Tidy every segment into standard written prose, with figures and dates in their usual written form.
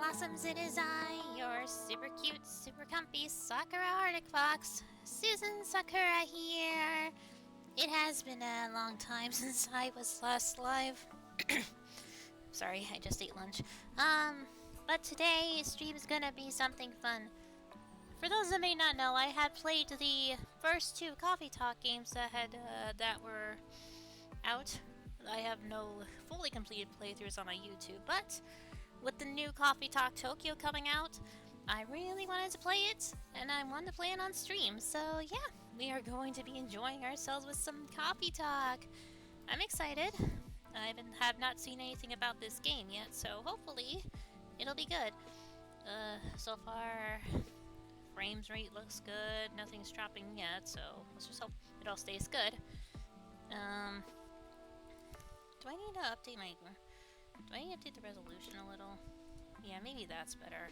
blossoms, it is I, your super cute, super comfy Sakura Arctic Fox, Susan Sakura here. It has been a long time since I was last live. Sorry, I just ate lunch. But today's stream is gonna be something fun. For those that may not know, I had played the first two Coffee Talk games that were out. I have no fully completed playthroughs on my YouTube, but with the new Coffee Talk Tokyo coming out, I really wanted to play it, and I wanted to play it on stream. So yeah, we are going to be enjoying ourselves with some Coffee Talk. I'm excited. I have not seen anything about this game yet, so hopefully it'll be good. So far, frames rate looks good. Nothing's dropping yet, so let's just hope it all stays good. Do I need to update my... Do I need to update the resolution a little? Yeah, maybe that's better.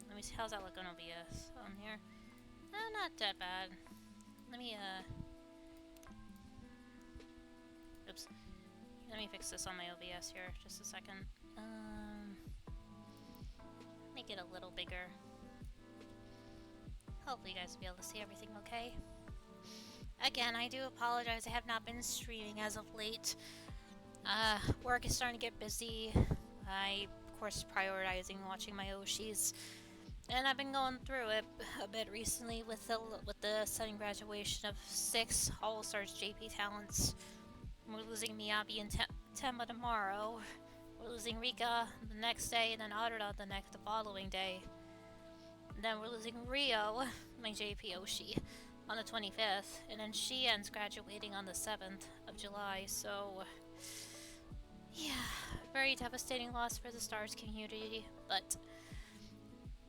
Let me see, how's that look on OBS on here? Not that bad. Let me, Oops. Let me fix this on my OBS here, just a second. Make it a little bigger. Hopefully you guys will be able to see everything okay. Again, I do apologize, I have not been streaming as of late. Work is starting to get busy. I, of course, prioritizing watching my Oshis. And I've been going through it a bit recently with the sudden graduation of 6 All-Stars JP talents. We're losing Miyabi and Temma tomorrow. We're losing Rika the next day, and then Arura the following day. And then we're losing Rio, my JP Oshi, on the 25th, and then she ends graduating on the 7th of July, so... yeah, very devastating loss for the Stars community, but...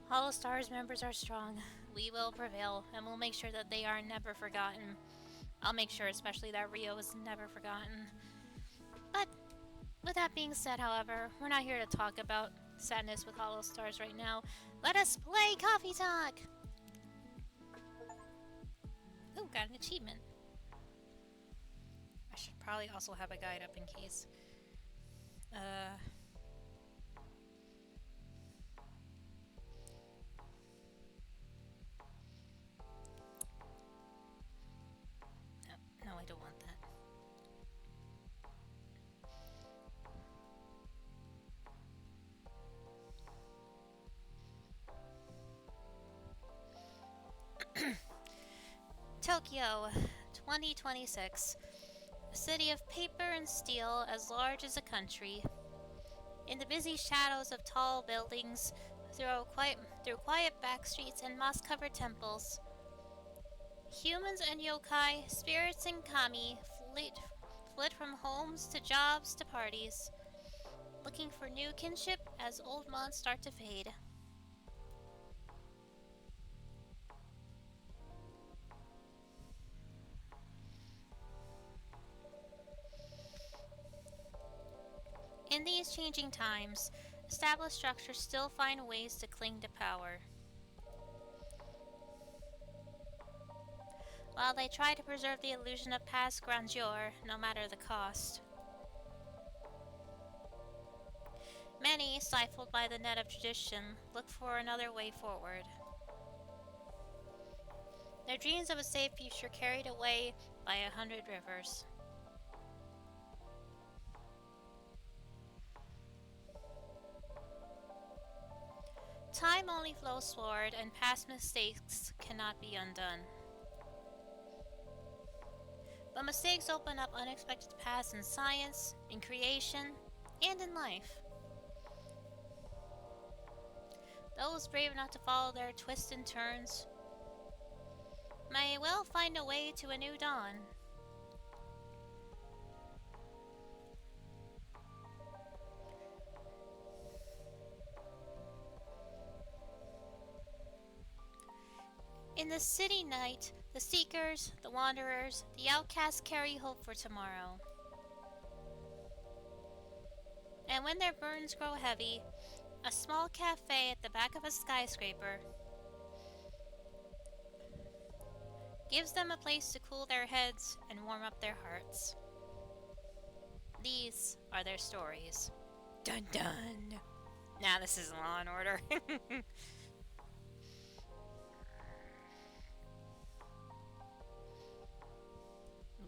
Hollow Stars members are strong. We will prevail, and we'll make sure that they are never forgotten. I'll make sure especially that Rio is never forgotten. But, with that being said, however, we're not here to talk about sadness with Hollow Stars right now. Let us play Coffee Talk! Ooh, got an achievement. I should probably also have a guide up in case. No, I don't want that. Tokyo, 2026. A city of paper and steel as large as a country. In the busy shadows of tall buildings, through quiet back streets and moss-covered temples, humans and yokai, spirits and kami flit from homes to jobs to parties, looking for new kinship as old bonds start to fade. In these changing times, established structures still find ways to cling to power. While they try to preserve the illusion of past grandeur, no matter the cost. Many, stifled by the net of tradition, look for another way forward. Their dreams of a safe future carried away by 100 rivers. Time only flows forward, and past mistakes cannot be undone. But mistakes open up unexpected paths in science, in creation, and in life. Those brave enough to follow their twists and turns may well find a way to a new dawn. In the city night, the seekers, the wanderers, the outcasts carry hope for tomorrow. And when their burdens grow heavy, a small cafe at the back of a skyscraper gives them a place to cool their heads and warm up their hearts. These are their stories. Dun dun! Nah, this isn't Law and Order.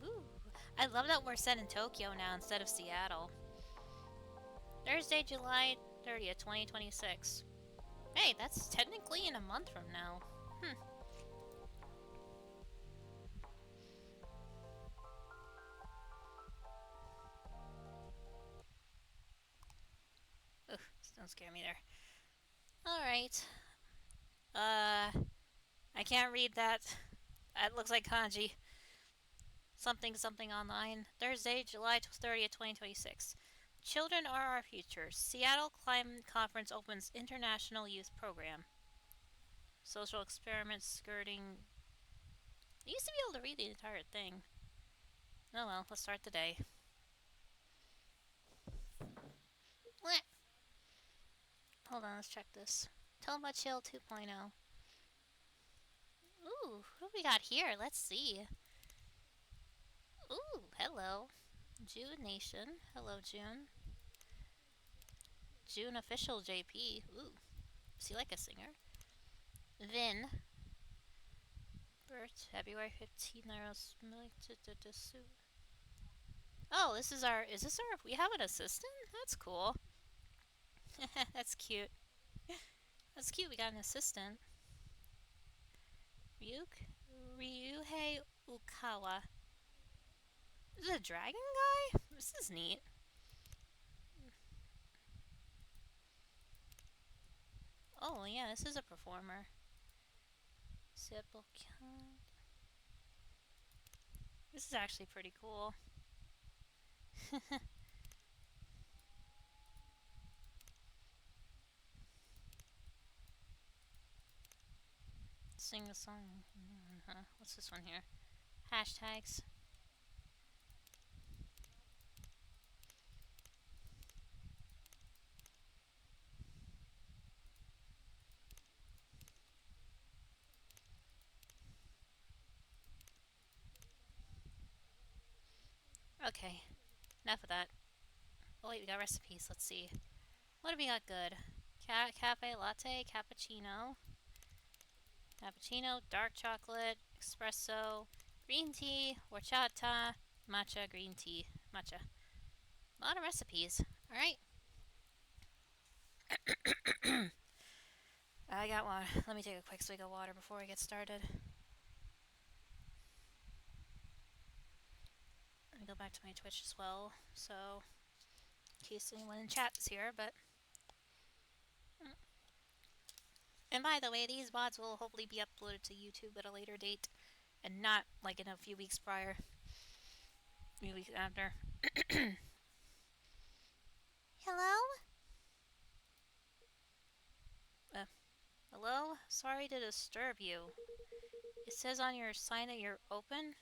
Ooh. I love that we're set in Tokyo now instead of Seattle. Thursday, July 30th, 2026. Hey, that's technically in a month from now. Hmm. Ugh, don't scare me there. Alright. I can't read that. That looks like kanji. Something something online. Thursday, July 30th, 2026. Children are our future. Seattle Climate Conference opens International Youth Program. Social experiments skirting. I used to be able to read the entire thing. Oh well, let's start the day. Blech. Hold on, let's check this. Toma Chill 2.0. Ooh, what do we got here? Let's see. Ooh, hello. June Nation. Hello, June. June Official JP. Ooh, is he like a singer? Vin. Birth, February 15th. Oh, this is our. Is this our. We have an assistant? That's cool. That's cute. That's cute. We got an assistant. Ryuhei Ukawa. Is it a dragon guy? This is neat. Oh, yeah, this is a performer. This is actually pretty cool. Sing a song. What's this one here? Hashtags. Okay, enough of that. Oh wait, we got recipes. Let's see. What do we got good? Cafe latte, cappuccino, dark chocolate, espresso, green tea, horchata, matcha, green tea, matcha. A lot of recipes. All right. I got one. Let me take a quick swig of water before I get started. Let me go back to my Twitch as well, so in case anyone in chat is here, but. And by the way, these VODs will hopefully be uploaded to YouTube at a later date, and not like in a few weeks prior. A few weeks after. Hello? Hello? Sorry to disturb you. It says on your sign that you're open.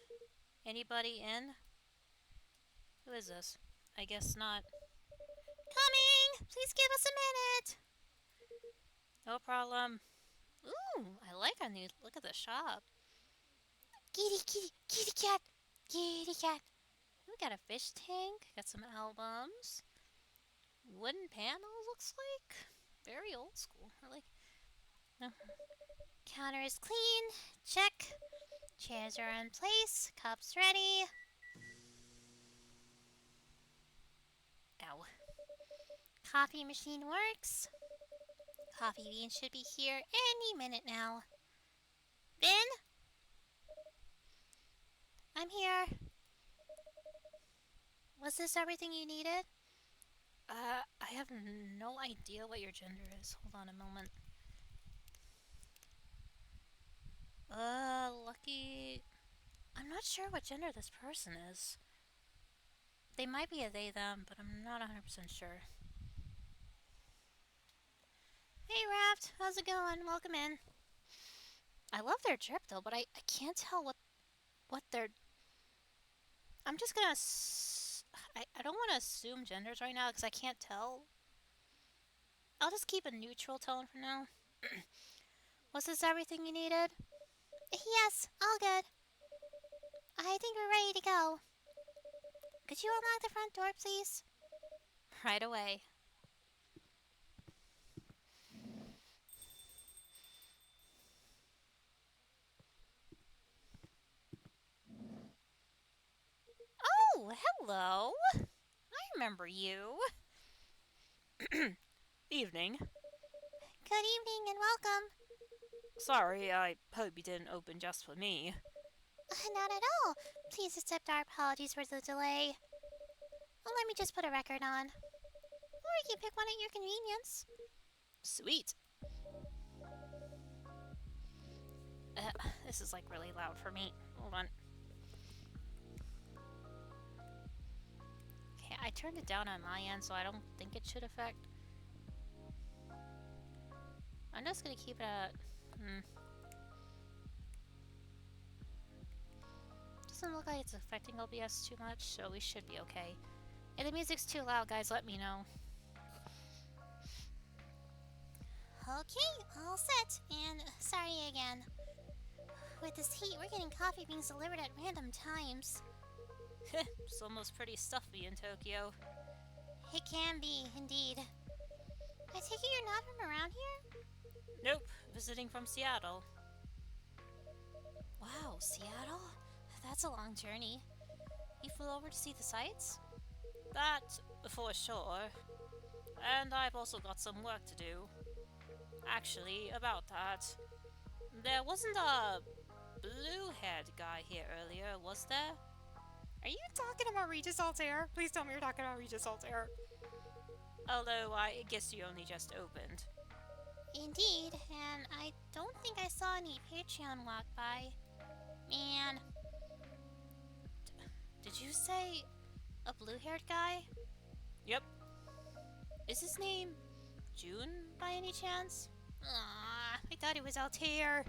Anybody in? Who is this? I guess not. Coming! Please give us a minute! No problem. Ooh, I like our new look at the shop. Kitty cat! Kitty cat! We got a fish tank, got some albums. Wooden panels, looks like. Very old school. I like. No. Counter is clean. Check. Chairs are in place. Cups ready. Ow. Coffee machine works. Coffee beans should be here any minute now. Ben? I'm here. Was this everything you needed? I have no idea what your gender is. Hold on a moment. Lucky. I'm not sure what gender this person is. They might be a they them, but I'm not 100% sure. Hey Raft, how's it going? Welcome in. I love their drip though, but I can't tell what they're. I'm just gonna. I don't want to assume genders right now because I can't tell. I'll just keep a neutral tone for now. Was this everything you needed? Yes, all good. I think we're ready to go. Could you unlock the front door, please? Right away. hello. I remember you. Evening. Good evening and welcome. Sorry, I hope you didn't open just for me. Not at all. Please accept our apologies for the delay. Let me just put a record on. Or you can pick one at your convenience. Sweet. This is like really loud for me. Hold on. Okay, I turned it down on my end, so I don't think it should affect. I'm just gonna keep it at... Doesn't look like it's affecting OBS too much, so we should be okay. If the music's too loud, guys, let me know. Okay, all set, and sorry again. With this heat, we're getting coffee beans delivered at random times. It's almost pretty stuffy in Tokyo. It can be, indeed. I take it you're not from around here? Nope, visiting from Seattle. Wow, Seattle? That's a long journey. You flew over to see the sights? That, for sure. And I've also got some work to do. Actually, about that. There wasn't a blue-haired guy here earlier, was there? Are you talking about Regis Altair? Please tell me you're talking about Regis Altair. Although I guess you only just opened. Indeed, and I don't think I saw any Patreon walk by. Man. Did you say a blue-haired guy? Yep. Is his name June by any chance? I thought it was Altair.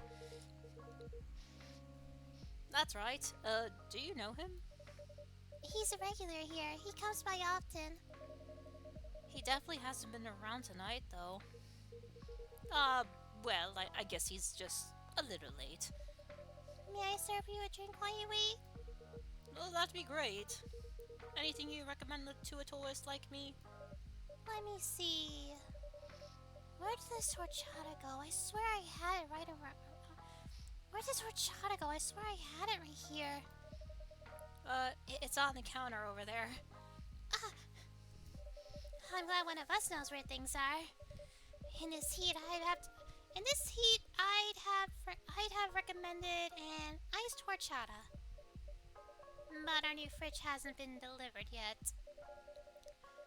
That's right. Do you know him? He's a regular here. He comes by often. He definitely hasn't been around tonight, though. Well, I guess he's just a little late. May I serve you a drink while you wait? Oh, that'd be great. Anything you recommend to a tourist like me? Let me see. Where did this horchata go? I swear I had it right around. Where did this horchata go? I swear I had it right here. It's on the counter over there. I'm glad one of us knows where things are. In this heat, I'd have recommended an iced horchata. But our new fridge hasn't been delivered yet.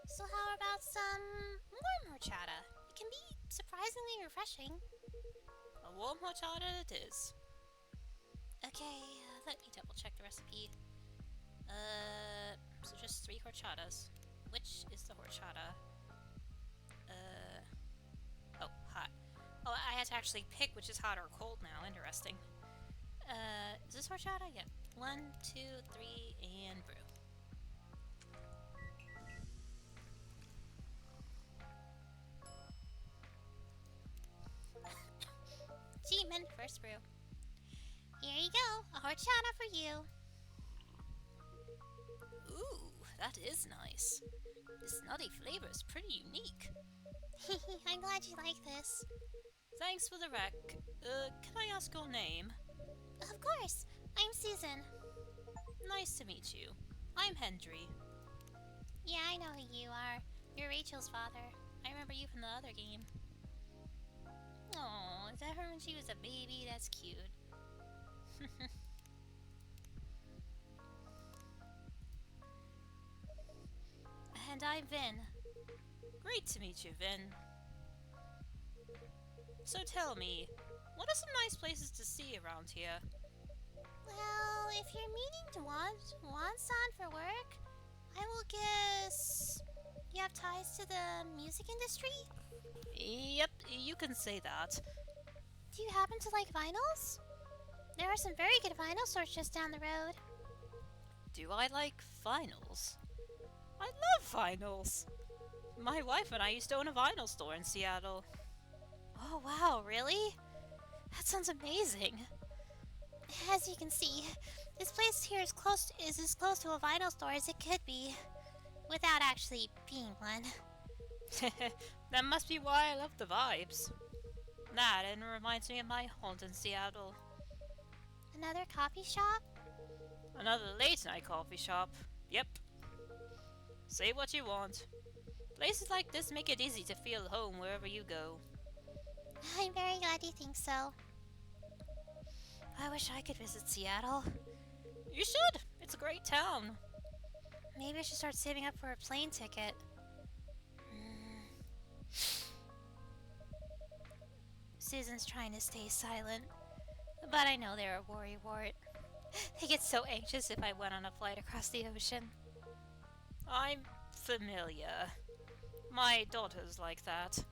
So how about some warm horchata? It can be surprisingly refreshing. A warm horchata it is. Okay, let me double check the recipe. So just 3 horchatas. Which is the horchata? Oh, hot. Oh, I had to actually pick which is hot or cold now. Interesting. Is this horchata? Yeah. 1, 2, 3, and brew. G-Man first brew. Here you go, a horchata for you. Ooh, that is nice. This nutty flavor is pretty unique. I'm glad you like this. Thanks for the rec. Can I ask your name? Of course, I'm Susan. Nice to meet you. I'm Hendry. Yeah, I know who you are. You're Rachel's father. I remember you from the other game. Oh, is that her when she was a baby? That's cute. And I'm Vin. Great to meet you, Vin. So tell me, what are some nice places to see around here? Well, if you're meeting to Wonsan for work, I will guess you have ties to the music industry? Yep, you can say that. Do you happen to like vinyls? There are some very good vinyl stores just down the road. Do I like vinyls? I love vinyls! My wife and I used to own a vinyl store in Seattle. Oh wow, really? That sounds amazing. As you can see, this place here is as close to a vinyl store as it could be, without actually being one. That must be why I love the vibes. That and it reminds me of my haunt in Seattle. Another coffee shop? Another late night coffee shop. Yep. Say what you want. Places like this make it easy to feel home wherever you go. I'm very glad you think so. I wish I could visit Seattle. You should! It's a great town. Maybe I should start saving up for a plane ticket. Susan's trying to stay silent, but I know they're a worrywart. They get so anxious if I went on a flight across the ocean. I'm familiar. My daughter's like that.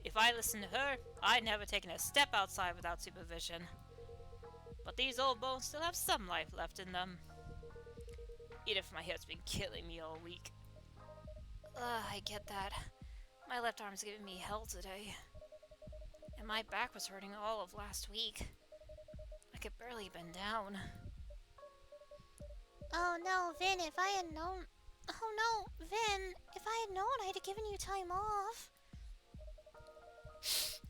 If I listened to her, I'd never taken a step outside without supervision. But these old bones still have some life left in them. Even if my head's been killing me all week. I get that. My left arm's giving me hell today. And my back was hurting all of last week. I could barely bend down. Oh no, Vin, if I had known... Oh no, Vin, if I had known, I'd have given you time off.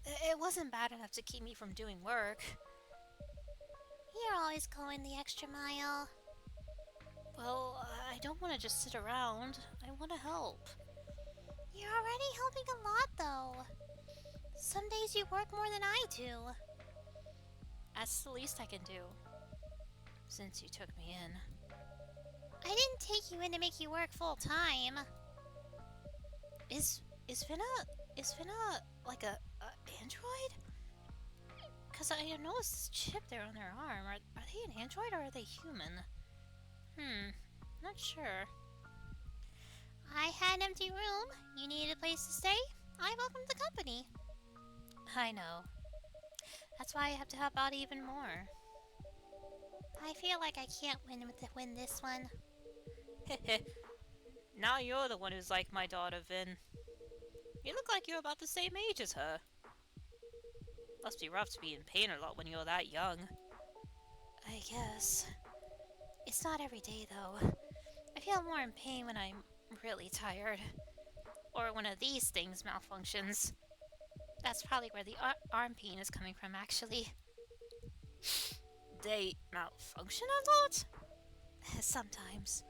It wasn't bad enough to keep me from doing work. You're always going the extra mile. Well, I don't want to just sit around. I want to help. You're already helping a lot, though. Some days you work more than I do. That's the least I can do. Since you took me in. I didn't take you in to make you work full time. Is Finna like a android? Cause I noticed this chip there on their arm. Are they an android or are they human? Not sure. I had an empty room. You needed a place to stay? I welcomed the company. I know. That's why I have to help out even more. I feel like I can't win this one. Now you're the one who's like my daughter, Vin. You look like you're about the same age as her. Must be rough to be in pain a lot when you're that young. I guess. It's not every day, though. I feel more in pain when I'm really tired. Or one of these things malfunctions. That's probably where the arm pain is coming from, actually. They malfunction a lot? Sometimes.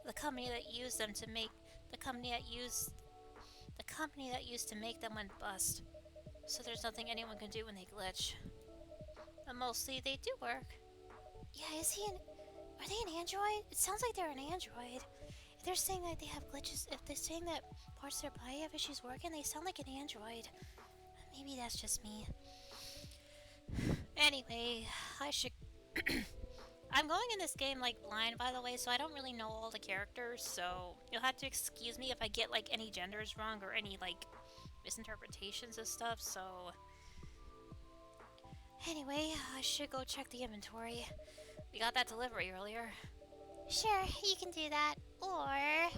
The company that used them to make... The company that used to make them went bust. So there's nothing anyone can do when they glitch. But mostly they do work. Yeah, are they an android? It sounds like they're an android. If they're saying that they have glitches, if they're saying that parts of their body have issues working, they sound like an android. Maybe that's just me. Anyway, I should... I'm going in this game like blind, by the way, so I don't really know all the characters, so you'll have to excuse me if I get like any genders wrong or any like misinterpretations of stuff, so... Anyway, I should go check the inventory. We got that delivery earlier. Sure, you can do that. Or...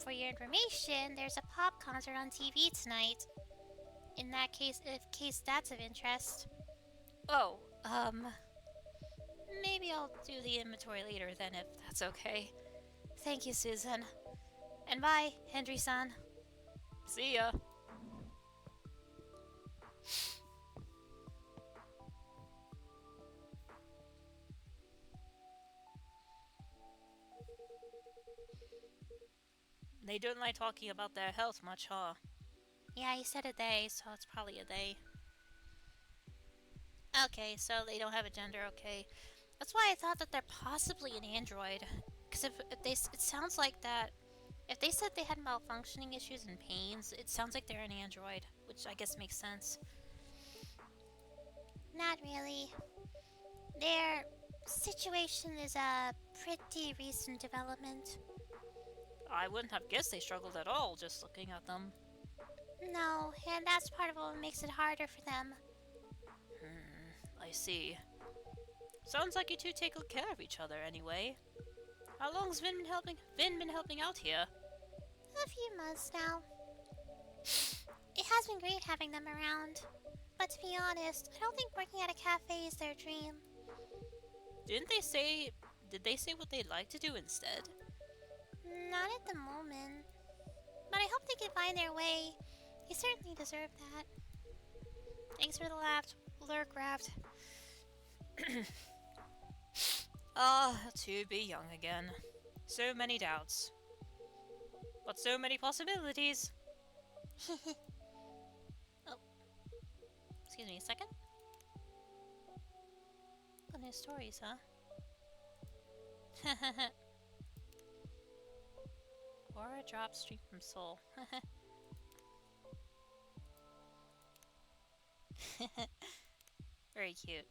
For your information, there's a pop concert on TV tonight. In that case, that's of interest. Oh, Maybe I'll do the inventory later then, if that's okay. Thank you, Susan. And bye, Henry-san. see ya. They don't like talking about their health much, huh? Yeah, he said a day, so it's probably a day. Okay, so they don't have a gender, okay. That's why I thought that they're possibly an android. Because if it sounds like that... If they said they had malfunctioning issues and pains, it sounds like they're an android, which I guess makes sense. Not really. Their situation is a pretty recent development. I wouldn't have guessed they struggled at all just looking at them. No, and that's part of what makes it harder for them. I see. Sounds like you two take good care of each other anyway. How long's Vin been helping out here? A few months now. It has been great having them around. But to be honest, I don't think working at a cafe is their dream. Did they say what they'd like to do instead? Not at the moment. But I hope they can find their way. They certainly deserve that. Thanks for the lurk raft. Ah, to be young again. So many doubts. but so many possibilities. Oh, excuse me a second. Got new stories, huh? Or a drop straight from Soul. Very cute.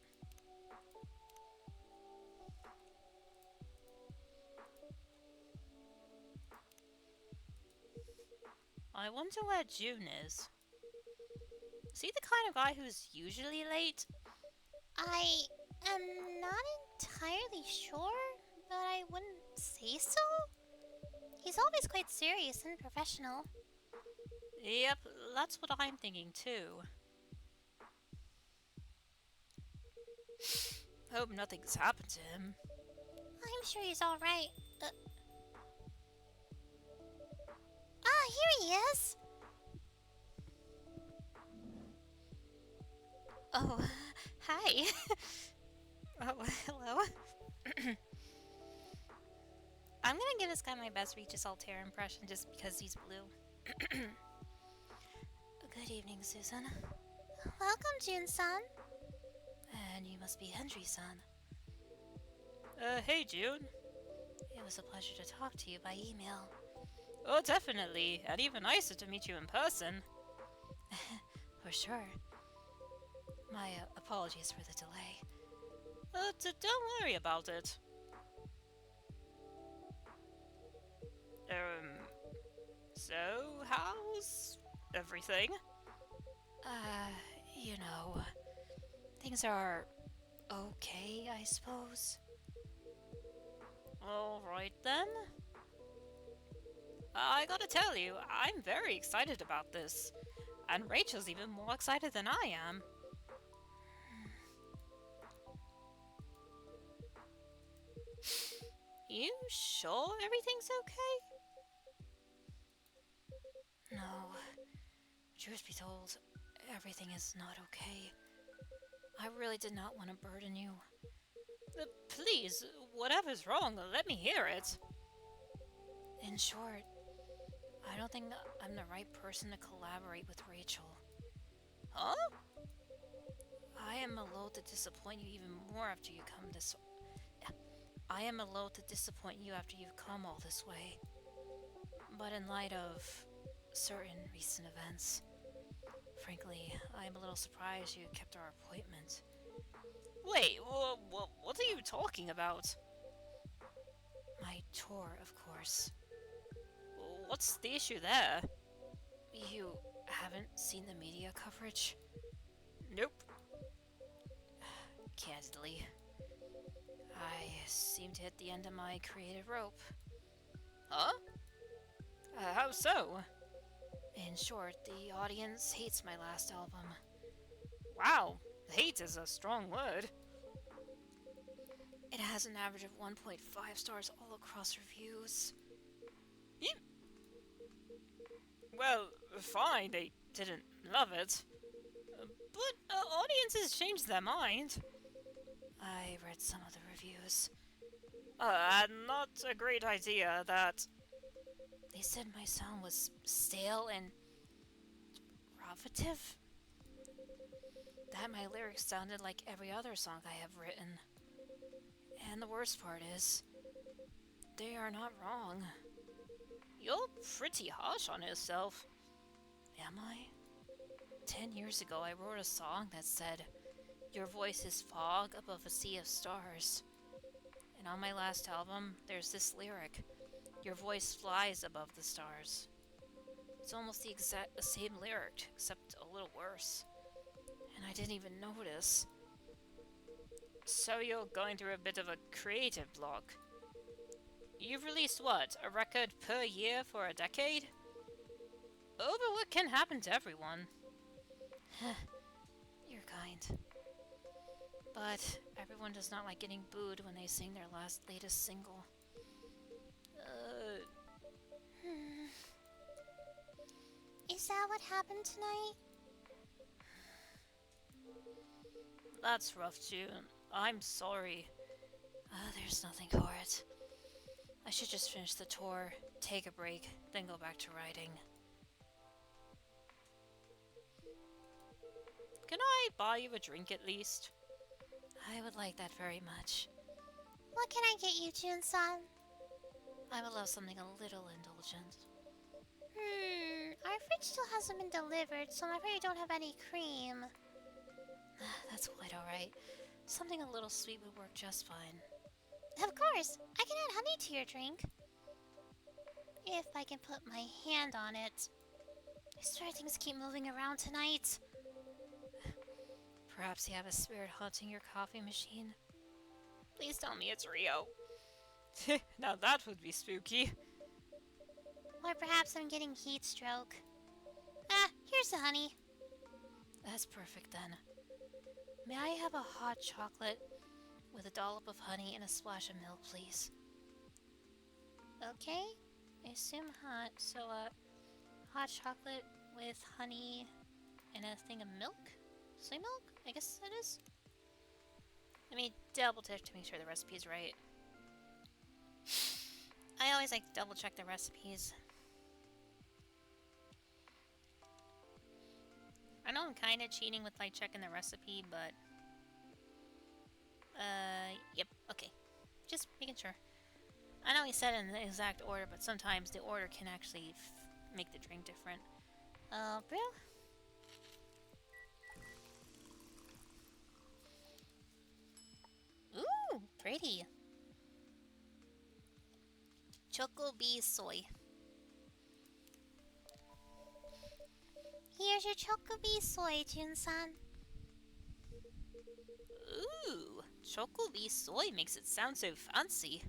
I wonder where June is. Is he the kind of guy who's usually late? I am not entirely sure, but I wouldn't say so. He's always quite serious and professional. Yep, that's what I'm thinking too. Hope nothing's happened to him. I'm sure he's alright. Here he is! Oh, hi. Oh, hello. I'm gonna give this guy my best Regis Altair impression just because he's blue. Good evening, Susan. Welcome, June-san. And you must be Henry-san. Hey June. It was a pleasure to talk to you by email. Oh, definitely, and even nicer to meet you in person. For sure. My apologies for the delay. Don't worry about it. So, how's everything? You know, things are okay, I suppose. Alright then. I gotta tell you, I'm very excited about this. And Rachel's even more excited than I am. You sure everything's okay? No, truth be told, everything is not okay. I really did not want to burden you. Please, whatever's wrong, let me hear it. In short, I don't think I'm the right person to collaborate with Rachel. Huh? I am loath to disappoint you even more after you come this. I am loath to disappoint you after you've come all this way. But in light of certain recent events, frankly, I am a little surprised you kept our appointment. Wait, what are you talking about? My tour, of course. What's the issue there? You haven't seen the media coverage? Nope. Candidly, I seem to hit the end of my creative rope. Huh? How so? In short, the audience hates my last album. Wow, hate is a strong word. It has an average of 1.5 stars all across reviews. Well, fine, they didn't love it. But audiences change their mind. I read some of the reviews. Not a great idea that... They said my song was stale and provocative. That my lyrics sounded like every other song I have written. And the worst part is, they are not wrong. You're pretty harsh on yourself. Am I? 10 years ago, I wrote a song that said, "Your voice is fog above a sea of stars." And on my last album, there's this lyric, "Your voice flies above the stars." It's almost the exact same lyric, except a little worse. And I didn't even notice. So you're going through a bit of a creative block. You've released what, a record per year for a decade? Overwork can happen to everyone. You're kind. But everyone does not like getting booed when they sing their latest single. Is that what happened tonight? That's rough, June. I'm sorry. There's nothing for it. I should just finish the tour, take a break, then go back to riding. Can I buy you a drink at least? I would like that very much. What can I get you, Jun-san? I would love something a little indulgent. Our fridge still hasn't been delivered, so I'm afraid I don't have any cream. That's quite alright. Something a little sweet would work just fine. Of course, I can add honey to your drink. If I can put my hand on it. I swear things keep moving around tonight. Perhaps you have a spirit haunting your coffee machine? Please tell me it's Rio. Now that would be spooky. Or perhaps I'm getting heat stroke. Here's the honey. That's perfect then. May I have a hot chocolate with a dollop of honey and a splash of milk, please? Okay. I assume hot, so hot chocolate with honey and a thing of milk? Soy milk? I guess that is. Let me double check to make sure the recipe's right. I always like to double check the recipes. I know I'm kind of cheating with like checking the recipe, but yep, okay. Just making sure. I know he said it in the exact order, but sometimes the order can actually make the drink different. Brew? Ooh, pretty. Choco Bee Soy. Here's your Chocobi soy, Jun-san. Ooh, Choco Bee Soy makes it sound so fancy.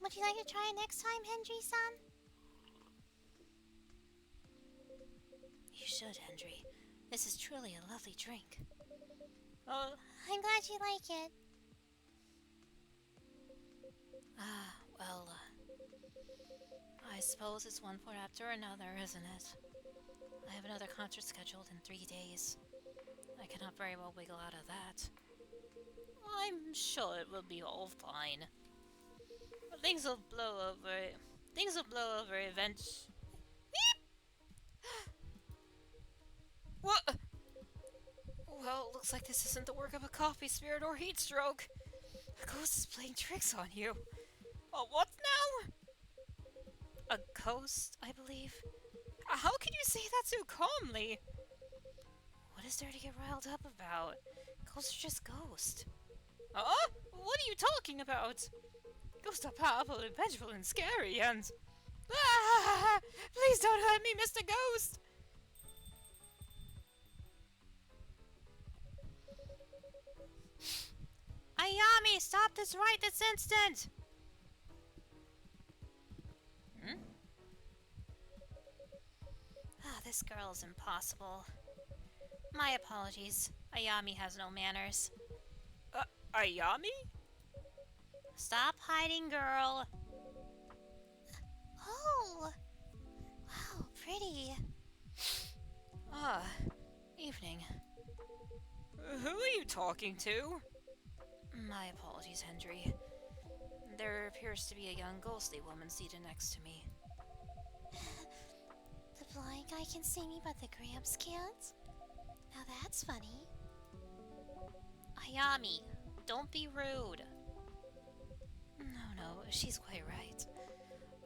Would you like to try it next time, Hendry-san? You should, Hendry. This is truly a lovely drink. Oh, I'm glad you like it. Ah, well, I suppose it's one foot after another, isn't it? I have another concert scheduled in 3 days. I cannot very well wiggle out of that. I'm sure it will be all fine. Things will blow over. Things will blow over eventually. What? Well, looks like this isn't the work of a coffee spirit or heat stroke. A ghost is playing tricks on you. Oh, what now? A ghost, I believe. How can you say that so calmly? What is there to get riled up about? Ghosts are just ghosts. Huh? What are you talking about? Ghosts are powerful and vengeful and scary and... Ah! Please don't hurt me, Mr. Ghost! Ayami, stop this right this instant! Hmm? This girl is impossible. My apologies. Ayami has no manners. Ayami? Stop hiding, girl. Oh! Wow, pretty. Evening. Who are you talking to? My apologies, Hendry. There appears to be a young ghostly woman seated next to me. The blind guy can see me, but the Gramps can't? Now that's funny. Ayami, don't be rude. No, she's quite right.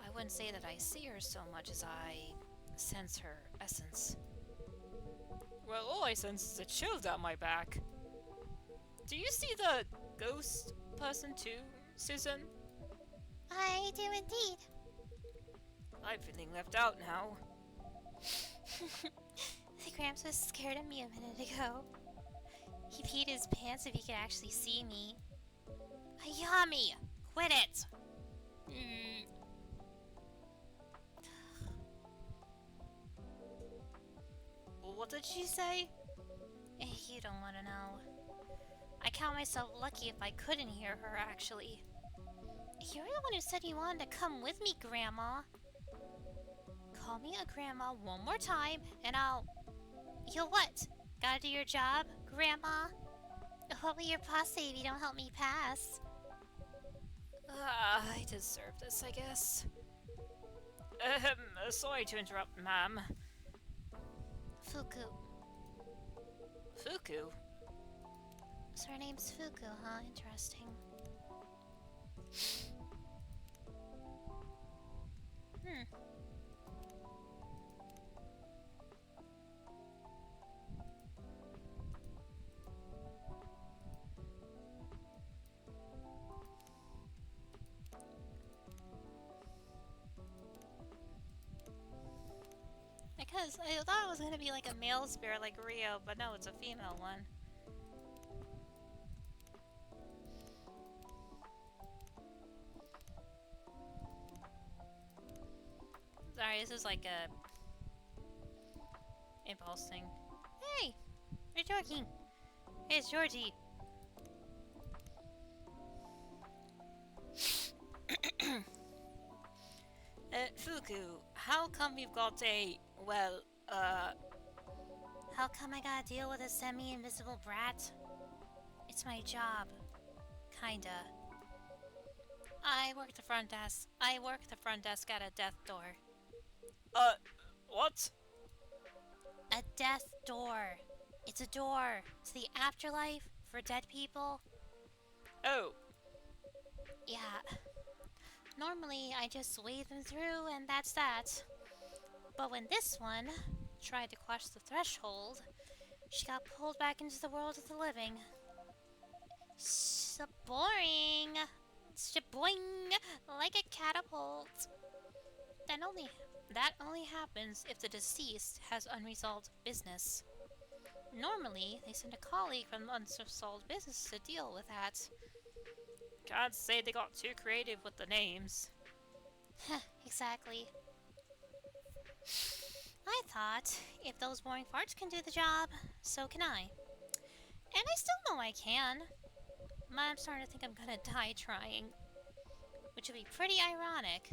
I wouldn't say that I see her so much as I sense her essence. Well, all I sense is a chill down my back. Do you see the ghost person too, Susan? I do indeed. I'm feeling left out now. The Gramps was scared of me a minute ago. He peed his pants if he could actually see me. Ayami, quit it! What did she say? You don't want to know. I count myself lucky if I couldn't hear her, actually. You're the one who said you wanted to come with me, Grandma. call me a grandma one more time, and I'll... You'll what? Gotta do your job, Grandma? What will your boss say if you don't help me pass? I deserve this, I guess. Sorry to interrupt, ma'am. Fuku. Fuku? So her name's Fuku, huh? Interesting. Because I thought it was gonna be like a male spirit like Rio, but no, it's a female one. Sorry, this is like a impulse thing. Hey! You're joking! Hey, it's Georgie! Fuku, how come you've got a, well, How come I gotta deal with a semi-invisible brat? It's my job. Kinda. I work the front desk. I work the front desk at a death door. what? A death door. It's a door to the afterlife for dead people. Oh, Yeah. Normally, I just wave them through and that's that. But when this one tried to cross the threshold, she got pulled back into the world of the living. So boring. Shaboing, like a catapult. That only happens if the deceased has unresolved business. Normally, they send a colleague from unresolved business to deal with that. can't say they got too creative with the names. Exactly. I thought, if those boring farts can do the job, so can I. And I still know I can. But I'm starting to think I'm gonna die trying. Which would be pretty ironic.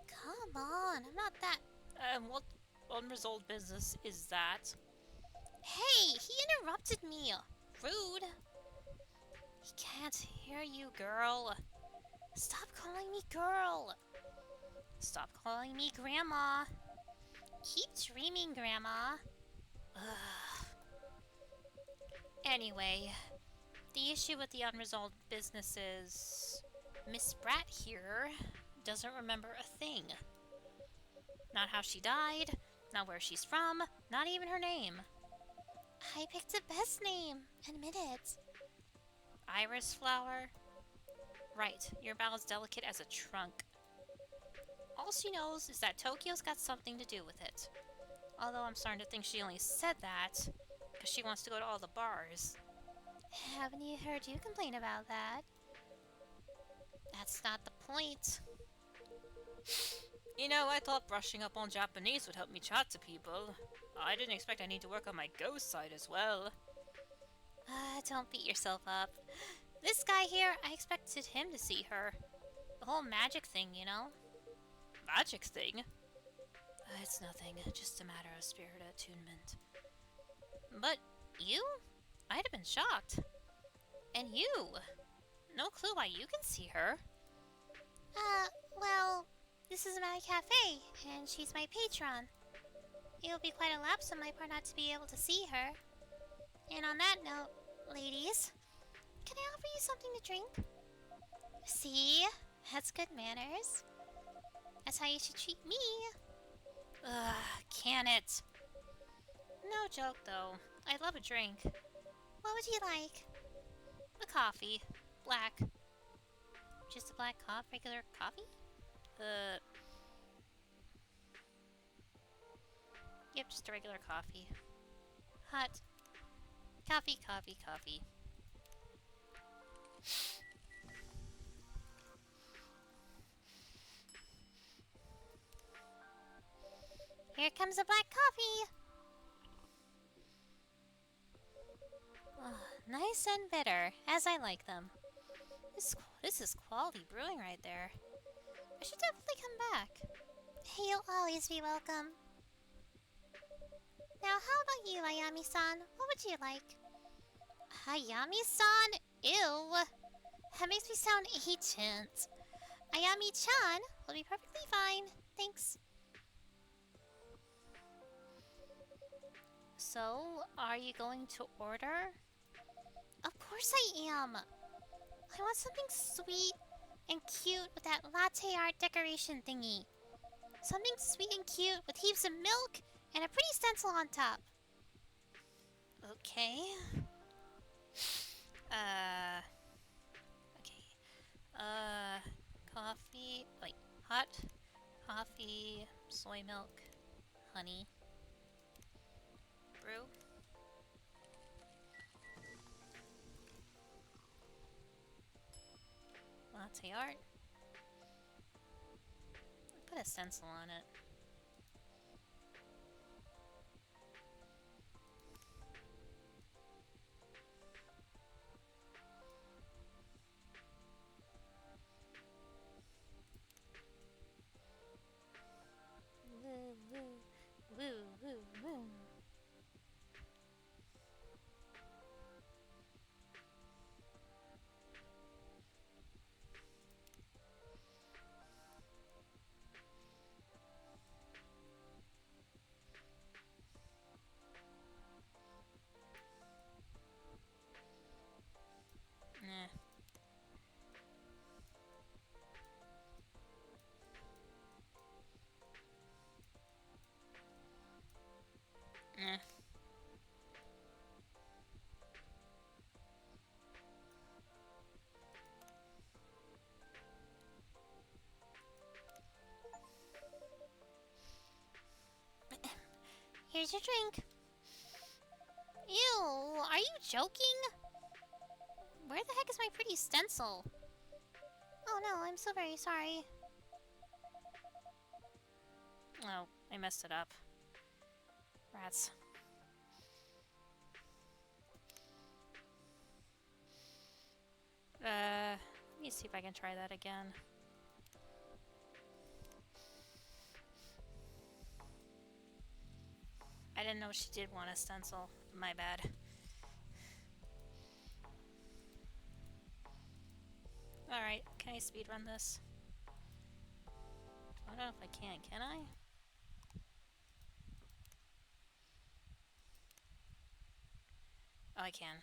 Come on, I'm not that... What unresolved business is that? Hey, he interrupted me. Rude. He can't hear you, girl. Stop calling me girl. Stop calling me grandma. Keep dreaming, Grandma. Ugh. Anyway, the issue with the unresolved business is Miss Brat here doesn't remember a thing. Not how she died, not where she's from, not even her name. I picked the best name. Admit it. Iris flower? Right, you're about as delicate as a trunk. All she knows is that Tokyo's got something to do with it. Although I'm starting to think she only said that because she wants to go to all the bars. Haven't you heard you complain about that? That's not the point. You know, I thought brushing up on Japanese would help me chat to people. I didn't expect I need to work on my ghost side as well. Don't beat yourself up. This guy here, I expected him to see her. The whole magic thing, you know? Magic thing? It's nothing, just a matter of spirit attunement. But you? I'd have been shocked. And you? No clue why you can see her. Well, this is my cafe, and she's my patron. It would be quite a lapse on my part not to be able to see her. And on that note, ladies, can I offer you something to drink? See? That's good manners. That's how you should treat me. Ugh, can it? No joke, though. I'd love a drink. What would you like? A coffee. Black. Just a black coffee? Regular coffee? Yep, just a regular coffee. Hot. Coffee, coffee, coffee. Here comes a black coffee. Nice and bitter, as I like them. This is quality brewing right there. I should definitely come back. You'll always be welcome. Now, how about you, Ayami-san? What would you like? Ayami-san? Ew. That makes me sound ancient. Ayami-chan will be perfectly fine. Thanks. So, are you going to order? Of course I am. I want something sweet and cute with that latte art decoration thingy. Something sweet and cute with heaps of milk and a pretty stencil on top. Okay. Okay. Coffee. Wait. Hot coffee, soy milk, honey. Brew. Latte art. Put a stencil on it. Woo, woo, woo, woo, woo. Nah. Nah. Here's your drink. Ew, are you joking? Where the heck is my pretty stencil? Oh no, I'm so very sorry. Oh, I messed it up. Rats. Let me see if I can try that again. I didn't know she did want a stencil. My bad. Alright, can I speedrun this? I don't know if I can I? Oh, I can.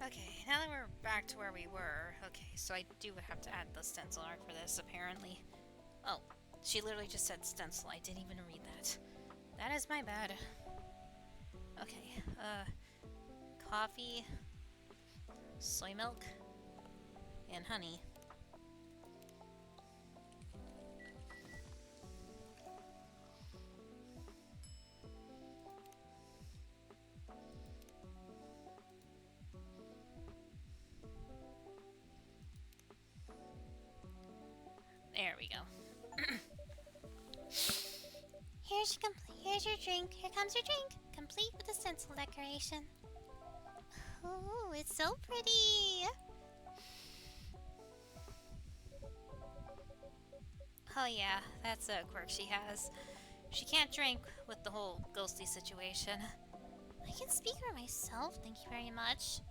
Okay, now that we're back to where we were, okay, so I do have to add the stencil art for this, apparently. Oh, she literally just said stencil, I didn't even read that. That is my bad. Okay, coffee, soy milk, and honey. There we go. Here's your drink. Here comes your drink, complete with a stencil decoration. Ooh, it's so pretty. Oh yeah, that's a quirk she has. She can't drink with the whole ghostly situation. I can speak for myself, thank you very much.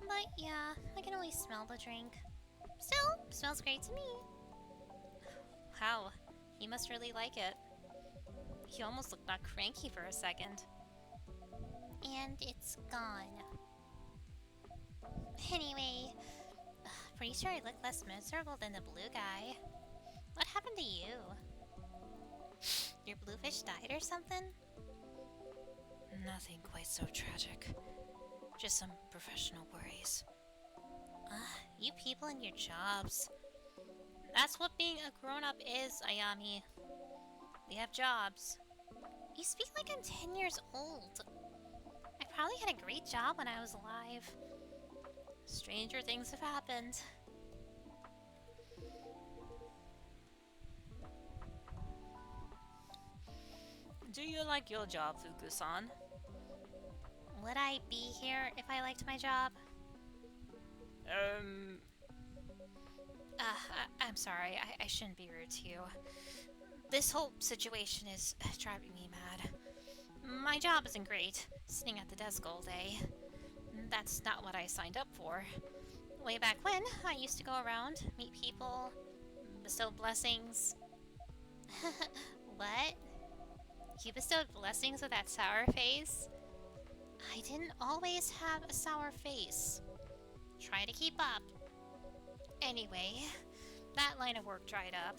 But yeah, I can only smell the drink. Still, smells great to me. Wow, he must really like it. He almost looked not cranky for a second. And it's gone. Anyway, pretty sure I look less miserable than the blue guy. What happened to you? Your bluefish died or something? Nothing quite so tragic. Just some professional worries. You people and your jobs. That's what being a grown-up is, Ayami. We have jobs. You speak like I'm 10 years old. I probably had a great job when I was alive. Stranger things have happened. Do you like your job, Fuku-san? Would I be here if I liked my job? I'm sorry. I shouldn't be rude to you. This whole situation is driving me mad. My job isn't great, sitting at the desk all day. That's not what I signed up for. Way back when, I used to go around, meet people, bestow blessings. What? You bestowed blessings with that sour face? I didn't always have a sour face. Try to keep up. Anyway, that line of work dried up.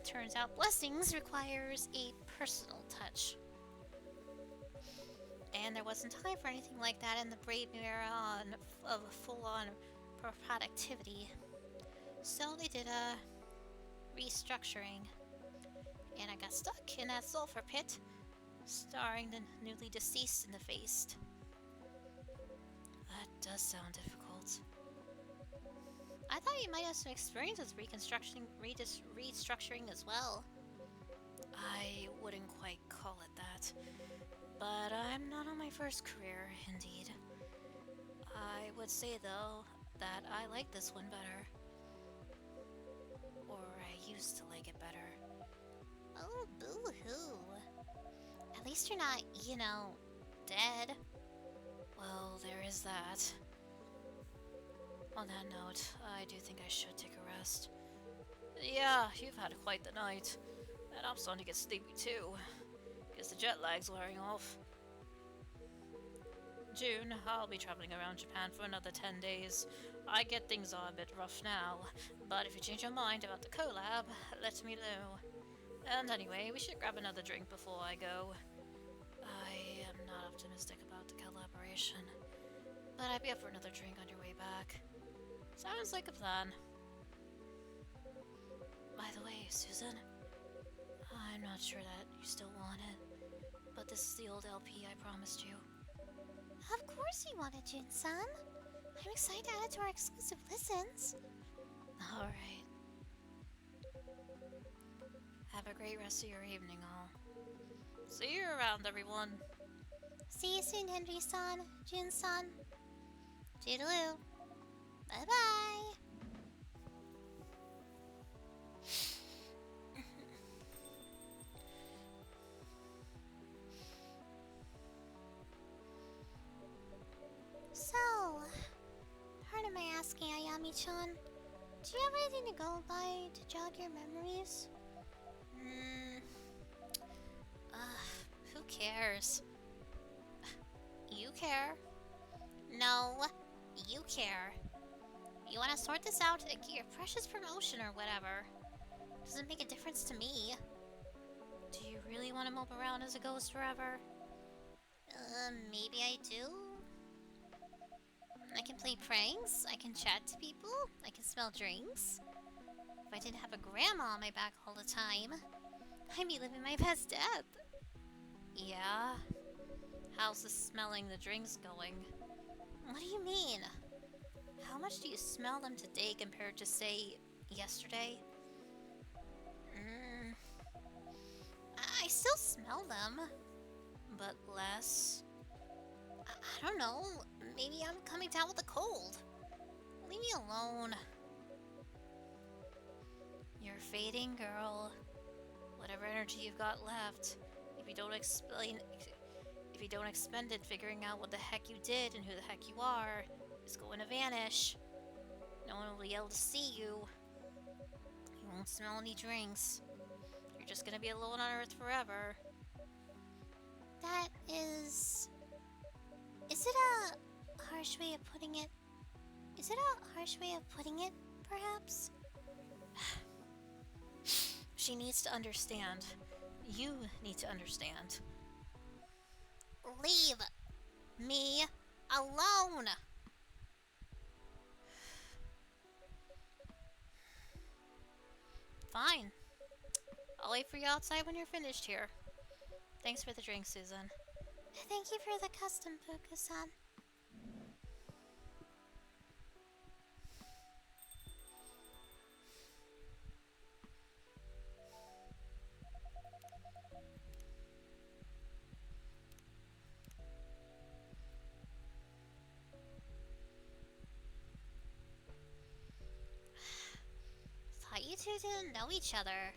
Turns out blessings requires a personal touch. And there wasn't time for anything like that in the brave new era of full-on productivity. So they did a restructuring. And I got stuck in that sulfur pit, staring the newly deceased in the face. That does sound difficult. I thought you might have some experience with restructuring as well. I wouldn't quite call it that. But I'm not on my first career, indeed. I would say, though, that I like this one better. Or I used to like it better. Oh, boo-hoo. At least you're not, dead. Well, there is that. On that note, I do think I should take a rest. Yeah, you've had quite the night. And I'm starting to get sleepy too. Guess the jet lag's wearing off. June, I'll be traveling around Japan for another 10 days. I get things are a bit rough now, but if you change your mind about the collab, let me know. And anyway, we should grab another drink before I go. I am not optimistic about the collaboration, but I'd be up for another drink on your way back. Sounds like a plan. By the way, Susan, I'm not sure that you still want it, but this is the old LP I promised you. Of course you want it, Jun-san. I'm excited to add it to our exclusive listens. Alright. Have a great rest of your evening, all. See you around, everyone. See you soon, Henry-san, Jun-san. Toodaloo. Bye-bye. So, pardon my asking, Ayami-chan, do you have anything to go by to jog your memories? Who cares? You care? No, you care. You want to sort this out and get your precious promotion or whatever. Doesn't make a difference to me. Do you really want to mope around as a ghost forever? Maybe I do. I can play pranks, I can chat to people, I can smell drinks. If I didn't have a grandma on my back all the time, I'd be living my best death. Yeah? How's the smelling the drinks going? What do you mean? How much do you smell them today compared to, say, yesterday? I still smell them, but less. I don't know. Maybe I'm coming down with a cold. Leave me alone. You're fading, girl. Whatever energy you've got left, if you don't expend it figuring out what the heck you did and who the heck you are, is going to vanish. No one will be able to see you. You won't smell any drinks. You're just gonna be alone on Earth forever. That is... Is it a harsh way of putting it? Is it a harsh way of putting it, perhaps? She needs to understand. You need to understand. Leave me alone! Fine. I'll wait for you outside when you're finished here. Thanks for the drink, Susan. Thank you for the custom, Fuku-san. Thought you two didn't know each other.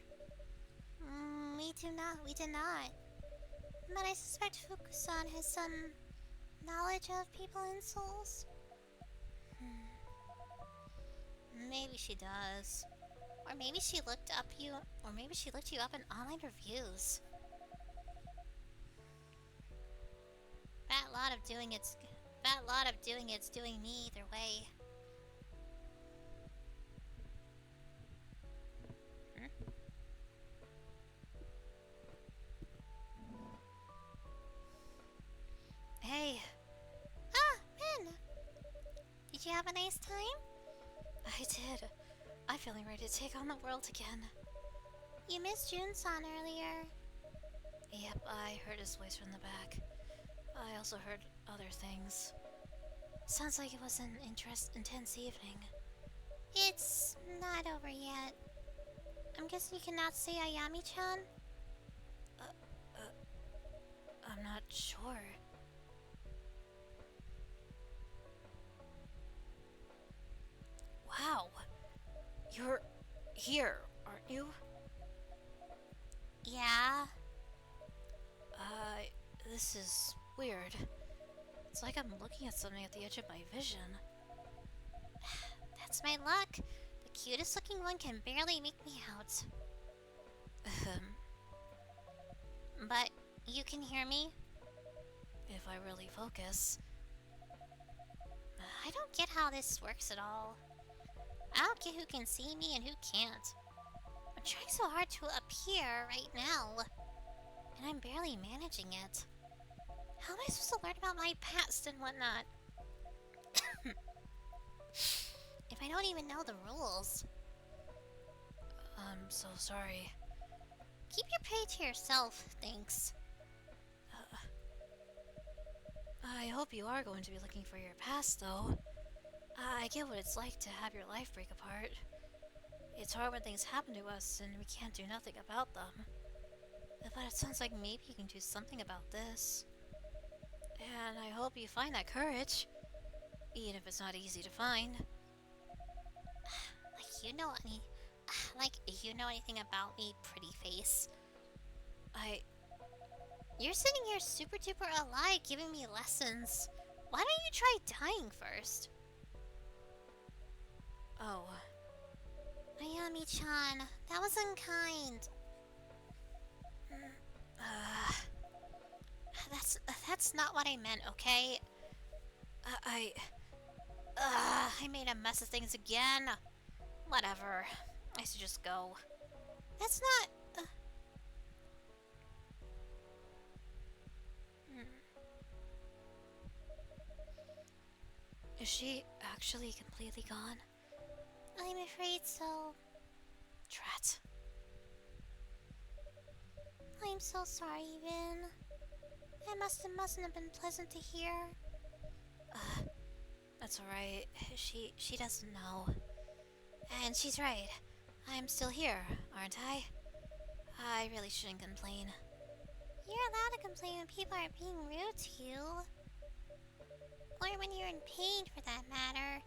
We did not. But I suspect Fuku-san has some knowledge of people and souls. Maybe she does. Or maybe she looked you up in online reviews. That lot of doing it's doing me either way. Hey. Ah, Ben! Did you have a nice time? I did. I'm feeling ready to take on the world again. You missed Jun-san earlier. Yep, I heard his voice from the back. I also heard other things. Sounds like it was an intense evening. It's not over yet. I'm guessing you cannot say Ayami-chan? I'm not sure. Wow. You're here, aren't you? Yeah. This is weird. It's like I'm looking at something at the edge of my vision. That's my luck. The cutest looking one can barely make me out. But you can hear me? If I really focus. I don't get how this works at all. I don't get who can see me and who can't. I'm trying so hard to appear right now, and I'm barely managing it. How am I supposed to learn about my past and whatnot? If I don't even know the rules. I'm so sorry. Keep your pay to yourself, thanks. I hope you are going to be looking for your past, though. I get what it's like to have your life break apart. It's hard when things happen to us and we can't do nothing about them. But it sounds like maybe you can do something about this. And I hope you find that courage. Even if it's not easy to find. Like you know anything about me, pretty face? You're sitting here super duper alive giving me lessons. Why don't you try dying first? Oh. Ayami-chan, that was unkind. That's not what I meant, okay? I made a mess of things again. Whatever. I should just go. That's not... Is she actually completely gone? I'm afraid so. Drat. I'm so sorry, Vin. That mustn't have been pleasant to hear. That's alright. She doesn't know. And she's right. I'm still here, aren't I? I really shouldn't complain. You're allowed to complain when people are being rude to you. Or when you're in pain, for that matter.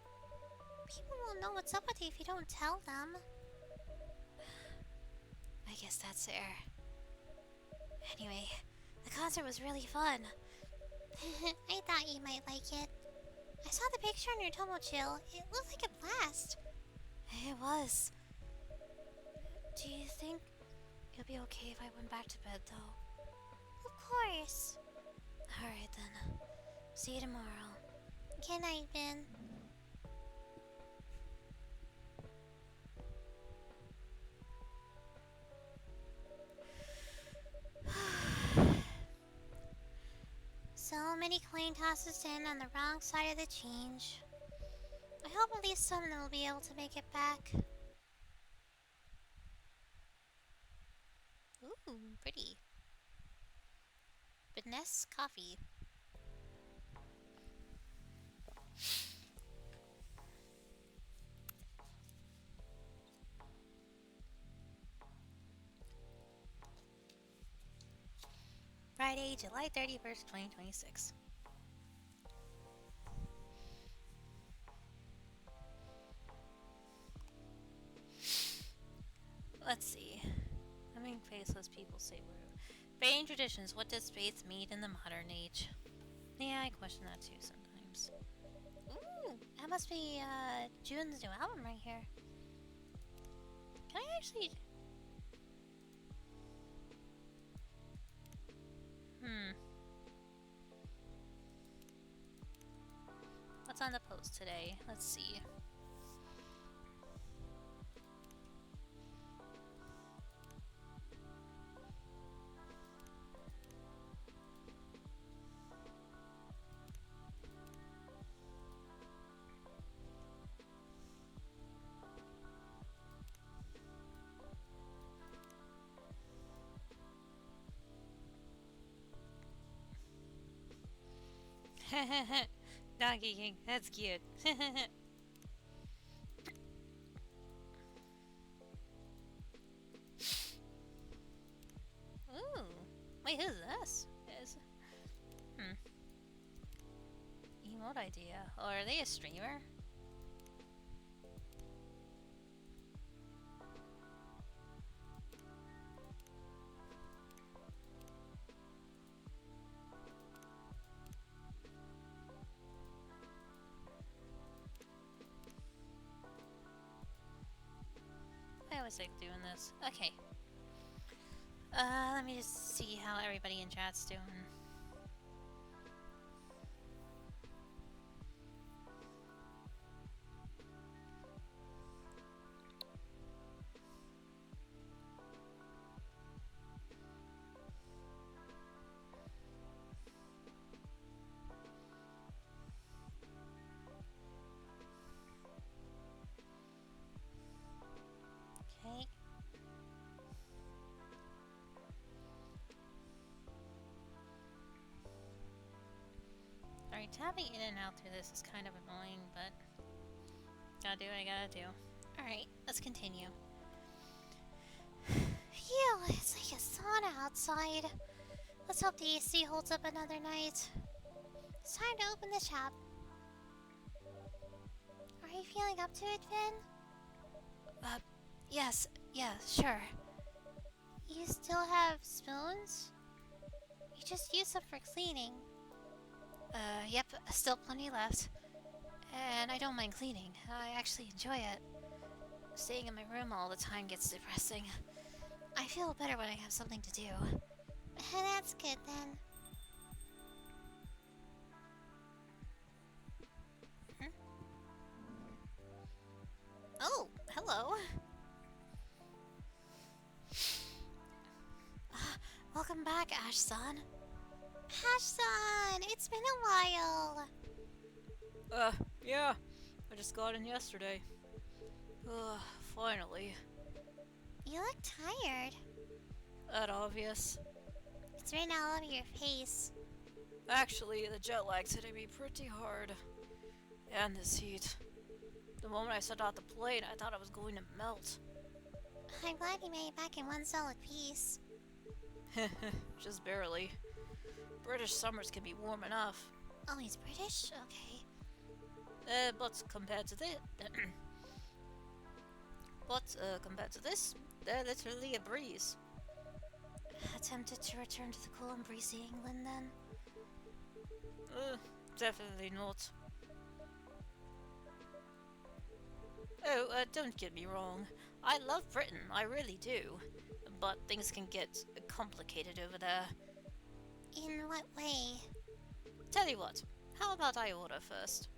People won't know what's up with you if you don't tell them. I guess that's fair. Anyway, the concert was really fun. I thought you might like it. I saw the picture on your Tomochill. It looked like a blast. It was. Do you think it'll be okay if I went back to bed, though? Of course. Alright then. See you tomorrow. Good night, Vin. So many coin tosses to end on the wrong side of the change. I hope at least some of them will be able to make it back. Ooh, pretty. Finesse coffee. Friday, July 31st, 2026. Let's see. I mean, faceless people say woo. Vain traditions, what does faith mean in the modern age? Yeah, I question that too sometimes. Ooh, that must be June's new album right here. Can I actually... What's on the post today? Let's see. Donkey King, that's cute. Ooh, wait, who's this? Emote idea. Or are they a streamer? I always like doing this. Okay. Let me just see how everybody in chat's doing. Okay. Alright, tapping in and out through this is kind of annoying, but gotta do what I gotta do. Alright, let's continue. Phew, it's like a sauna outside. Let's hope the AC holds up another night. It's time to open the shop. Are you feeling up to it, Vin? Yes, yeah, sure. You still have spoons? You just used them for cleaning. Yep, still plenty left. And I don't mind cleaning. I actually enjoy it. Staying in my room all the time gets depressing. I feel better when I have something to do. That's good then. hello. Welcome back, Ash-san. Ash-san, it's been a while. Yeah. I just got in yesterday. Finally. You look tired. That obvious. It's written all over your face. Actually, the jet lag's hitting me pretty hard. And this heat. The moment I set out the plane, I thought I was going to melt. I'm glad you made it back in one solid piece. Just barely. British summers can be warm enough. Oh, he's British? Okay. But compared to this... compared to this, they're literally a breeze. Tempted to return to the cool and breezy England then? Definitely not. Oh, don't get me wrong. I love Britain, I really do. But things can get complicated over there. In what way? Tell you what, how about I order first?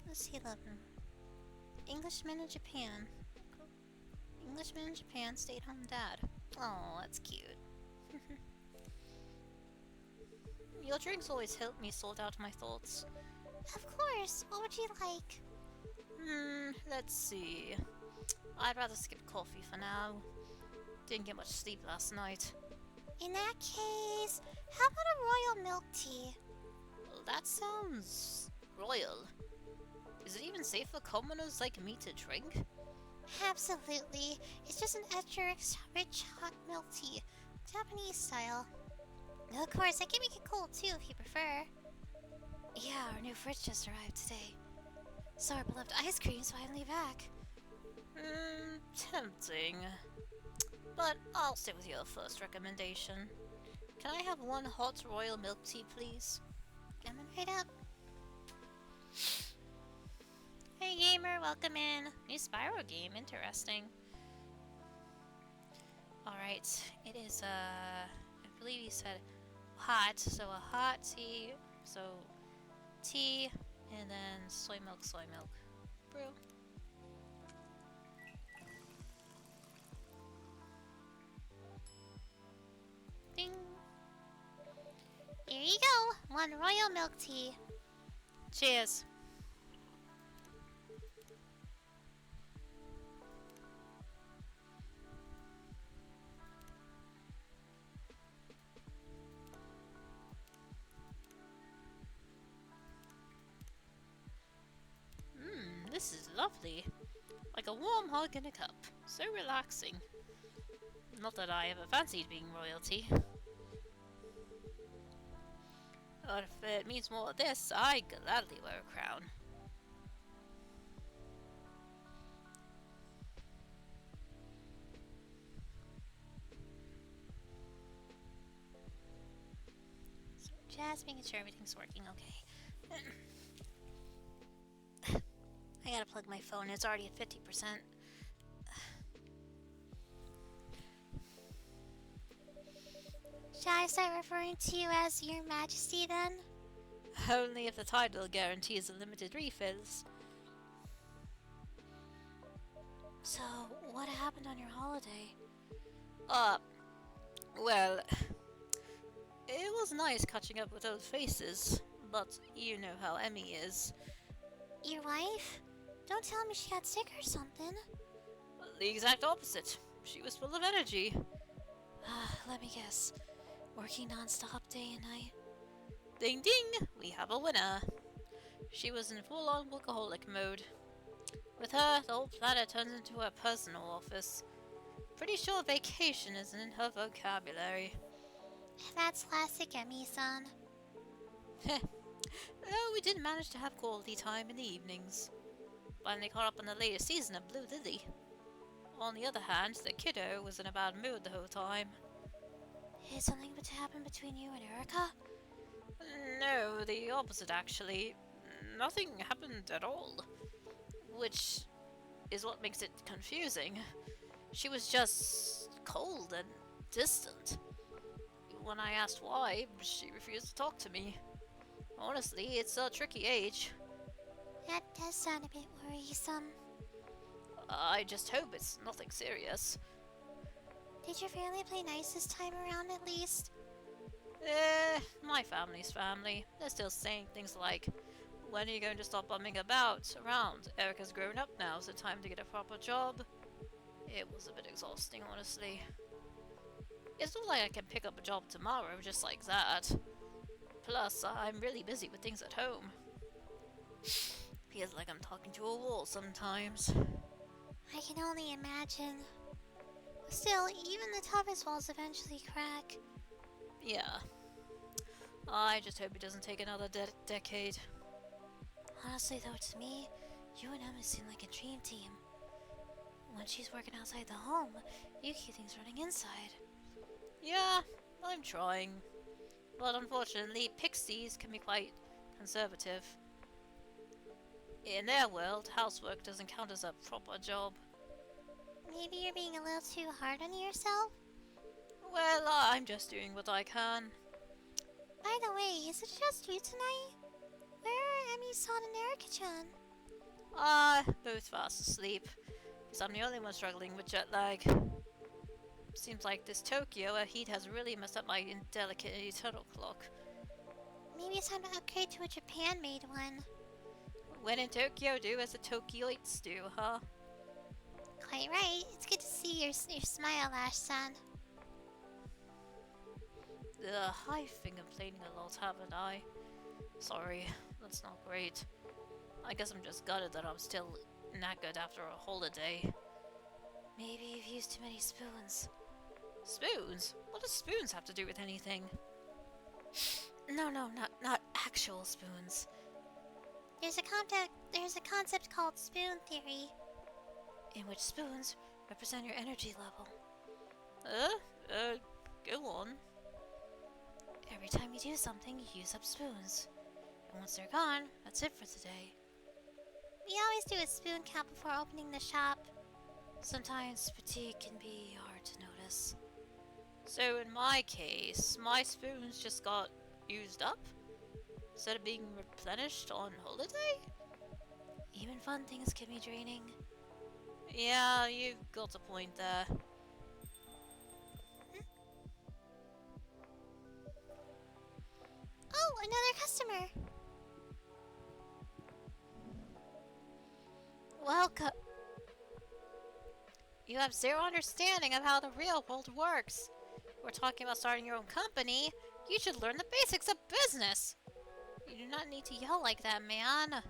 Let's see, 11. Englishman in Japan. Englishman in Japan, stay-at-home dad. Oh, that's cute. Your drinks always help me sort out my thoughts. Of course. What would you like? Let's see. I'd rather skip coffee for now. Didn't get much sleep last night. In that case, how about a royal milk tea? Well, that sounds royal. Is it even safe for commoners like me to drink? Absolutely. It's just an extra rich hot milk tea. Japanese style. Of course, I can make it cold too if you prefer. Yeah, our new fridge just arrived today. So our beloved ice cream's finally back. Tempting. But I'll stick with your first recommendation. Can I have one hot royal milk tea, please? Coming right up. Hey gamer, welcome in. New Spyro game, interesting. Alright, it is I believe you said hot, so a hot tea, so tea, and then soy milk, brew. Ding. Here you go. One royal milk tea. Cheers. This is lovely. Like a warm hug in a cup. So relaxing. Not that I ever fancied being royalty. But if it means more of this, I gladly wear a crown. So just making sure everything's working okay. I gotta plug my phone, it's already at 50%. Shall I start referring to you as Your Majesty then? Only if the title guarantees unlimited refills. So, what happened on your holiday? Well, it was nice catching up with old faces, but you know how Emmy is. Your wife? Don't tell me she got sick or something. The exact opposite. She was full of energy. Let me guess. Working non-stop day and night? Ding ding! We have a winner. She was in full-on workaholic mode. With her, the whole planet turns into her personal office. Pretty sure vacation isn't in her vocabulary. That's classic Emmy-san. No, we did manage to have quality time in the evenings. Finally caught up on the latest season of Blue Lily. On the other hand, the kiddo was in a bad mood the whole time. Is something to happen between you and Erica? No, the opposite actually. Nothing happened at all. Which is what makes it confusing. She was just cold and distant. When I asked why, she refused to talk to me. Honestly, it's a tricky age. That does sound a bit worrisome. I just hope it's nothing serious. Did your family play nice this time around at least? My family's family. They're still saying things like, when are you going to stop bumming about around? Erica's grown up now, so time to get a proper job. It was a bit exhausting, honestly. It's not like I can pick up a job tomorrow just like that. Plus, I'm really busy with things at home. Feels like I'm talking to a wall sometimes. I can only imagine. Still, even the toughest walls eventually crack. Yeah. I just hope it doesn't take another decade. Honestly though, to me, you and Emma seem like a dream team. When she's working outside the home, you keep things running inside. Yeah, I'm trying. But unfortunately, pixies can be quite conservative. In their world, housework doesn't count as a proper job. Maybe you're being a little too hard on yourself? Well, I'm just doing what I can. By the way, is it just you tonight? Where are Emmy, Son, and Erica-chan? Both fast asleep. Because I'm the only one struggling with jet lag. Seems like this Tokyo heat has really messed up my delicate eternal clock. Maybe it's time to upgrade to a Japan-made one. When in Tokyo, do as the Tokyoites do, huh? Quite right. It's good to see your smile, Ash-san. Ugh, I've been complaining a lot, haven't I? Sorry, that's not great. I guess I'm just gutted that I'm still knackered after a holiday. Maybe you've used too many spoons. Spoons? What does spoons have to do with anything? No, not actual spoons. There's a concept called spoon theory, in which spoons represent your energy level. Go on. Every time you do something, you use up spoons. And once they're gone, that's it for today. We always do a spoon count before opening the shop. Sometimes fatigue can be hard to notice. So in my case, my spoons just got used up? Instead of being replenished on holiday? Even fun things can be draining. Yeah, you've got a point there. Oh, another customer! Welcome. You have zero understanding of how the real world works. We're talking about starting your own company. You should learn the basics of business. You do not need to yell like that, man.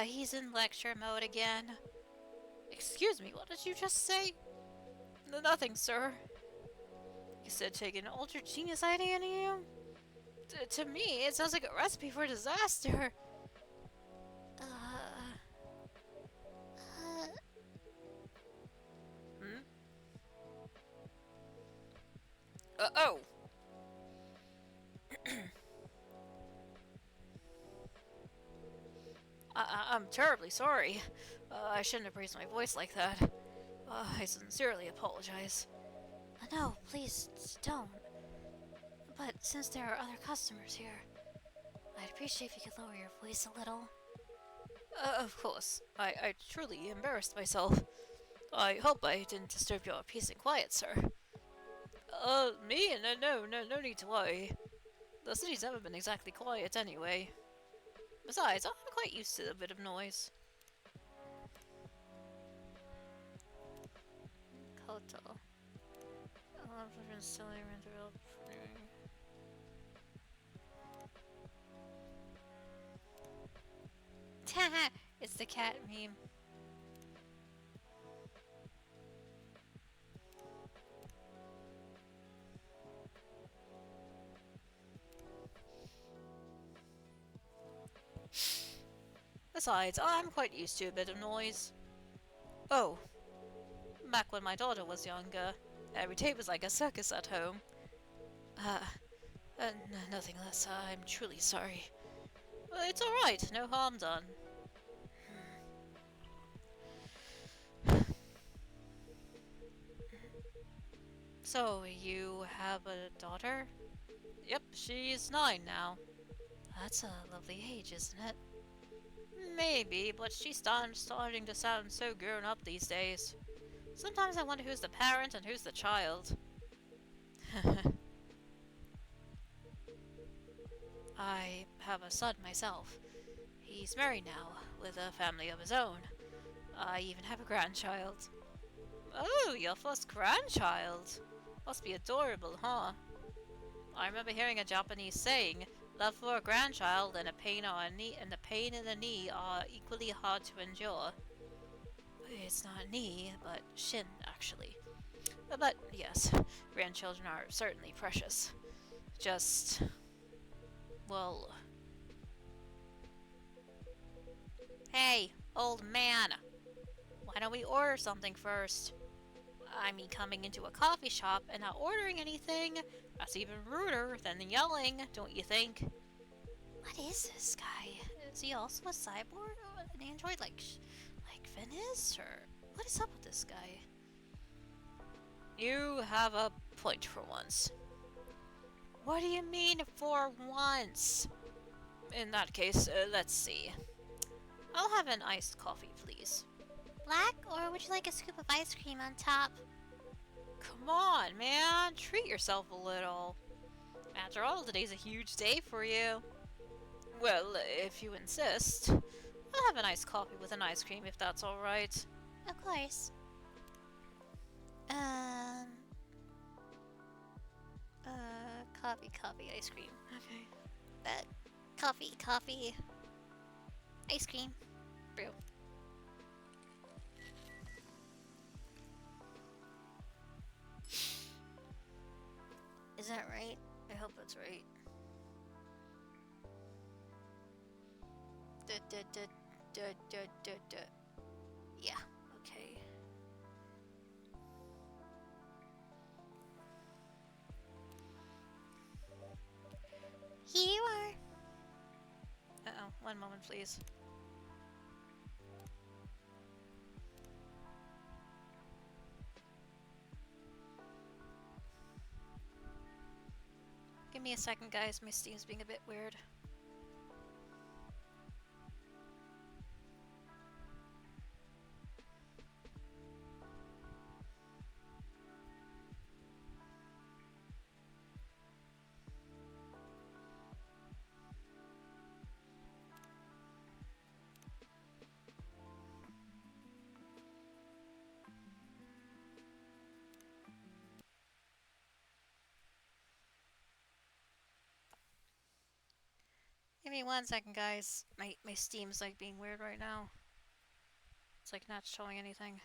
He's in lecture mode again. Excuse me, what did you just say? Nothing, sir. You said take an ultra genius idea to you? To me, it sounds like a recipe for disaster. Oh. I'm terribly sorry. I shouldn't have raised my voice like that. I sincerely apologize. No, please don't. But since there are other customers here, I'd appreciate if you could lower your voice a little. Of course. I truly embarrassed myself. I hope I didn't disturb your peace and quiet, sir. Me? No need to worry. The city's never been exactly quiet anyway. Besides, I'm quite used to a bit of noise. Koto. It's the cat meme. Besides, I'm quite used to a bit of noise. Oh, back when my daughter was younger, every day was like a circus at home. Nothing less. I'm truly sorry. It's alright, no harm done. So, you have a daughter? Yep, she's 9 now. That's a lovely age, isn't it? Maybe, but she's starting to sound so grown up these days. Sometimes I wonder who's the parent and who's the child. I have a son myself. He's married now, with a family of his own. I even have a grandchild. Oh, your first grandchild. Must be adorable, huh? I remember hearing a Japanese saying, "Love for a grandchild and a pain in the knee are equally hard to endure." It's not knee, but shin, actually. But yes, grandchildren are certainly precious. Just, well... Hey, old man. Why don't we order something first? I mean, coming into a coffee shop and not ordering anything, that's even ruder than yelling, don't you think? What is this guy? Is he also a cyborg? An android like Venice? Or what is up with this guy? You have a point for once. What do you mean, for once? In that case, let's see. I'll have an iced coffee, please. Black, or would you like a scoop of ice cream on top? Come on, man. Treat yourself a little. After all, today's a huge day for you. Well, if you insist. I'll have an iced coffee with an ice cream if that's alright. Of course. Coffee, ice cream. Okay. Coffee, ice cream. Brew. Is that right? I hope that's right. Yeah, okay. Here you are. Uh-oh, one moment please. Give me a second, guys. My Steam's being a bit weird. Give me 1 second, guys. My Steam's like being weird right now. It's like not showing anything.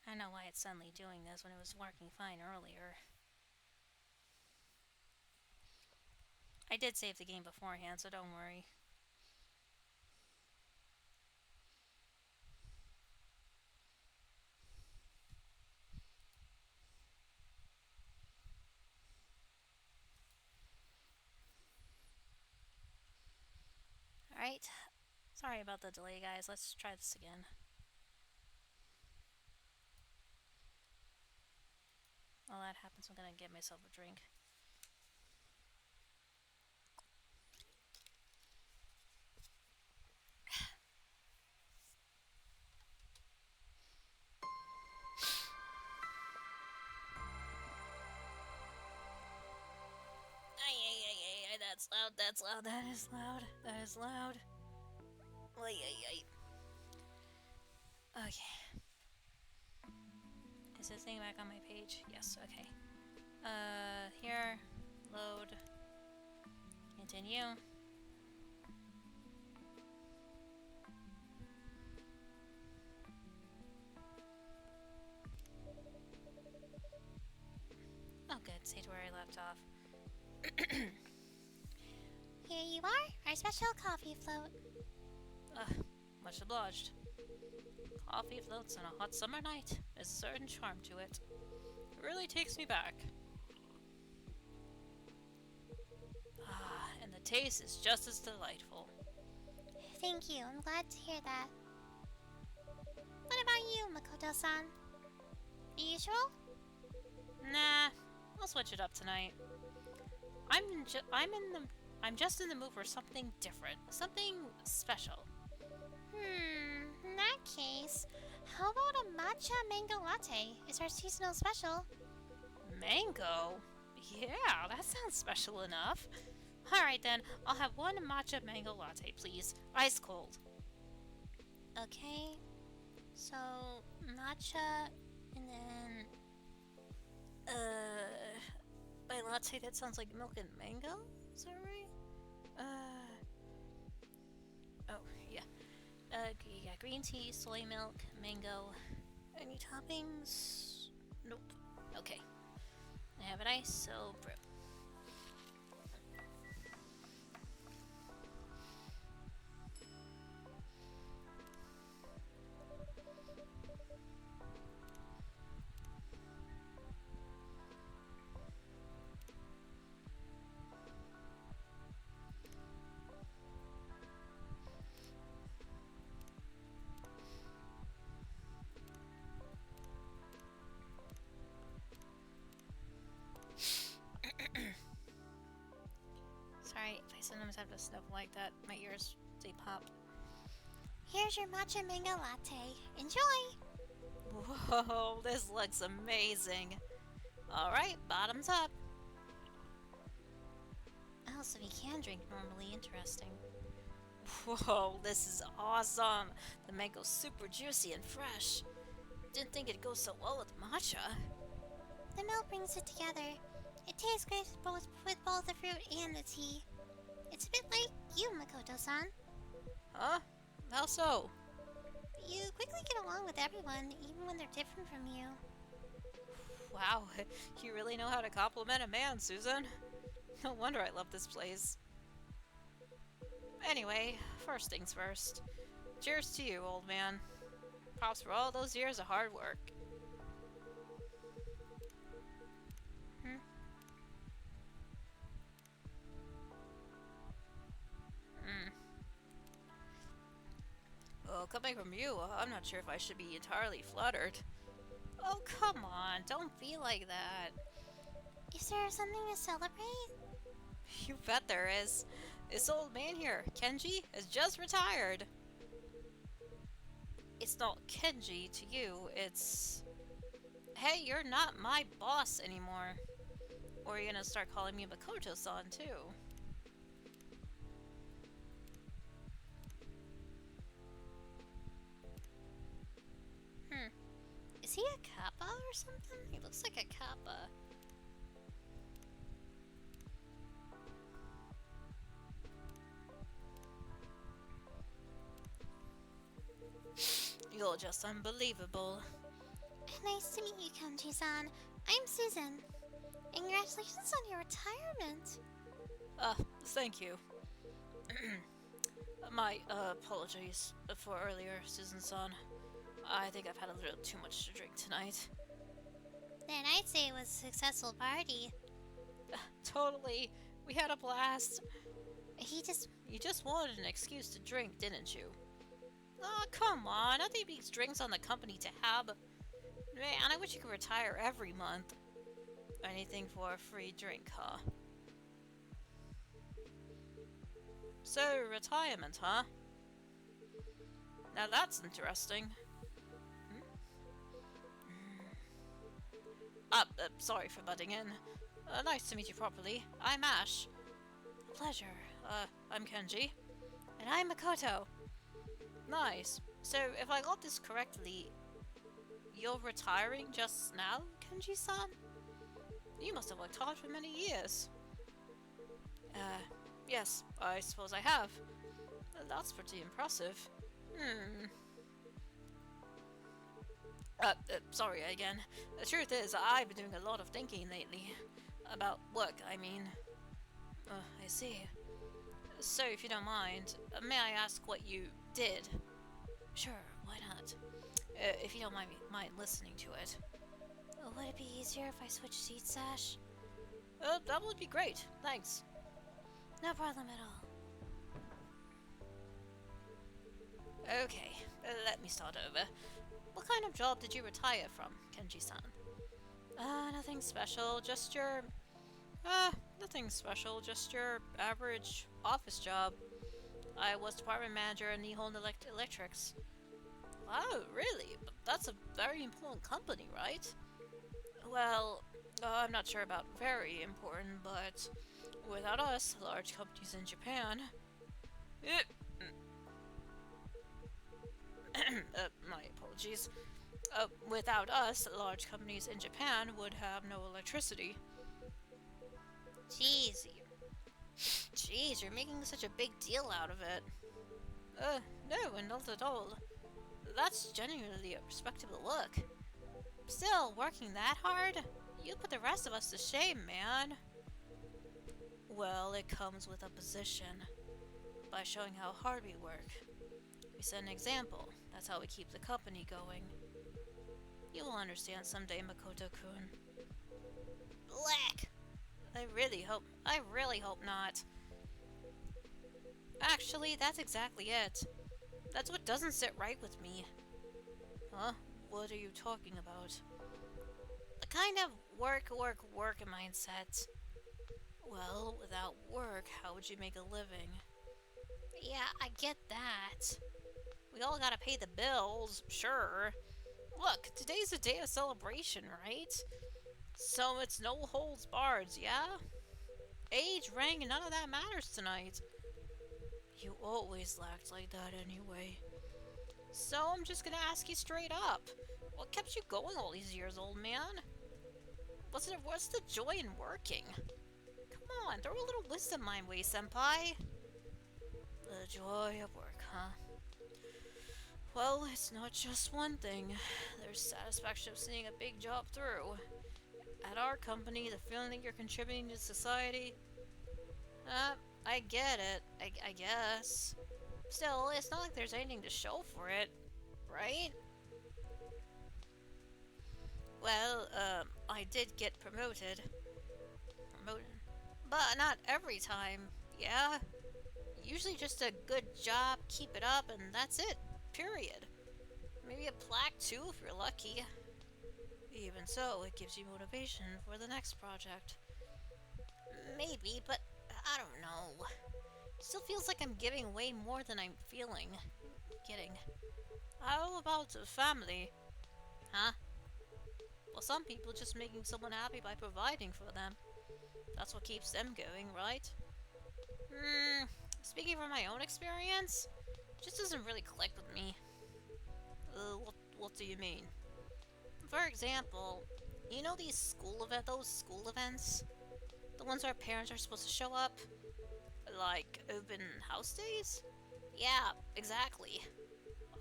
I know why it's suddenly doing this when it was working fine earlier. I did save the game beforehand, so don't worry. Alright. Sorry about the delay, guys. Let's try this again. While that happens, I'm gonna get myself a drink. Ay, that's loud, that is loud, that is loud. Ay. Okay. Is this thing back on my page? Yes, okay. Here, load, continue. Oh good, see to where I left off. Here you are, our special coffee float. Much obliged. Coffee floats on a hot summer night. There's a certain charm to it. It really takes me back. and taste is just as delightful. Thank you. I'm glad to hear that. What about you, Makoto-san? The usual? Nah, I'll switch it up tonight. I'm just in the mood for something different, something special. In that case, how about a matcha mango latte? It's our seasonal special. Mango? Yeah, that sounds special enough. Alright then, I'll have one matcha mango latte, please. Ice cold. Okay. So, matcha, and then... By latte that sounds like milk and mango? Is that right? Oh, yeah. Yeah, green tea, soy milk, mango. Any toppings? Nope. Okay. I have an ice, so brew. Sorry, if I sometimes have to sniffle like that, my ears, they pop. Here's your matcha mango latte. Enjoy! Whoa, this looks amazing. Alright, bottoms up. Oh, so we can drink normally. Interesting. Whoa, this is awesome. The mango's super juicy and fresh. Didn't think it'd go so well with matcha. The milk brings it together. It tastes great with both the fruit and the tea. It's a bit like you, Makoto-san. Huh? How so? You quickly get along with everyone, even when they're different from you. Wow, you really know how to compliment a man, Susan. No wonder I love this place. Anyway, first things first. Cheers to you, old man. Props for all those years of hard work. Well, coming from you, I'm not sure if I should be entirely flattered. Oh, come on, don't be like that. Is there something to celebrate? You bet there is. This old man here, Kenji, has just retired. It's not Kenji to you, it's... Hey, you're not my boss anymore. Or you're gonna start calling me Makoto-san, too. Is he a kappa or something? He looks like a kappa. You're just unbelievable. Nice to meet you, Kenji-san. I'm Susan. And congratulations on your retirement. Thank you. My apologies for earlier, Susan-san. I think I've had a little too much to drink tonight. Then I'd say it was a successful party. Totally. We had a blast. You just wanted an excuse to drink, didn't you? Oh, come on. Nothing beats drinks on the company tab. Man, I wish you could retire every month. Anything for a free drink, huh? So, retirement, huh? Now that's interesting. Sorry for butting in. Nice to meet you properly. I'm Ash. Pleasure. I'm Kenji. And I'm Makoto. Nice. So, if I got this correctly, you're retiring just now, Kenji-san? You must have worked hard for many years. Yes, I suppose I have. That's pretty impressive. Sorry again. The truth is, I've been doing a lot of thinking lately. About work, I mean. I see. So, if you don't mind, may I ask what you did? Sure, why not? If you don't mind listening to it. would it be easier if I switched seats, Ash? That would be great, thanks. No problem at all. Okay, let me start over. What kind of job did you retire from, Kenji-san? Nothing special, just your... nothing special, just your average office job. I was department manager in Nihon Electrics. Wow, really? But that's a very important company, right? Well, I'm not sure about very important, but without us, large companies in Japan... my apologies. Without us, large companies in Japan would have no electricity. Jeez, you're making such a big deal out of it. No, not at all. That's genuinely a respectable look. Still, working that hard? You put the rest of us to shame, man. Well, it comes with a position. By showing how hard we work. We set an example. That's how we keep the company going. You will understand someday, Makoto-kun. Black! I really hope not. Actually, that's exactly it. That's what doesn't sit right with me. Huh? What are you talking about? The kind of work mindset. Well, without work, how would you make a living? Yeah, I get that. We all gotta pay the bills, sure. Look, today's a day of celebration, right? So it's no holds barred, yeah? Age, rank, none of that matters tonight. You always lacked like that anyway. So I'm just gonna ask you straight up. What kept you going all these years, old man? What's the joy in working? Come on, throw a little wisdom my way, senpai. The joy of work, huh? Well, it's not just one thing. There's satisfaction of seeing a big job through. At our company, the feeling that you're contributing to society... I get it, I guess. Still, it's not like there's anything to show for it, right? Well, I did get promoted. But not every time, yeah? Usually just a good job, keep it up, and that's it. Period. Maybe a plaque too if you're lucky. Even so, it gives you motivation for the next project. Maybe, but I don't know. Still feels like I'm giving away more than I'm getting. How about the family? Huh? Well, some people just making someone happy by providing for them. That's what keeps them going, right? Speaking from my own experience, it just doesn't really click with me. What do you mean? For example, you know those school events? The ones where parents are supposed to show up? Like open house days? Yeah, exactly.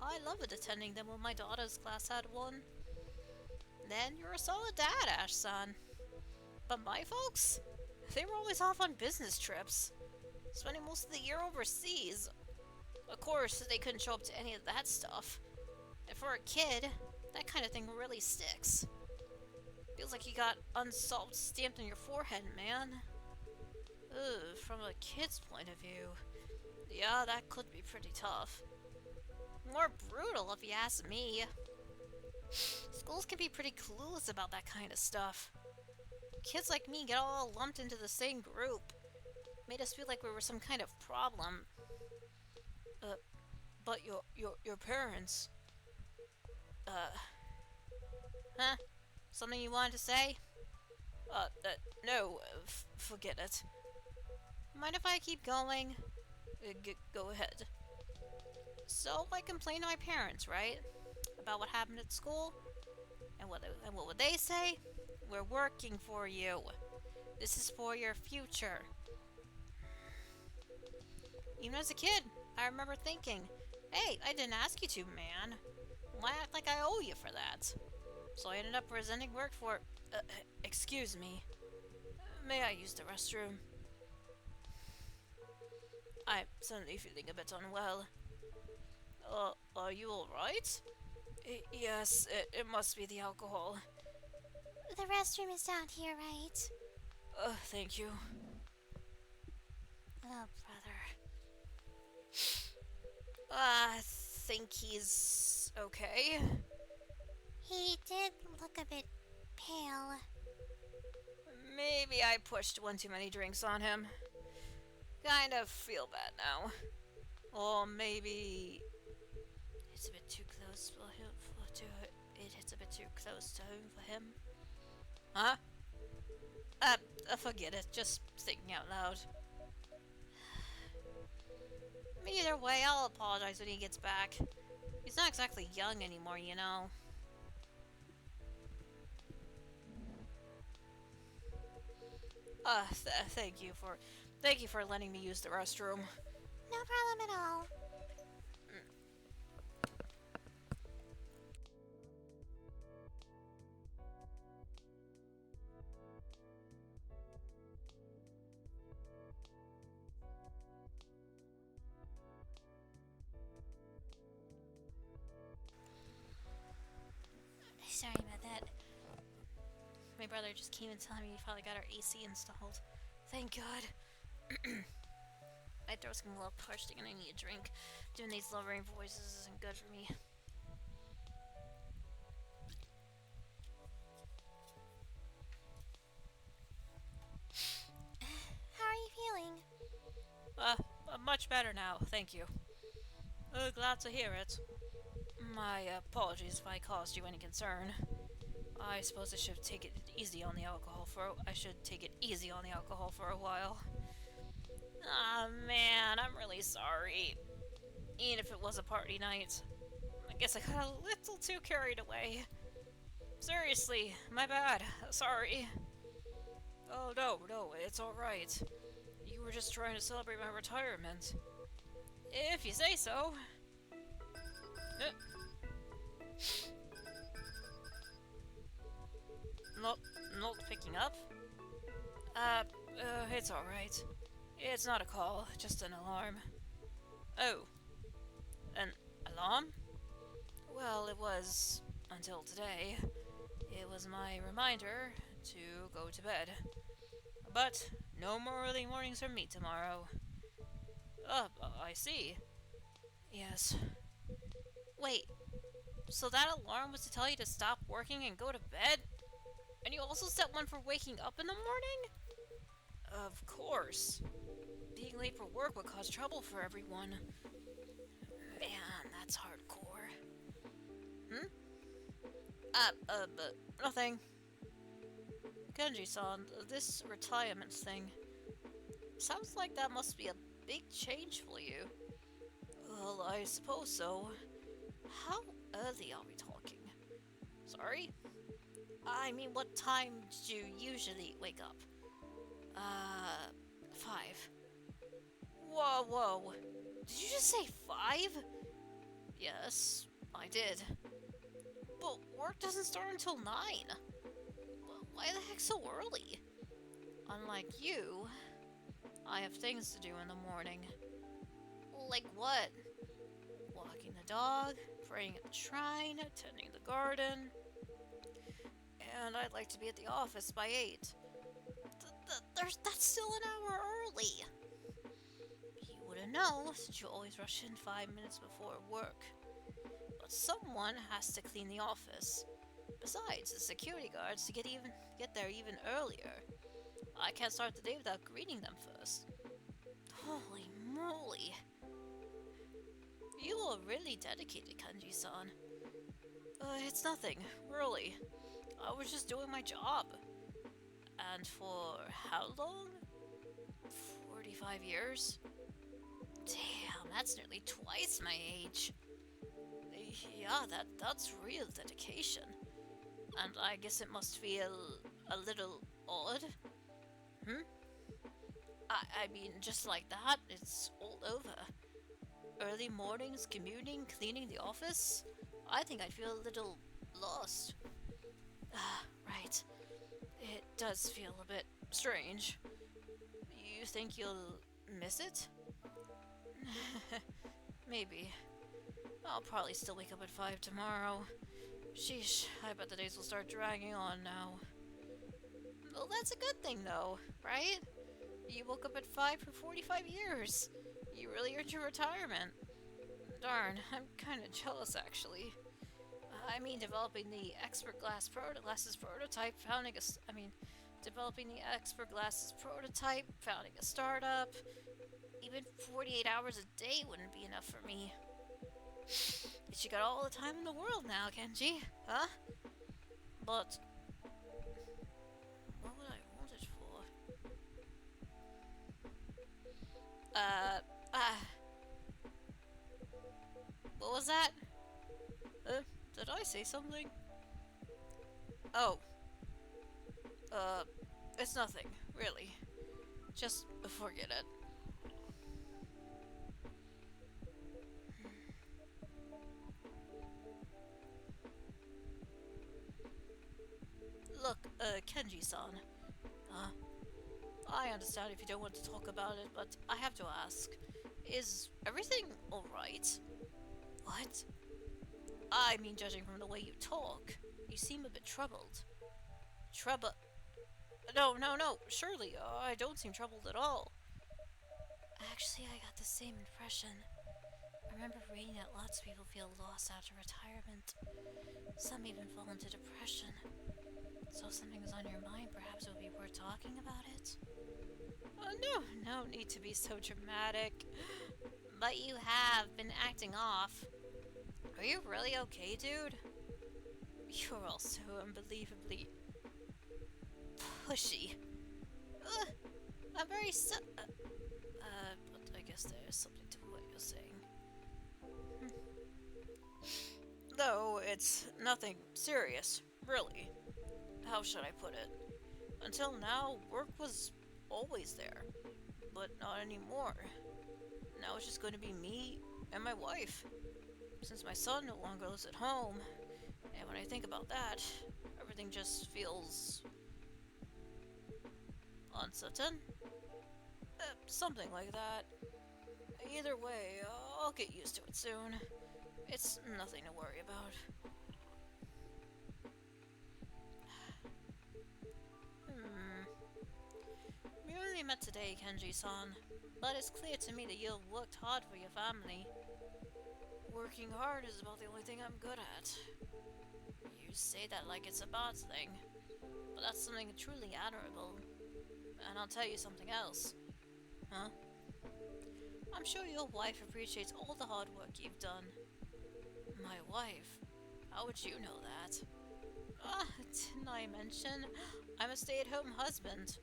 I loved attending them when my daughter's class had one. Then you're a solid dad, Ash-san. But my folks? They were always off on business trips, spending most of the year overseas. Of course, they couldn't show up to any of that stuff. And for a kid, that kind of thing really sticks. Feels like you got unsolved stamped on your forehead, man. Ugh, from a kid's point of view. Yeah, that could be pretty tough. More brutal if you ask me. Schools can be pretty clueless about that kind of stuff. Kids like me get all lumped into the same group. Made us feel like we were some kind of problem. But your parents... Huh? Something you wanted to say? No, forget it. Mind if I keep going? Go ahead. So, I complained to my parents, right? About what happened at school? And what would they say? We're working for you. This is for your future. Even as a kid, I remember thinking, hey, I didn't ask you to, man. Why act like I owe you for that? So I ended up presenting work for... excuse me. May I use the restroom? I'm suddenly feeling a bit unwell. Are you alright? Yes, it must be the alcohol. The restroom is down here, right? Thank you. Oh, brother. I think he's okay. He did look a bit pale. Maybe I pushed one too many drinks on him. Kind of feel bad now. Or maybe it's a bit too close for him. It's a bit too close to home for him. Huh? Forget it. Just thinking out loud. Either way, I'll apologize when he gets back. He's not exactly young anymore, you know. Thank you for letting me use the restroom. No problem at all. Sorry about that. My brother just came and told me we finally got our AC installed. Thank God. My throat's getting a little parched and I need a drink. Doing these lowering voices isn't good for me. How are you feeling? Much better now, thank you. Glad to hear it. My apologies if I caused you any concern. I suppose I should take it easy on the alcohol for a while. Ah, man, I'm really sorry. Even if it was a party night. I guess I got a little too carried away. Seriously, my bad. Sorry. Oh, no, it's alright. You were just trying to celebrate my retirement. If you say so. Not picking up? It's alright. It's not a call, just an alarm. Oh. An alarm? Well, it was until today. It was my reminder to go to bed. But no more early mornings for me tomorrow. I see. Yes. Wait, so that alarm was to tell you to stop working and go to bed? And you also set one for waking up in the morning? Of course. Being late for work would cause trouble for everyone. Man, that's hardcore. Nothing. Kenji-san, this retirement thing. Sounds like that must be a big change for you. Well, I suppose so. How early are we talking? Sorry? I mean, what time do you usually wake up? 5. Whoa. Did you just say 5? Yes, I did. But work doesn't start until 9. Why the heck so early? Unlike you, I have things to do in the morning. Like what? Walking the dog, praying at the shrine, tending the garden. And I'd like to be at the office by 8. That's still an hour early. You wouldn't know, since you always rush in 5 minutes before work. But someone has to clean the office. Besides, the security guards to get there even earlier. I can't start the day without greeting them first. Holy moly. You are really dedicated, Kanji-san. It's nothing, really. I was just doing my job. And for how long? 45 years? Damn, that's nearly twice my age. Yeah, that's real dedication. And I guess it must feel a little odd. I mean, just like that, it's all over. Early mornings, commuting, cleaning the office. I think I'd feel a little lost. Right. It does feel a bit strange. You think you'll miss it? Maybe. I'll probably still wake up at 5 tomorrow. Sheesh, I bet the days will start dragging on now. Well, that's a good thing though, right? You woke up at 5 for 45 years. You really earned your retirement. Darn, I'm kinda jealous actually. I mean, developing the expert glasses prototype, developing the expert glasses prototype, founding a startup. Even 48 hours a day wouldn't be enough for me. But you got all the time in the world now, Kenji, huh? But what would I want it for? What was that? Did I say something? Oh. It's nothing, really. Just forget it. Look, Kenji-san. I understand if you don't want to talk about it, but I have to ask. Is everything alright? What? I mean, judging from the way you talk, you seem a bit troubled. No, surely, I don't seem troubled at all. Actually, I got the same impression. I remember reading that lots of people feel lost after retirement. Some even fall into depression. So if something's on your mind, perhaps it would be worth talking about it? No need to be so dramatic. But you have been acting off. Are you really okay, dude? You're all so unbelievably pushy. I'm very but I guess there's something to what you're saying. Though it's nothing serious, really. How should I put it? Until now, work was always there, but not anymore. Now it's just going to be me and my wife, since my son no longer lives at home. And when I think about that, everything just feels uncertain. Something like that. Either way, I'll get used to it soon. It's nothing to worry about. We only met today, Kenji-san, but it's clear to me that you've worked hard for your family. Working hard is about the only thing I'm good at. You say that like it's a bad thing, but that's something truly admirable. And I'll tell you something else. Huh? I'm sure your wife appreciates all the hard work you've done. My wife? How would you know that? Didn't I mention? I'm a stay-at-home husband.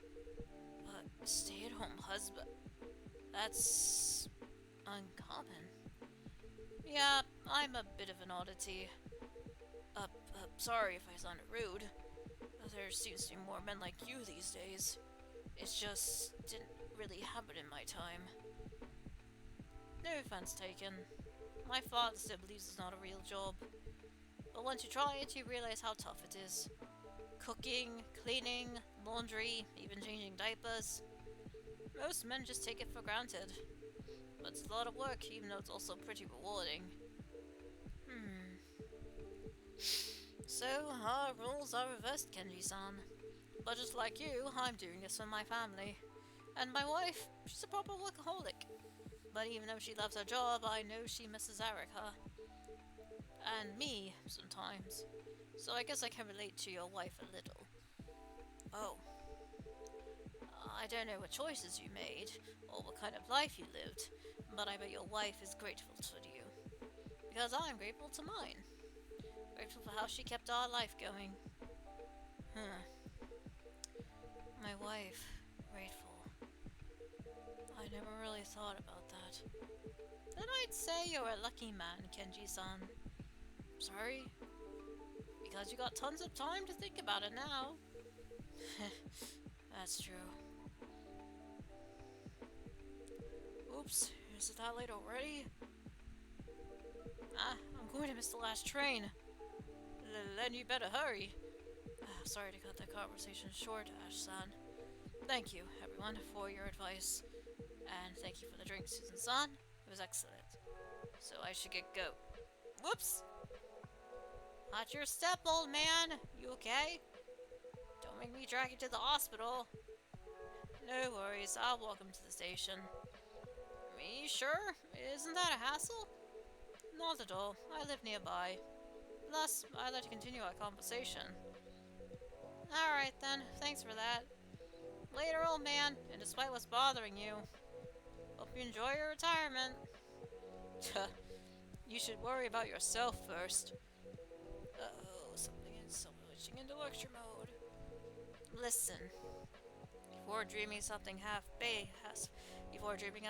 Stay-at-home husband? That's uncommon. Yeah, I'm a bit of an oddity. Sorry if I sounded rude. There seems to be more men like you these days. It just didn't really happen in my time. No offense taken. My father still believes it's not a real job. But once you try it, you realize how tough it is. Cooking, cleaning, laundry, even changing diapers. Most men just take it for granted. But it's a lot of work, even though it's also pretty rewarding. So, our roles are reversed, Kenji-san. But just like you, I'm doing this for my family. And my wife, she's a proper workaholic. But even though she loves her job, I know she misses Erica. And me, sometimes. So I guess I can relate to your wife a little. Oh. I don't know what choices you made, or what kind of life you lived, but I bet your wife is grateful to you. Because I'm grateful to mine. Grateful for how she kept our life going. My wife, grateful. I never really thought about that. Then I'd say you're a lucky man, Kenji-san. Sorry? Because you got tons of time to think about it now. That's true. Oops, is it that late already? I'm going to miss the last train. Then you better hurry. Sorry to cut that conversation short, Ash-san. Thank you, everyone, for your advice. And thank you for the drink, Susan-san. It was excellent. So I should get go. Whoops! Watch your step, old man! You okay? Don't make me drag you to the hospital. No worries, I'll walk him to the station. Me sure? Isn't that a hassle? Not at all. I live nearby. Plus, I'd like to continue our conversation. Alright then, thanks for that. Later, old man, and despite what's bothering you, hope you enjoy your retirement. You should worry about yourself first. Uh-oh, something is switching into lecture mode. Listen, before dreaming of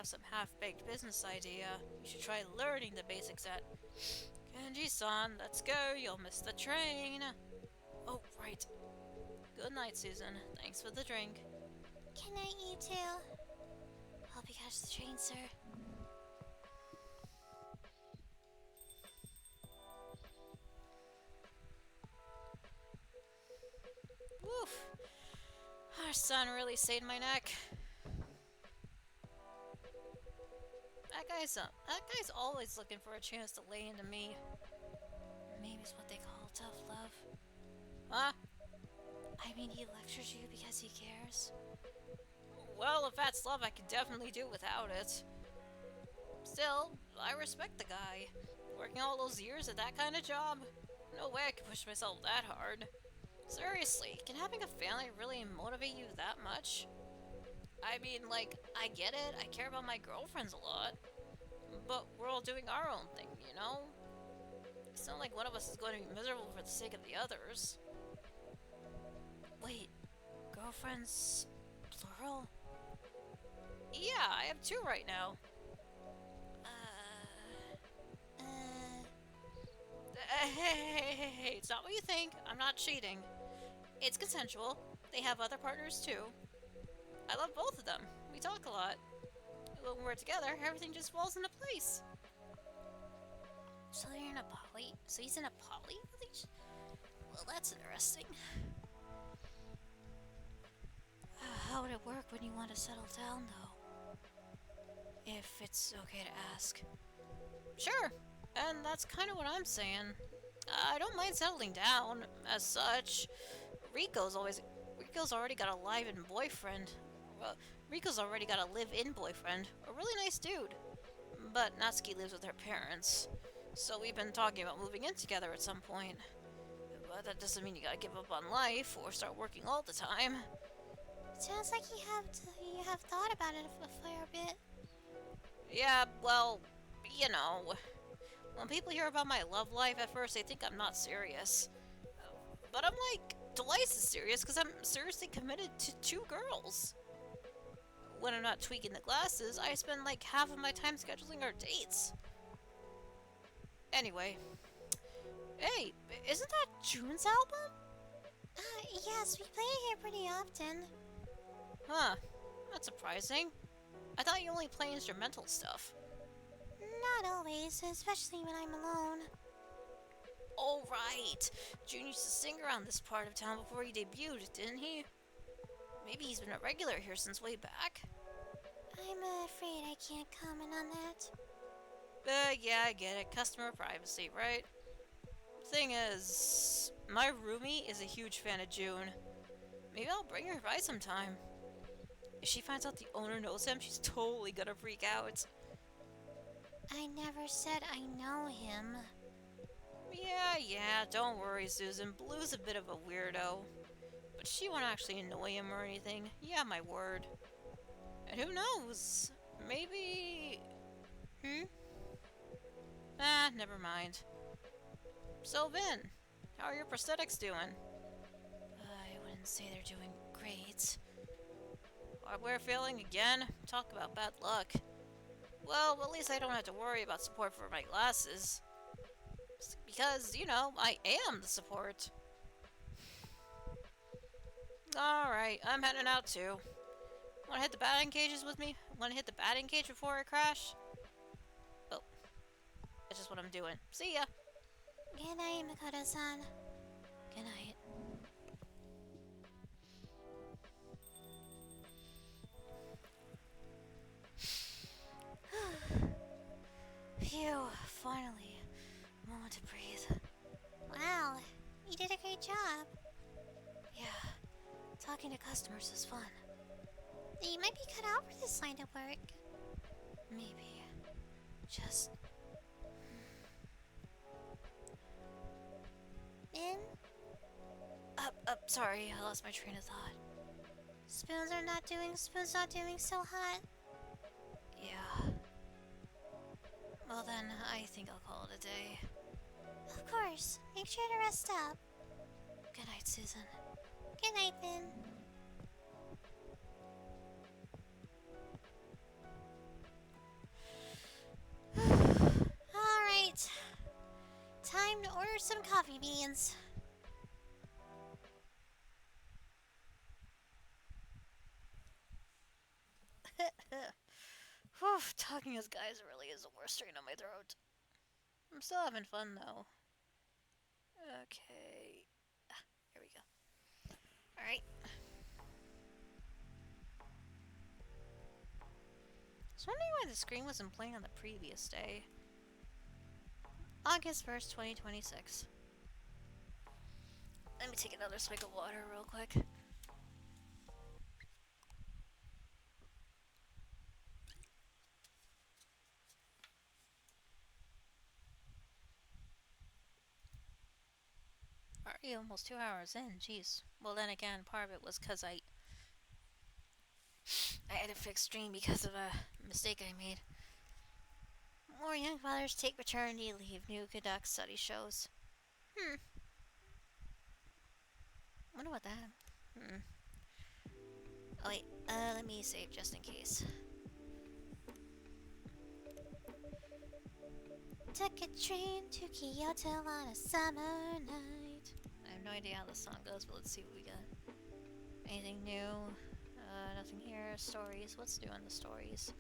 some half-baked business idea, you should try learning the basics at Kenji-san. Let's go, you'll miss the train. Oh, right. Good night, Susan. Thanks for the drink. Good night, you two. Hope you catch the train, sir. Woof. Our son really saved my neck. That guy's always looking for a chance to lay into me. Maybe it's what they call tough love. Huh? I mean, he lectures you because he cares. Well, if that's love, I could definitely do without it. Still, I respect the guy. Working all those years at that kind of job? No way I could push myself that hard. Seriously, can having a family really motivate you that much? I mean, like, I get it, I care about my girlfriends a lot. But we're all doing our own thing, you know? It's not like one of us is going to be miserable for the sake of the others. Wait, girlfriends, plural? Yeah, I have 2 right now. Hey, it's not what you think. I'm not cheating. It's consensual. They have other partners too. I love both of them. We talk a lot. When we're together, everything just falls into place. So you're in a poly? So he's in a poly relationship? Well, that's interesting. How would it work when you want to settle down, though? If it's okay to ask. Sure, and that's kind of what I'm saying. I don't mind settling down, as such. Rico's already got a live-in boyfriend. Well, Rico's already got a live-in boyfriend. A really nice dude. But Natsuki lives with her parents. So we've been talking about moving in together at some point. But that doesn't mean you gotta give up on life or start working all the time. Sounds like you have thought about it a fair bit. Yeah, well, you know. When people hear about my love life at first, they think I'm not serious. But I'm like, twice as serious because I'm seriously committed to 2 girls. When I'm not tweaking the glasses, I spend like half of my time scheduling our dates. Anyway. Hey, isn't that June's album? Yes, we play it here pretty often. Huh, that's surprising. I thought you only play instrumental stuff. Not always, especially when I'm alone. Oh, right. June used to sing around this part of town before he debuted, didn't he? Maybe he's been a regular here since way back. I'm afraid I can't comment on that. Yeah, I get it. Customer privacy, right? Thing is, my roomie is a huge fan of June. Maybe I'll bring her by sometime. If she finds out the owner knows him, she's totally gonna freak out. I never said I know him. Yeah, don't worry, Susan. Blue's a bit of a weirdo. But she won't actually annoy him or anything. Yeah, my word. And who knows? Maybe... never mind. So, Vin, how are your prosthetics doing? I wouldn't say they're doing great. Hardware failing again? Talk about bad luck. Well, at least I don't have to worry about support for my glasses. Because, you know, I am the support. Alright, I'm heading out too. Wanna hit the batting cages with me? Wanna hit the batting cage before I crash? Oh. That's just what I'm doing. See ya! Good night, Makoto-san. Good night. Phew, finally. A moment to breathe. Wow, you did a great job. Yeah, talking to customers is fun. You might be cut out for this line of work. Maybe. Just... Min? Sorry, I lost my train of thought. Spoons not doing so hot. Yeah. Well then, I think I'll call it a day. Of course. Make sure to rest up. Good night, Susan. Good night, Min. Alright. Time to order some coffee beans. Whew, talking as guys really is the worst strain on my throat. I'm still having fun though. Okay. Here we go. Alright. I was wondering why the screen wasn't playing on the previous day. August 1st, 2026. Let me take another swig of water real quick. Already almost 2 hours in, jeez. Well then again, part of it was because I had to fix stream because of a mistake I made. More young fathers take paternity leave, new conduct study shows. Wonder what that... Oh wait, let me save just in case. Took a train to Kyoto on a summer night. I have no idea how this song goes, but let's see what we got. Anything new? Nothing here. Stories. What's new on the stories?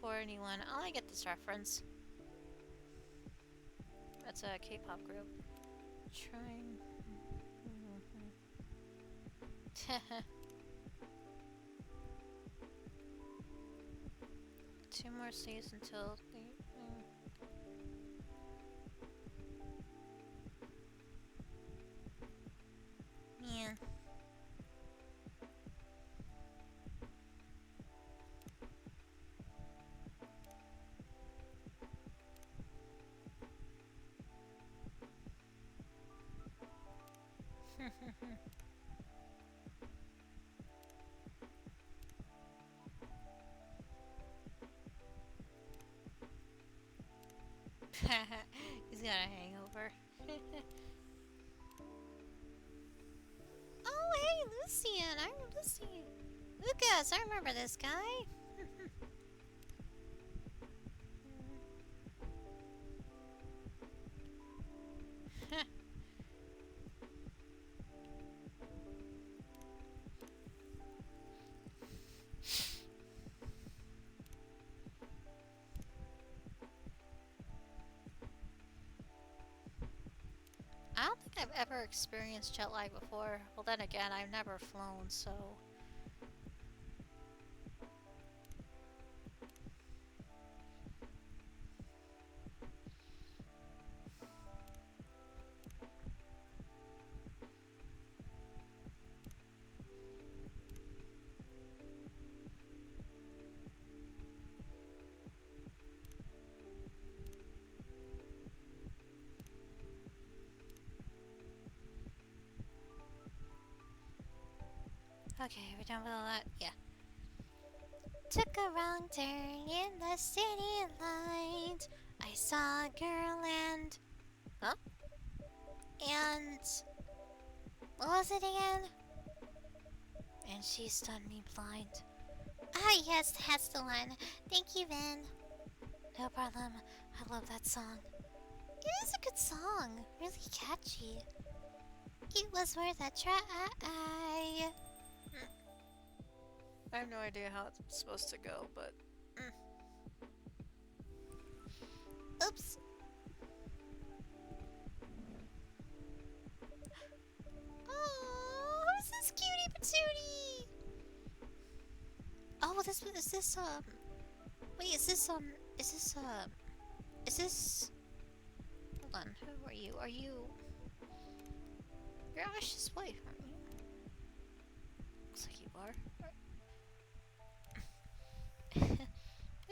For anyone, I get this reference. That's a K-pop group. Trying. 2 more days until the... Man. He's got a hangover. Oh, hey, Lucian. I'm Lucy. Lucas, I remember this guy. I don't think I've ever experienced jet lag before. Well, then again, I've never flown, so... Okay, we're done with all that? Yeah. Took a wrong turn in the city light. I saw a girl and... Huh? And... What was it again? And she stunned me blind. Ah, yes, that's the one. Thank you, Vin. No problem. I love that song. It is a good song. Really catchy. It was worth a try. I have no idea how it's supposed to go, but... Oops. Oh, who's this cutie patootie? Oh, this wait, is this hold on. Who are you? Are you... You're Ash's wife, aren't you? Looks like you are.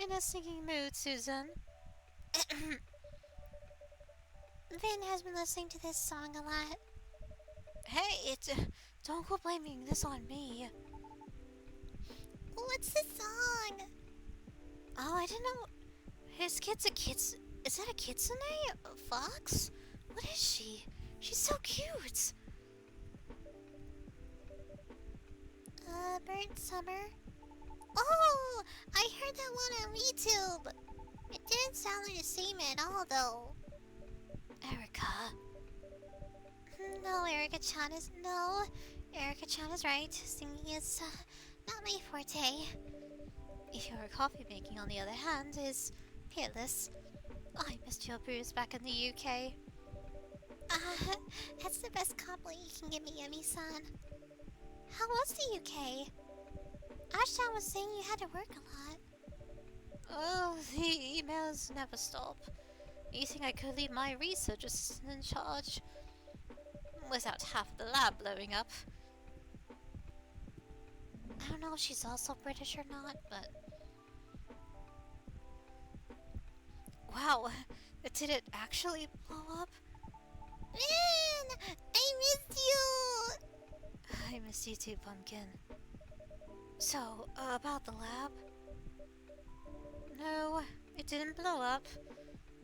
In a singing mood, Susan. Vin has been listening to this song a lot. Hey, it's... don't go blaming this on me. What's the song? Oh, I didn't know... His kid's a kits... Is that a kitsune? A fox? What is she? She's so cute! Burnt Summer? Oh! I heard that one on YouTube! It didn't sound like the same at all, though. Erica. No, Erica-chan is... No, Erica-chan is right. Singing is, not my forte. Your coffee making, on the other hand, is peerless. I missed your brews back in the UK. That's the best compliment you can give me, Yumi-san. How was the UK? Ashton was saying you had to work a lot. Oh, the emails never stop. You think I could leave my research assistant in charge? Without half the lab blowing up. I don't know if she's also British or not, but... Wow, did it actually blow up? Man, I missed you! I miss you too, Pumpkin. So, about the lab? No, it didn't blow up,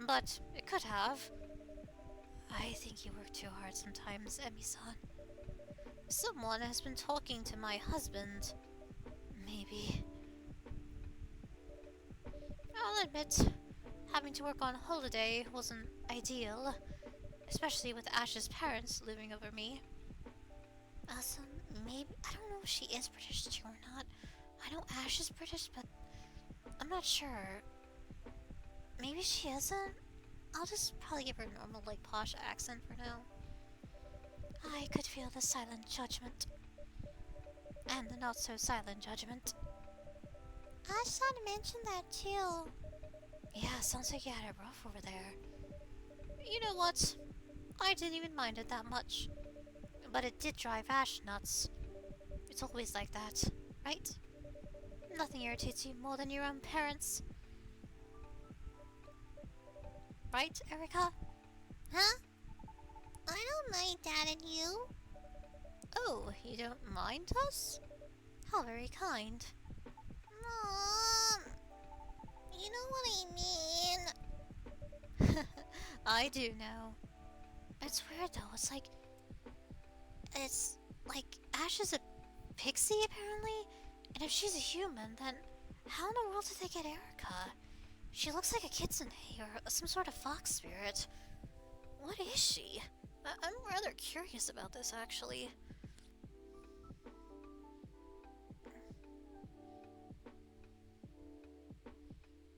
but it could have. I think you work too hard sometimes, Emi-san. Someone has been talking to my husband. Maybe. I'll admit, having to work on holiday wasn't ideal, especially with Ash's parents looming over me. Also, maybe, I don't know if she is British too or not. I know Ash is British, but I'm not sure. Maybe she isn't? I'll just probably give her a normal, like, posh accent for now. I could feel the silent judgment. And the not-so-silent judgment. Ashton mentioned that too. Yeah, sounds like you had it rough over there. You know what? I didn't even mind it that much. But it did drive Ash nuts. It's always like that, right? Nothing irritates you more than your own parents. Right, Erica? Huh? I don't mind Dad and you. Oh, you don't mind us? How very kind. Mom, you know what I mean. I do know. It's weird though, it's like Ash is a pixie apparently, and if she's a human, then how in the world did they get Erica? She looks like a kitsune or some sort of fox spirit. What is she? I'm rather curious about this actually.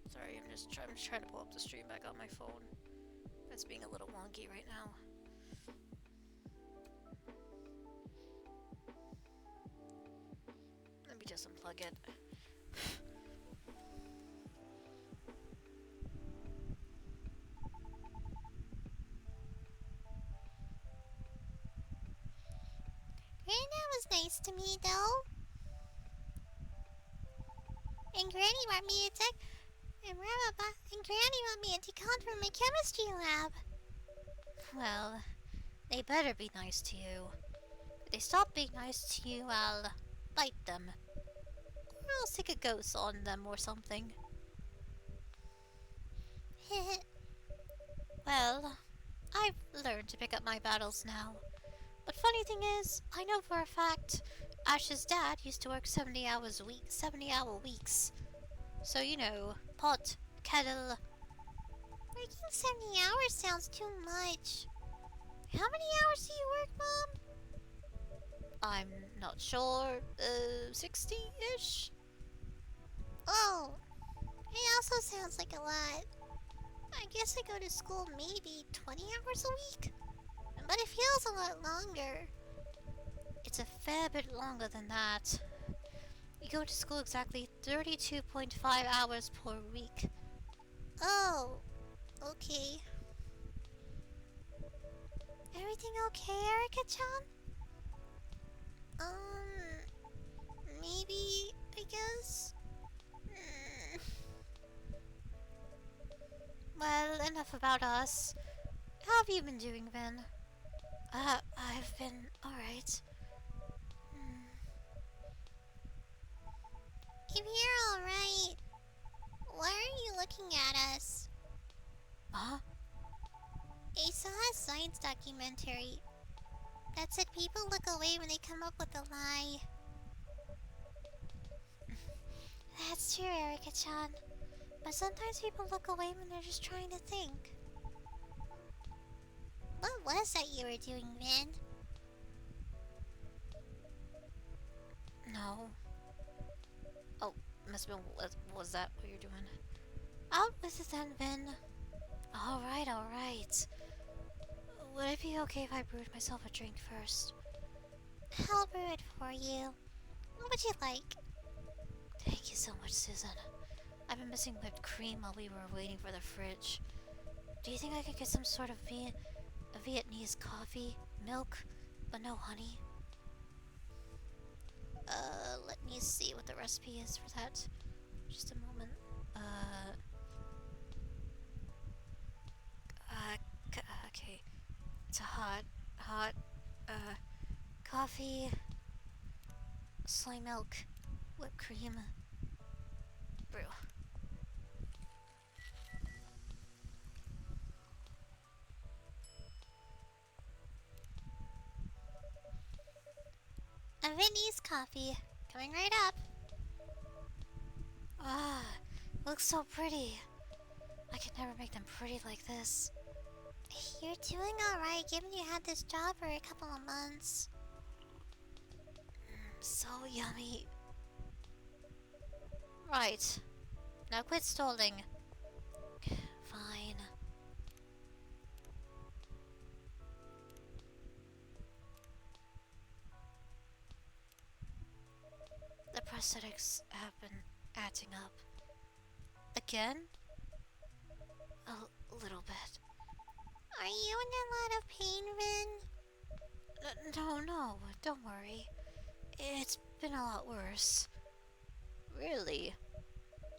Sorry, I'm trying to pull up the stream back on my phone. It's being a little wonky right now. Let me just unplug it. Granddad was nice to me though. And Granny brought me a and Granny brought me a decant from my chemistry lab. Well, they better be nice to you. If they stop being nice to you, I'll bite them. Or I'll stick a ghost on them or something. Well, I've learned to pick up my battles now. But funny thing is, I know for a fact Ash's dad used to work 70-hour weeks. So, you know, pot, kettle. Working 70 hours sounds too much. How many hours do you work, Mom? I'm not sure, 60-ish? Oh, it also sounds like a lot. I guess I go to school maybe 20 hours a week. But it feels a lot longer. It's a fair bit longer than that. You go to school exactly 32.5 hours per week. Oh, okay. Everything okay, Erica-chan? Maybe, I guess? Mm. Well, enough about us. How have you been doing, Vin? I've been alright. If you're alright, why are you looking at us? Huh? I saw a science documentary that said people look away when they come up with a lie. That's true, Erica-chan. But sometimes people look away when they're just trying to think. What was that you were doing, Vin? No. Oh, must have been. Was that what you're doing? Out with it then, Vin. Alright, alright. Would it be okay if I brewed myself a drink first? I'll brew it for you. What would you like? Thank you so much, Susan. I've been missing whipped cream while we were waiting for the fridge. Do you think I could get some sort of Vietnamese coffee, milk, but no honey? Let me see what the recipe is for that. Just a moment. Okay. It's a hot, coffee, soy milk, whipped cream, brew. A Vietnamese coffee. Coming right up. Ah, looks so pretty. I could never make them pretty like this. You're doing alright given you had this job for a couple of months. So yummy. Right. Now quit stalling. Fine. The prosthetics have been acting up. Again? A little bit. Are you in a lot of pain, Vin? No, don't worry. It's been a lot worse. Really?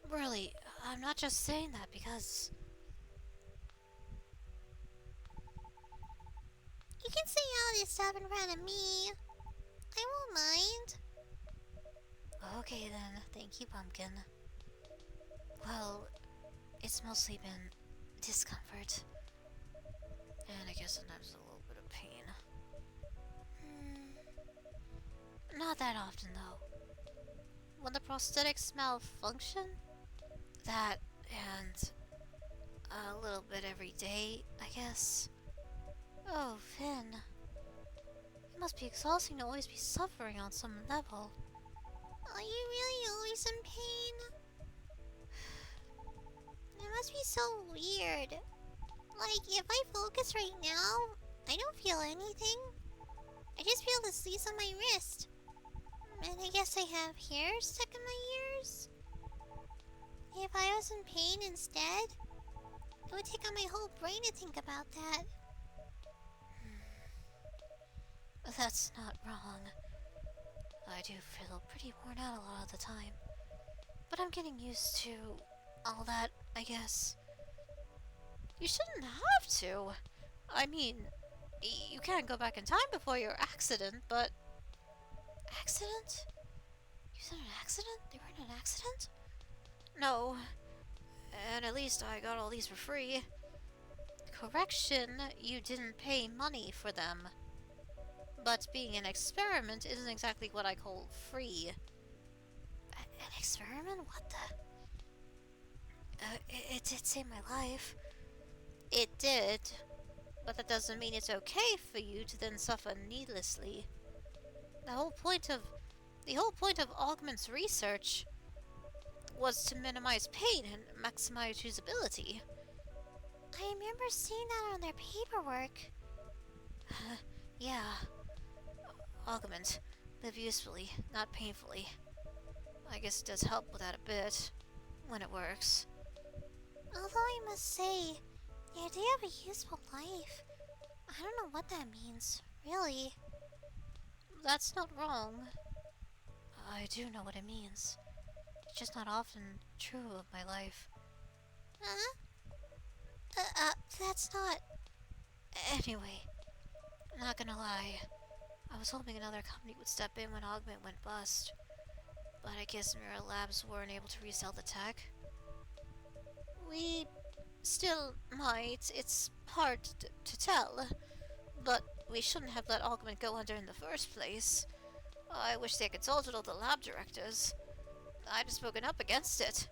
Really, I'm not just saying that because... You can say all this stuff in front of me. I won't mind. Okay then, thank you, Pumpkin. Well, it's mostly been discomfort. And I guess sometimes a little bit of pain. Not that often, though. When the prosthetics malfunction, that and a little bit every day, I guess. Oh, Finn. It must be exhausting to always be suffering on some level. Are you really always in pain? It must be so weird. Like, if I focus right now, I don't feel anything. I just feel the sleeves on my wrist. And I guess I have hair stuck in my ears? If I was in pain instead, it would take on my whole brain to think about that. That's not wrong. I do feel pretty worn out a lot of the time. But I'm getting used to all that, I guess. You shouldn't have to. I mean, you can't go back in time before your accident, but... Accident? You said an accident? They were in an accident? No. And at least I got all these for free. Correction, you didn't pay money for them. But being an experiment isn't exactly what I call free. An experiment? What the... it did save my life. It did. But that doesn't mean it's okay for you to then suffer needlessly. The whole point of Augment's research was to minimize pain and maximize usability. I remember seeing that on their paperwork. Yeah. Augment. Live usefully, not painfully. I guess it does help with that a bit, when it works. Although I must say, yeah, they have a useful life. I don't know what that means, really. That's not wrong. I do know what it means. It's just not often true of my life. Huh? That's not... Anyway, not gonna lie. I was hoping another company would step in when Augment went bust. But I guess Mirror Labs weren't able to resell the tech. We still might. It's hard to tell. But we shouldn't have let Augment go under in the first place. I wish they consulted all the lab directors. I'd have spoken up against it.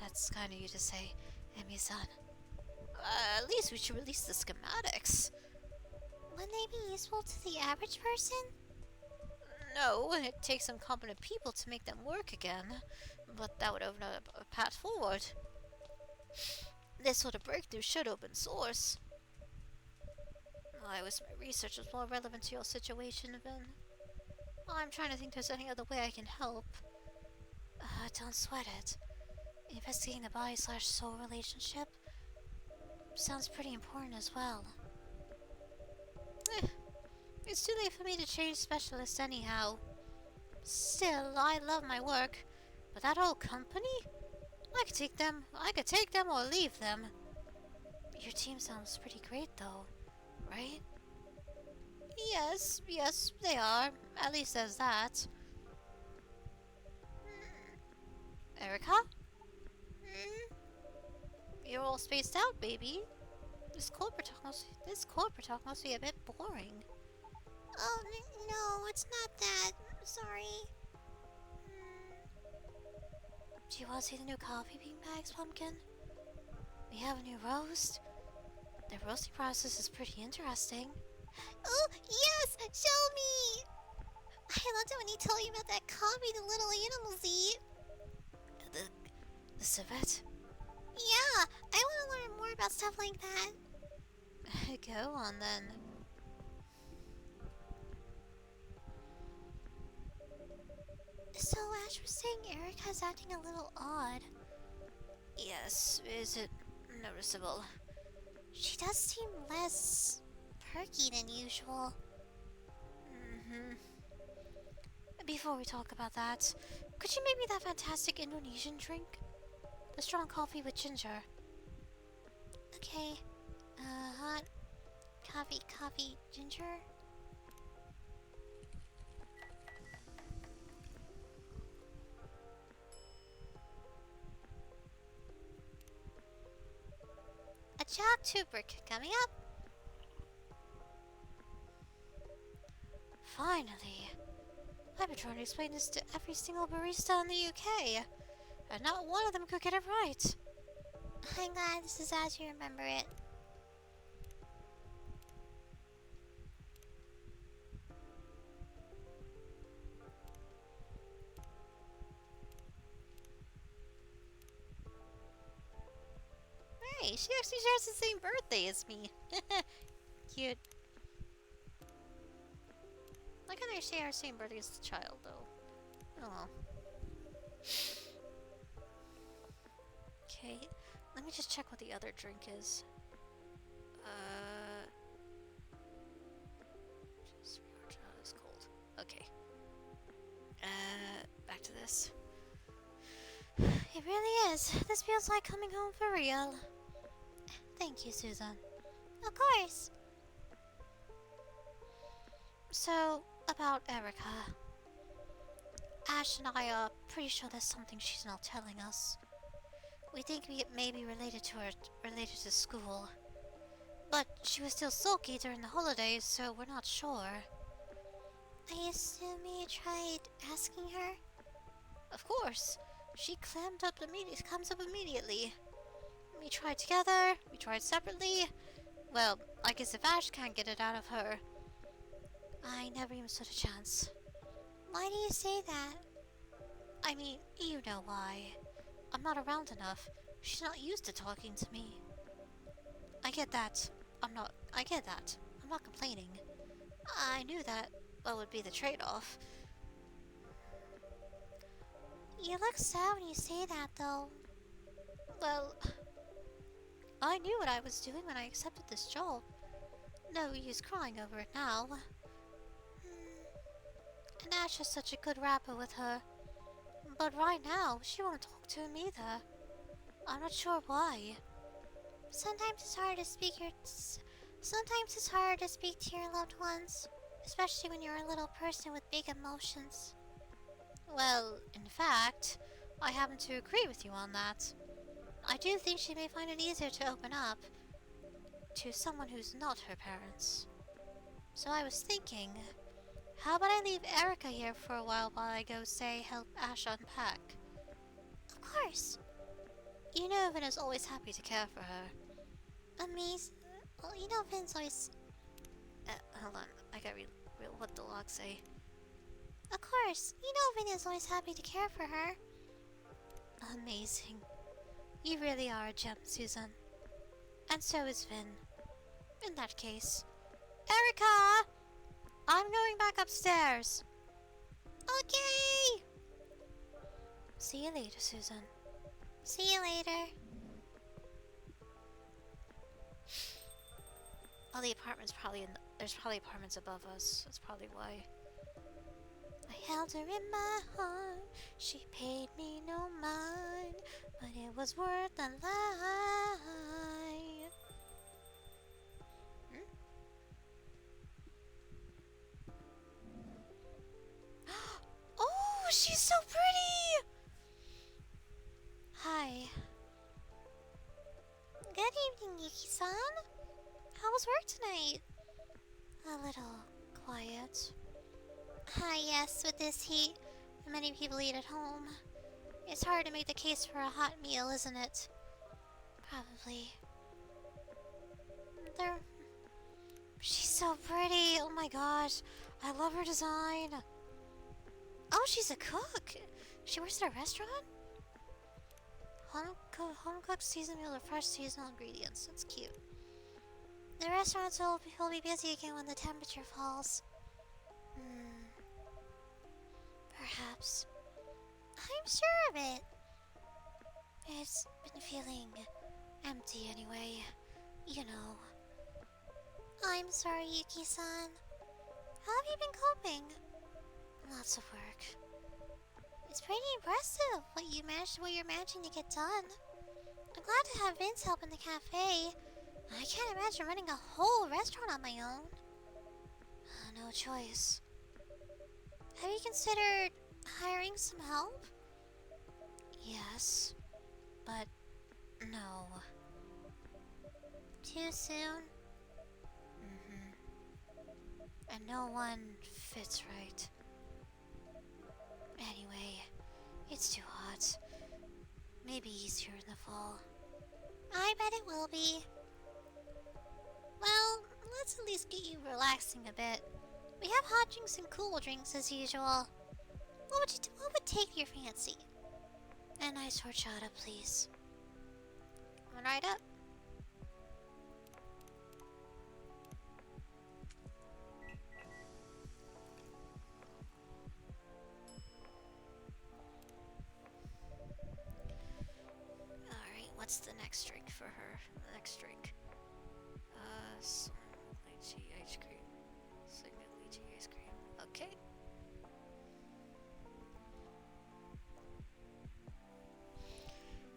That's kind of you to say, Emi-san. At least we should release the schematics. Wouldn't they be useful to the average person? No, it takes some competent people to make them work again. But that would open up a path forward. This sort of breakthrough should open source. I wish my research was more relevant to your situation, Vin. I'm trying to think if there's any other way I can help. Don't sweat it. Investigating the body/soul relationship sounds pretty important as well. It's too late for me to change specialist anyhow. Still, I love my work, but that whole company? I could take them or leave them. Your team sounds pretty great though, right? Yes, they are. At least there's that. Erica? You're all spaced out, baby. This corporate talk must be a bit boring. Oh, no, it's not that. Sorry. Do you want to see the new coffee bean bags, Pumpkin? We have a new roast. The roasting process is pretty interesting. Oh, yes! Show me! I loved it when you told me about that coffee the little animals eat. The civet? Yeah, I want to learn more about stuff like that. Go on then. So Ash was saying Erica's acting a little odd. Yes, is it noticeable? She does seem less perky than usual. Before we talk about that, could you make me that fantastic Indonesian drink? The strong coffee with ginger. Okay. Hot coffee, ginger. A Jack Tubrick coming up. Finally. I've been trying to explain this to every single barista in the UK, and not one of them could get it right. I'm glad this is as you remember it. Hey, she actually shares the same birthday as me. Cute. I can actually share the same birthday as the child, though. Oh well. Okay, let me just check what the other drink is. Just is cold. Okay. Back to this. It really is. This feels like coming home for real. Thank you, Susan. Of course. So, about Erica. Ash and I are pretty sure there's something she's not telling us. We think it may be related to school. But she was still sulky during the holidays, so we're not sure. I assume you tried asking her? Of course. She comes up immediately. We tried together, we tried separately. Well, I guess if Ash can't get it out of her, I never even stood a chance. Why do you say that? I mean, you know why. I'm not around enough. She's not used to talking to me. I get that. I'm not complaining. I knew that would be the trade-off. You look sad when you say that, though. Well, I knew what I was doing when I accepted this job. no use crying over it now. And Ash has such a good rapport with her. But right now, she won't talk to him either. I'm not sure why. Sometimes it's hard to speak to your loved ones, especially when you're a little person with big emotions. Well, in fact, I happen to agree with you on that. I do think she may find it easier to open up to someone who's not her parents. So I was thinking, how about I leave Erica here for a while I go, say, help Ash unpack? Of course. You know Vin is always happy to care for her. Amazing. Well, you know Vin's always... hold on. I gotta read what the logs say. Of course. You know Vin is always happy to care for her. Amazing. You really are a gem, Susan. And so is Vin. In that case... Erica! I'm going back upstairs. Okay! See you later, Susan. See you later. Oh, the apartment's probably there's probably apartments above us. That's probably why. I held her in my heart. She paid me no mind, but it was worth the lie. Oh, she's so pretty! Hi. Good evening, Yuki-san. How was work tonight? A little quiet. Ah, yes, with this heat, many people eat at home. It's hard to make the case for a hot meal, isn't it? Probably. She's so pretty. Oh my gosh. I love her design. Oh, she's a cook. She works at a restaurant? Home cooked seasoned meal with fresh seasonal ingredients. That's cute. The restaurants will be busy again when the temperature falls. Perhaps. I'm sure of it. It's been feeling empty anyway. You know. I'm sorry, Yuki-san. How have you been coping? Lots of work. It's pretty impressive what you're managing to get done. I'm glad to have Vince help in the cafe. I can't imagine running a whole restaurant on my own. No choice. Have you considered hiring some help? Yes, but no. Too soon? And no one fits right. Anyway, it's too hot. Maybe easier in the fall. I bet it will be. Well, let's at least get you relaxing a bit. We have hot drinks and cool drinks as usual. What would take your fancy? A nice horchata, please. Coming right up. Alright, what's the next drink for her? The next drink. Some lychee ice cream. Signet lychee ice cream. Okay.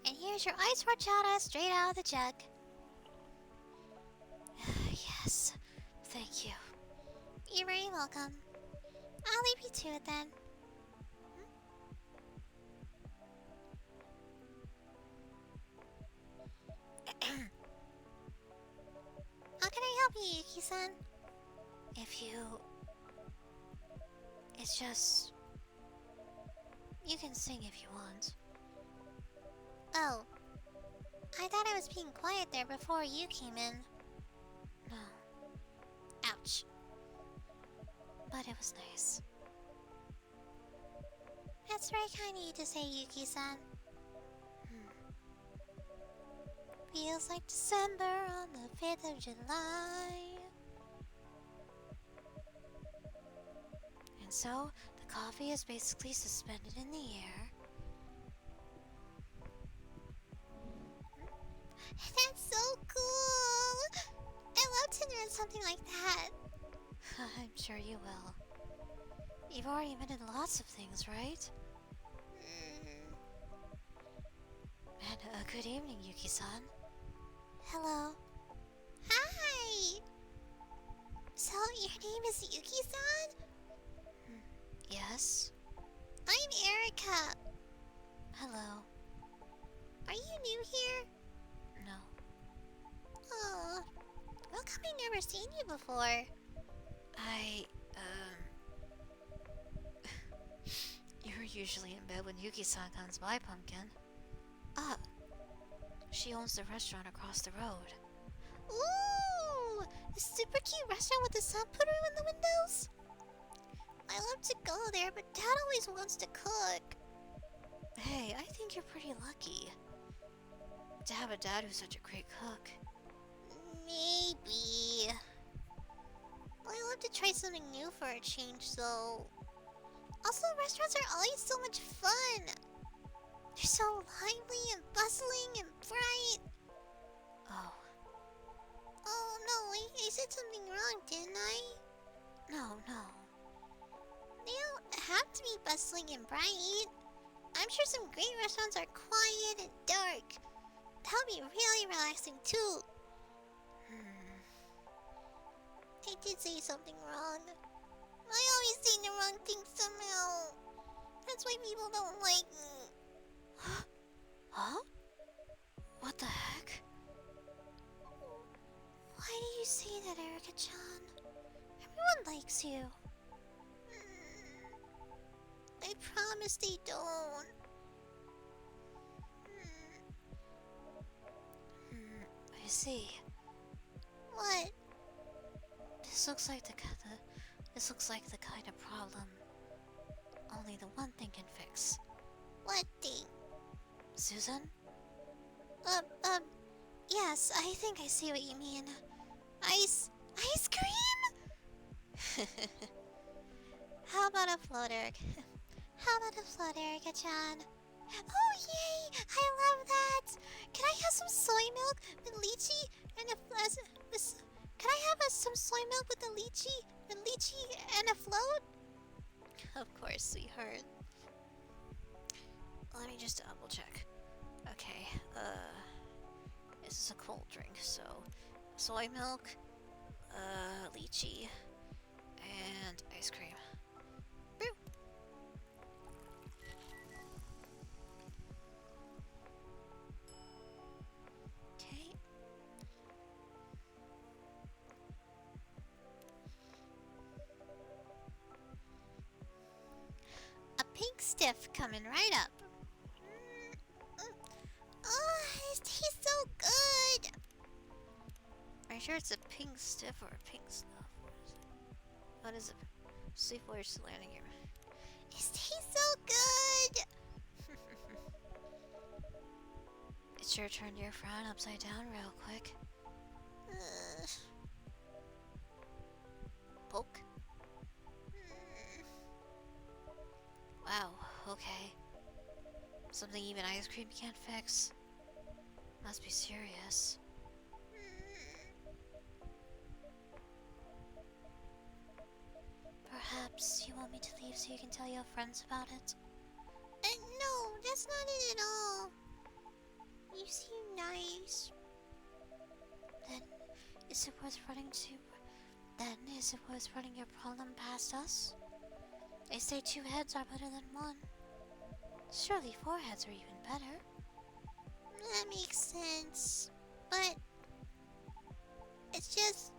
And here's your ice horchata straight out of the jug. Yes, thank you. You're very welcome. I'll leave you to it then. How can I help you, Yuki-san? It's just... You can sing if you want. Oh. I thought I was being quiet there before you came in. No. Ouch. But it was nice. That's very kind of you to say, Yuki-san. Feels like December on the 5th of July. And so, the coffee is basically suspended in the air. That's so cool! I love to consider it something like that. I'm sure you will. You've already admitted lots of things, right? Mm. And good evening, Yuki-san. Hello. Hi! So, your name is Yuki-san? Yes? I'm Erica. Hello. Are you new here? No. Oh. How come I've never seen you before? You're usually in bed when Yuki-san comes by, Pumpkin. Ah. She owns the restaurant across the road. Ooh! A super cute restaurant with a sun putter in the windows? I love to go there, but Dad always wants to cook. Hey, I think you're pretty lucky to have a dad who's such a great cook. Maybe. I love to try something new for a change, though. Also, restaurants are always so much fun. They're so lively and bustling and bright. Oh. Oh no, I said something wrong, didn't I? No. They don't have to be bustling and bright. I'm sure some great restaurants are quiet and dark. That would be really relaxing too. I did say something wrong. I always say the wrong thing somehow. That's why people don't like me. Huh? What the heck? Why do you say that, Erica-chan? Everyone likes you. I promise they don't. I see. What? This looks like the kind of problem only the one thing can fix. What thing? Susan? Yes, I think I see what you mean. Ice cream? How about a float, Eric? How about a float, Erica-chan? Oh, yay! I love that! Can I have some soy milk with lychee and a can I have some soy milk with a lychee and a float? Of course, sweetheart. Let me just double check. Okay, this is a cold drink, so soy milk, lychee, and ice cream. Brew. Okay. A pink stiff coming right up. Oh, it tastes so good. Are you sure it's a pink stiff or a pink stuff? What is it? Sweet voice landing here. It tastes so good. It's your turn to your frown upside down real quick. Poke. Wow, okay. Something even ice cream can't fix. Must be serious. Perhaps you want me to leave so you can tell your friends about it? No, that's not it at all. You seem nice. Then is it worth running your problem past us? They say 2 heads are better than 1. Surely 4 heads are even better. That makes sense. But it's just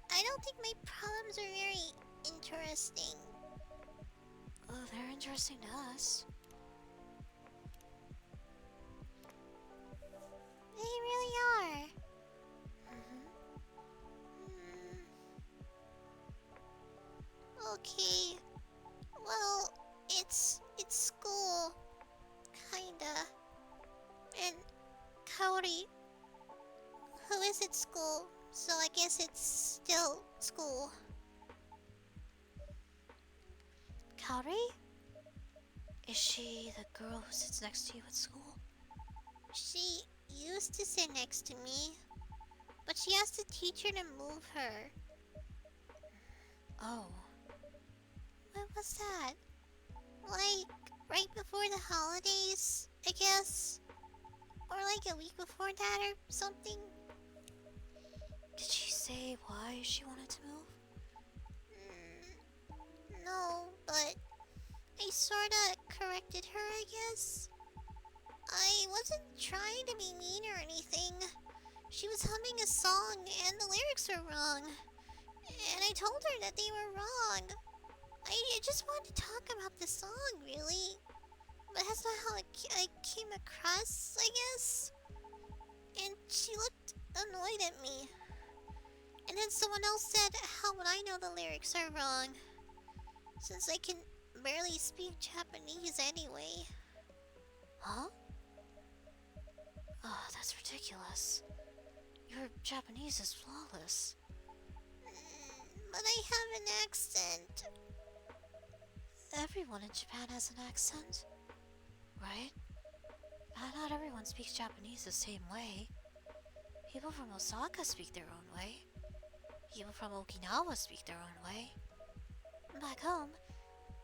I don't think my problems are very interesting. Oh, they're interesting to us. They really are. Okay. Well, it's school, kinda. And Kaori, who is at school, so I guess it's still school. Kaori? Is she the girl who sits next to you at school? She used to sit next to me. but she asked the teacher to move her. Oh. When was that? Like, right before the holidays, I guess? Or like a week before that or something? Did she say why she wanted to move? No, but I sorta corrected her, I guess. I wasn't trying to be mean or anything. She was humming a song and the lyrics were wrong. And I told her that they were wrong. I just wanted to talk about the song, really. But that's not how I came across, I guess. And she looked annoyed at me. And then someone else said, how would I know the lyrics are wrong? Since I can barely speak Japanese anyway. Huh? Oh, that's ridiculous. Your Japanese is flawless. But I have an accent. Everyone in Japan has an accent, right? Not everyone speaks Japanese the same way. People from Osaka speak their own way. People from Okinawa speak their own way. Back home,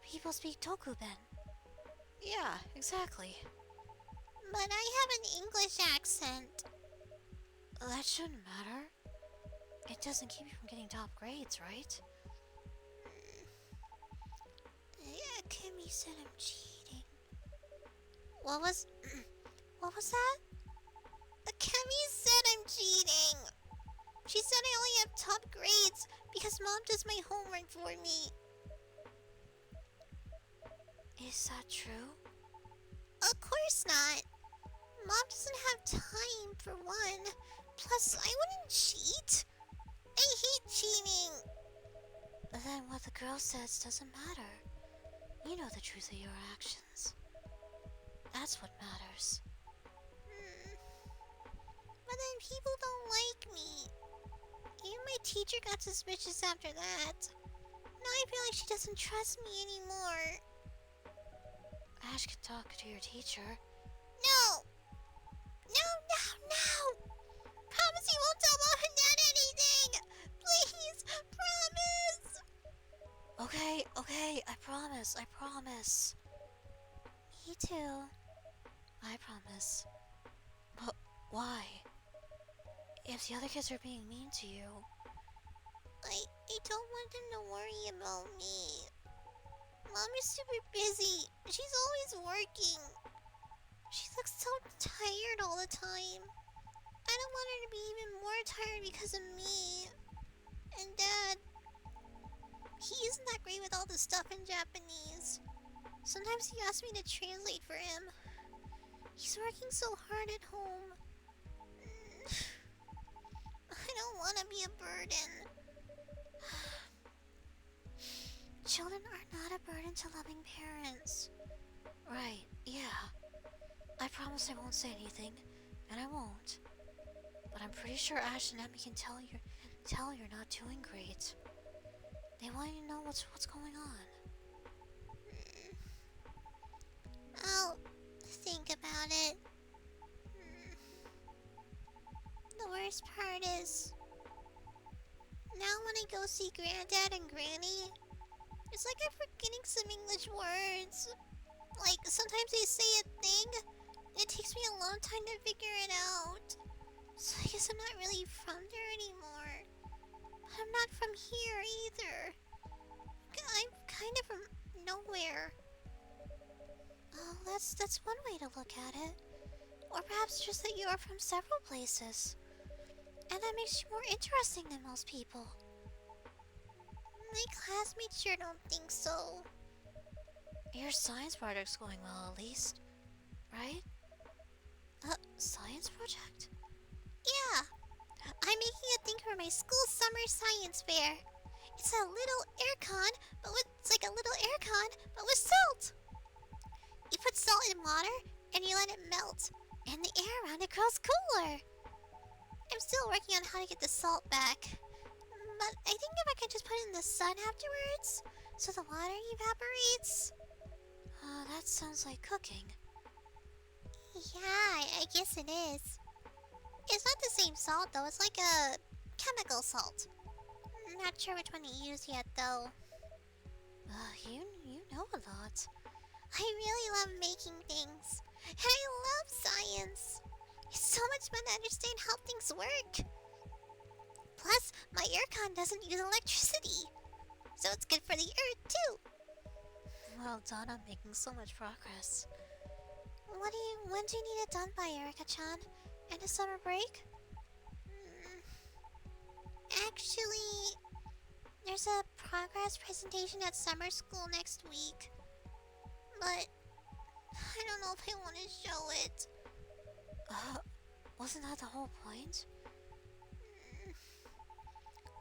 people speak Tokuben. Yeah, exactly. But I have an English accent. That shouldn't matter. It doesn't keep you from getting top grades, right? Kimmy said I'm cheating. What was that? Kimmy said I'm cheating. She said I only have top grades because Mom does my homework for me. Is that true? Of course not. Mom doesn't have time for one. Plus, I wouldn't cheat. I hate cheating. Then what the girl says doesn't matter. You know the truth of your actions. That's what matters. But then people don't like me. Even my teacher got suspicious after that. Now I feel like she doesn't trust me anymore. Ash can talk to your teacher. No! No! Promise you won't tell Mom and Dad anything! Please! Promise! Okay, I promise. Me too. I promise. But why? If the other kids are being mean to you... I don't want them to worry about me. Mom is super busy. She's always working. She looks so tired all the time. I don't want her to be even more tired because of me. And Dad, he isn't that great with all the stuff in Japanese. Sometimes he asks me to translate for him. He's working so hard at home. I don't want to be a burden. Children are not a burden to loving parents. Right, yeah. I promise I won't say anything, and I won't. But I'm pretty sure Ash and Emmy can tell you're not doing great. They want you to know what's going on. I'll think about it. The worst part is, now when I go see Granddad and Granny, it's like I'm forgetting some English words. Like, sometimes they say a thing, and it takes me a long time to figure it out. So I guess I'm not really from there anymore. But I'm not from here either. I'm kind of from nowhere. Oh, that's one way to look at it. Or perhaps just that you are from several places. And that makes you more interesting than most people. My classmates sure don't think so. Your science project's going well, at least. Right? Science project? Yeah. I'm making a thing for my school summer science fair. It's a little aircon, it's like a little aircon, but with salt. You put salt in water, and you let it melt, and the air around it grows cooler. I'm still working on how to get the salt back. But I think if I could just put it in the sun afterwards, so the water evaporates. That sounds like cooking. Yeah, I guess it is. It's not the same salt though, it's like a chemical salt. Not sure which one to use yet though. You know a lot. I really love making things. And I love science. It's so much fun to understand how things work. Plus, my aircon doesn't use electricity. So it's good for the earth too. Well done on making so much progress. When do you need it done by, Erika-chan? End of summer break? Actually, there's a progress presentation at summer school next week. But I don't know if I want to show it. Wasn't that the whole point?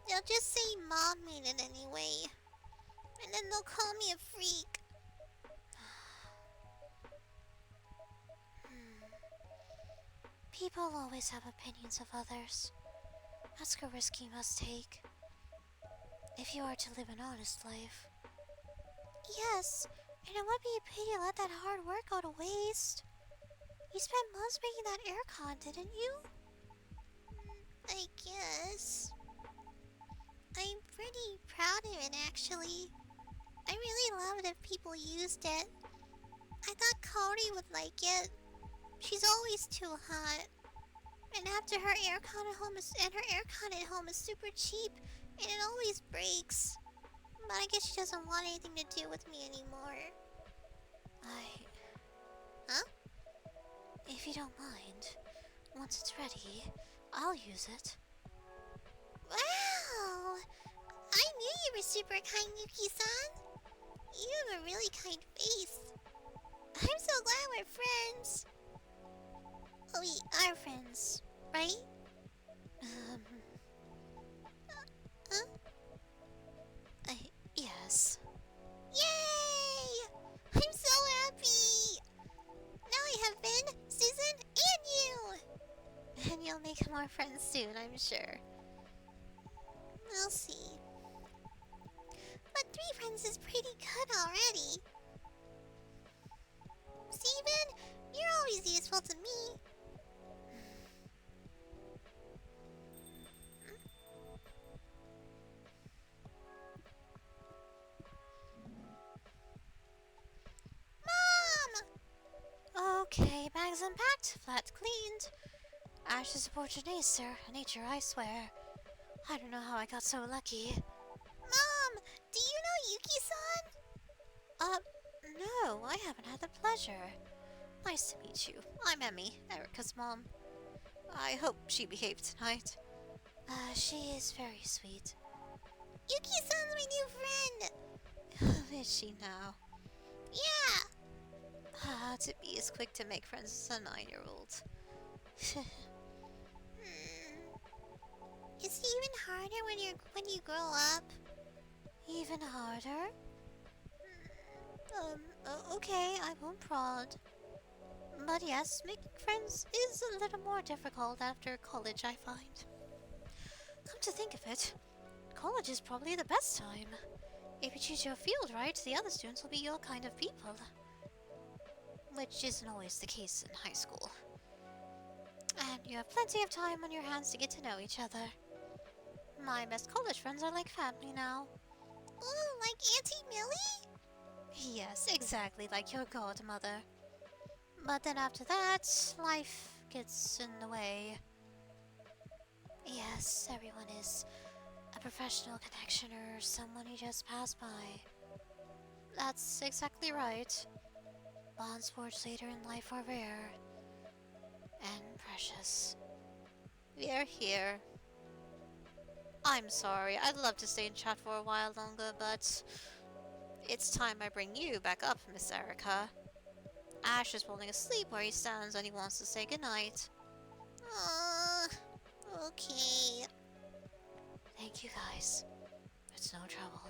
They'll just say Mom made it anyway. And then they'll call me a freak. People always have opinions of others. That's a risk you must take. If you are to live an honest life. Yes, and it would be a pity to let that hard work go to waste. You spent months making that aircon, didn't you? I guess. I'm pretty proud of it, actually. I really love it if people used it. I thought Kaori would like it. She's always too hot. And after her aircon at home is super cheap, and it always breaks. But I guess she doesn't want anything to do with me anymore. Huh? If you don't mind, once it's ready, I'll use it. Wow! I knew you were super kind, Yuki-san. You have a really kind face. I'm so glad we're friends. Oh, we are friends, right? Huh? Yes. Yay! I'm so happy! Now I have Vin, Susan, and you! And you'll make more friends soon, I'm sure. We'll see. But 3 friends is pretty good already. Steven, you're always useful to me. Mom! Okay, bags unpacked, flat cleaned. Ash is a Portuguese, nature, I swear. I don't know how I got so lucky. Mom, do you know Yuki-san? No, I haven't had the pleasure. Nice to meet you. I'm Emmy, Erika's mom. I hope she behaved tonight. She is very sweet. Yuki-san's my new friend! Is she now? Yeah! To be as quick to make friends as a 9-year-old. Is it even harder when you grow up? Even harder? Okay, I won't prod. But yes, making friends is a little more difficult after college, I find. Come to think of it, college is probably the best time. If you choose your field right, the other students will be your kind of people. Which isn't always the case in high school. And you have plenty of time on your hands to get to know each other. My best college friends are like family now. Ooh, like Auntie Millie? Yes, exactly like your godmother. But then after that, life gets in the way. Yes, everyone is a professional connection or someone who just passed by. That's exactly right. Bonds forged later in life are rare. And precious. We're here. I'm sorry, I'd love to stay and chat for a while longer, but it's time I bring you back up, Miss Erika. Ash is falling asleep where he stands and he wants to say goodnight. Okay. Thank you guys. It's no trouble.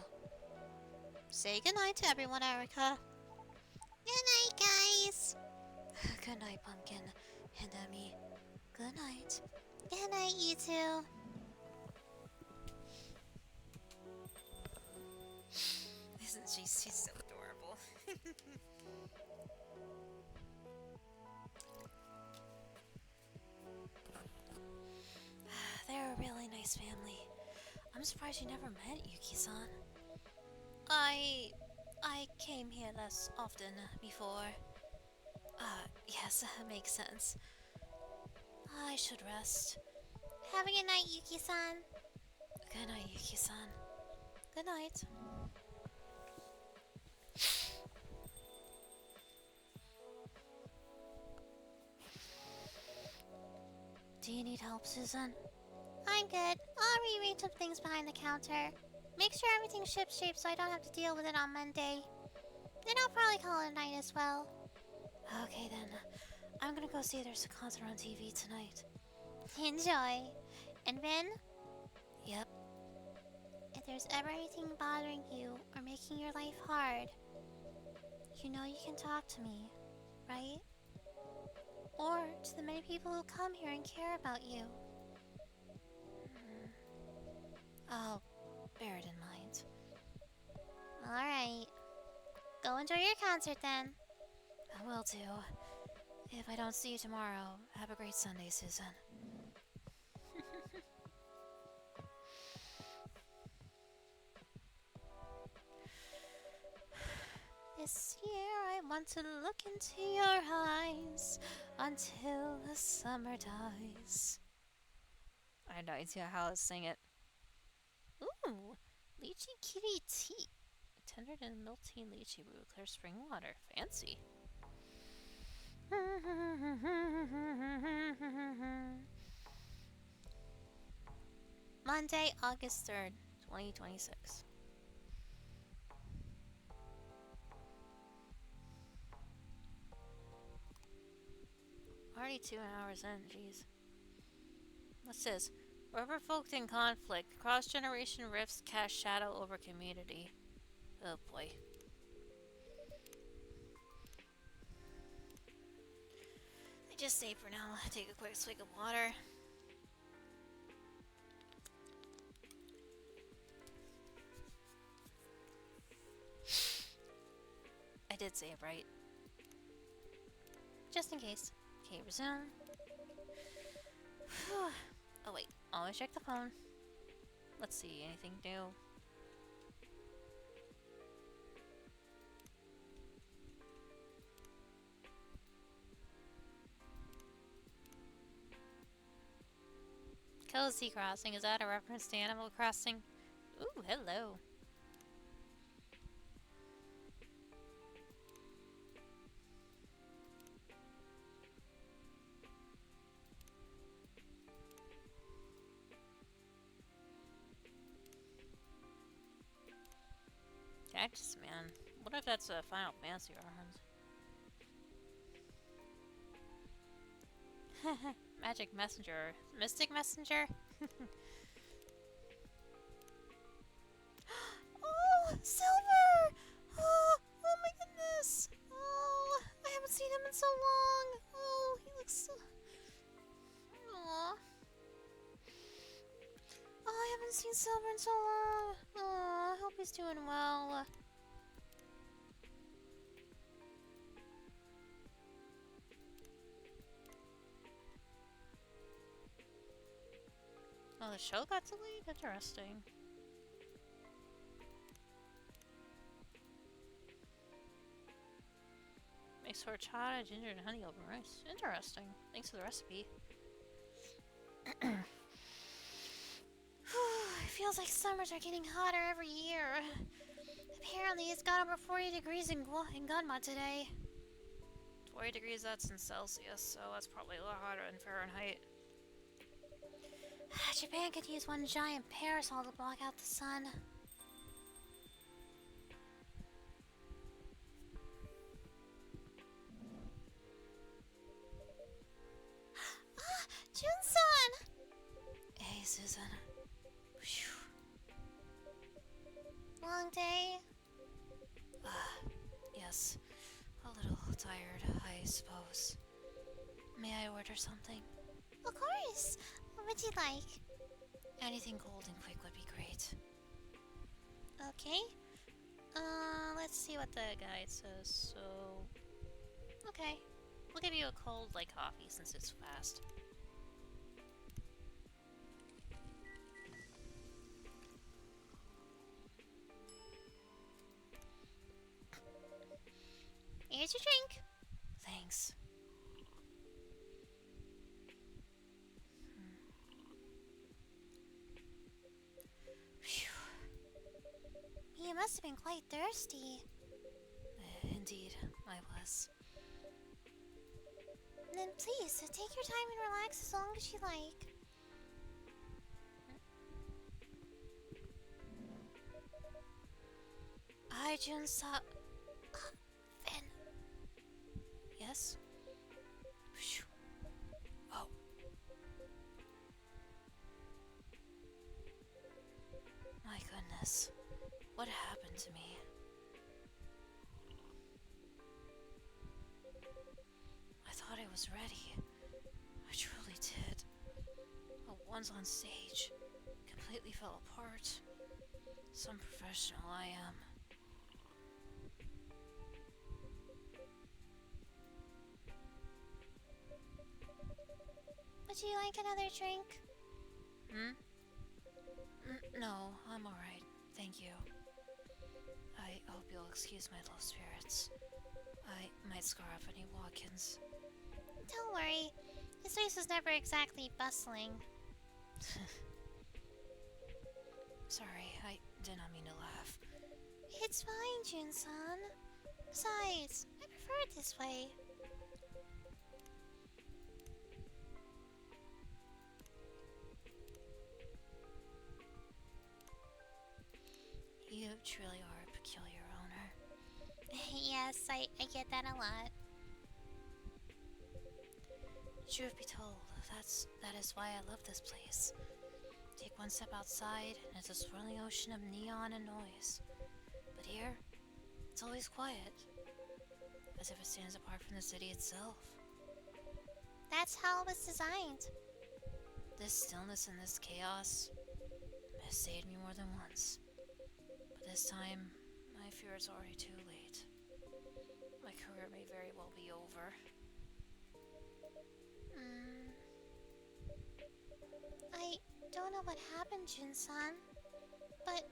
Say goodnight to everyone, Erika. Good night, guys. Good night, Pumpkin and Emmy. Good night. Good night, you two. Isn't she? She's so adorable. They're a really nice family. I'm surprised you never met Yuki-san. I came here less often before. Yes, makes sense. I should rest. Have a good night, Yuki-san. Good night, Yuki-san. Good night. Do you need help, Susan? I'm good. I'll rearrange some things behind the counter. Make sure everything's shipshape so I don't have to deal with it on Monday. Then I'll probably call it a night as well. Okay then. I'm gonna go see if there's a concert on TV tonight. Enjoy. And Ben, Yep. if there's ever anything bothering you or making your life hard, you know you can talk to me, right? Or to the many people who come here and care about you. I'll bear it in mind. Alright. Go enjoy your concert then. I will do. If I don't see you tomorrow, have a great Sunday, Susan. This year I want to look into your eyes until the summer dies. I had no idea how to sing it. Ooh, lychee kitty tea. Tendered in melting lychee brew, clear spring water. Fancy. Monday, August 3rd, 2026. Already 2 hours in, jeez. What's this? Where provoked in conflict, cross-generation rifts cast shadow over community. Oh boy. I just stay for now. Take a quick swig of water. I did say it right. Just in case. Okay, resume. Oh wait, always check the phone. Let's see, anything new? Cozy Crossing, is that a reference to Animal Crossing? Ooh, hello. Cactus Man. What if that's a Final Fantasy reference? Magic Messenger. Mystic Messenger? Oh, Silver! Oh my goodness! Oh, I haven't seen him in so long! Oh, he looks so... Aww. Oh, I haven't seen Silver in so long! Oh, I hope he's doing well. Oh, the show got delayed? Interesting. Makes horchata, ginger, and honey over rice. Interesting. Thanks for the recipe. It feels like summers are getting hotter every year. Apparently, it's got over 40 degrees in Gunma today. 40 degrees, that's in Celsius, so that's probably a lot hotter in Fahrenheit. Japan could use one giant parasol to block out the sun. Ah, Jun-san! Hey, Susan. Phew. Long day? Yes. A little tired, I suppose. May I order something? Of course. What would you like? Anything cold and quick would be great. Okay. Let's see what the guide says. So, okay, we'll give you a cold like coffee since it's fast. Here's your drink. Thanks. Phew. You must have been quite thirsty. Indeed, I was. Then please, take your time and relax as long as you like. I Junsa. Finn, Yes? Phew. Oh. My goodness. What happened to me? I thought I was ready. I truly did. But once on stage, completely fell apart. Some professional I am. would you like another drink? No, I'm alright. Thank you. I hope you'll excuse my low spirits. I might scar up any walk-ins. Don't worry. This place is never exactly bustling. Sorry, I did not mean to laugh. It's fine, Jun-san. Besides, I prefer it this way. You truly are a peculiar owner. Yes, I get that a lot. Truth be told, that is why I love this place. Take one step outside, and it's a swirling ocean of neon and noise. But here, it's always quiet, as if it stands apart from the city itself. That's how it was designed. This stillness and this chaos has saved me more than once. But this time, I fear it's already too late. My career may very well be over. I don't know what happened, Jun-san, but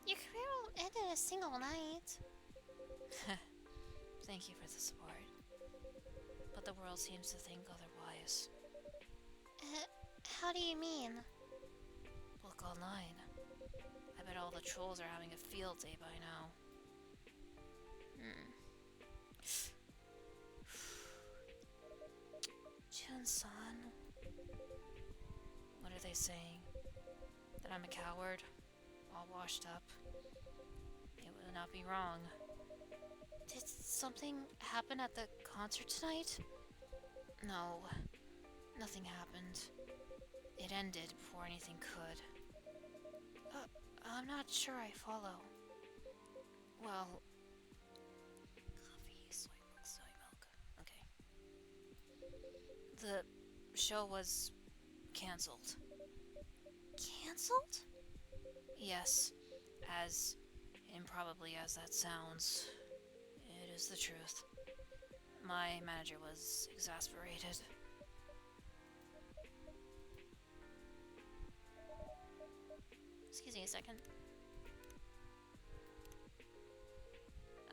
your career won't end in a single night. Thank you for the support. But the world seems to think otherwise. How do you mean? Look online. I bet all the trolls are having a field day by now. Jun-san. What are they saying? That I'm a coward? All washed up? It would not be wrong. Did something happen at the concert tonight? No. Nothing happened. It ended before anything could. I'm not sure I follow. Well... Coffee, soy milk. Okay. The show was cancelled. Cancelled? Yes, as improbably as that sounds, it is the truth. My manager was exasperated. Excuse me a second.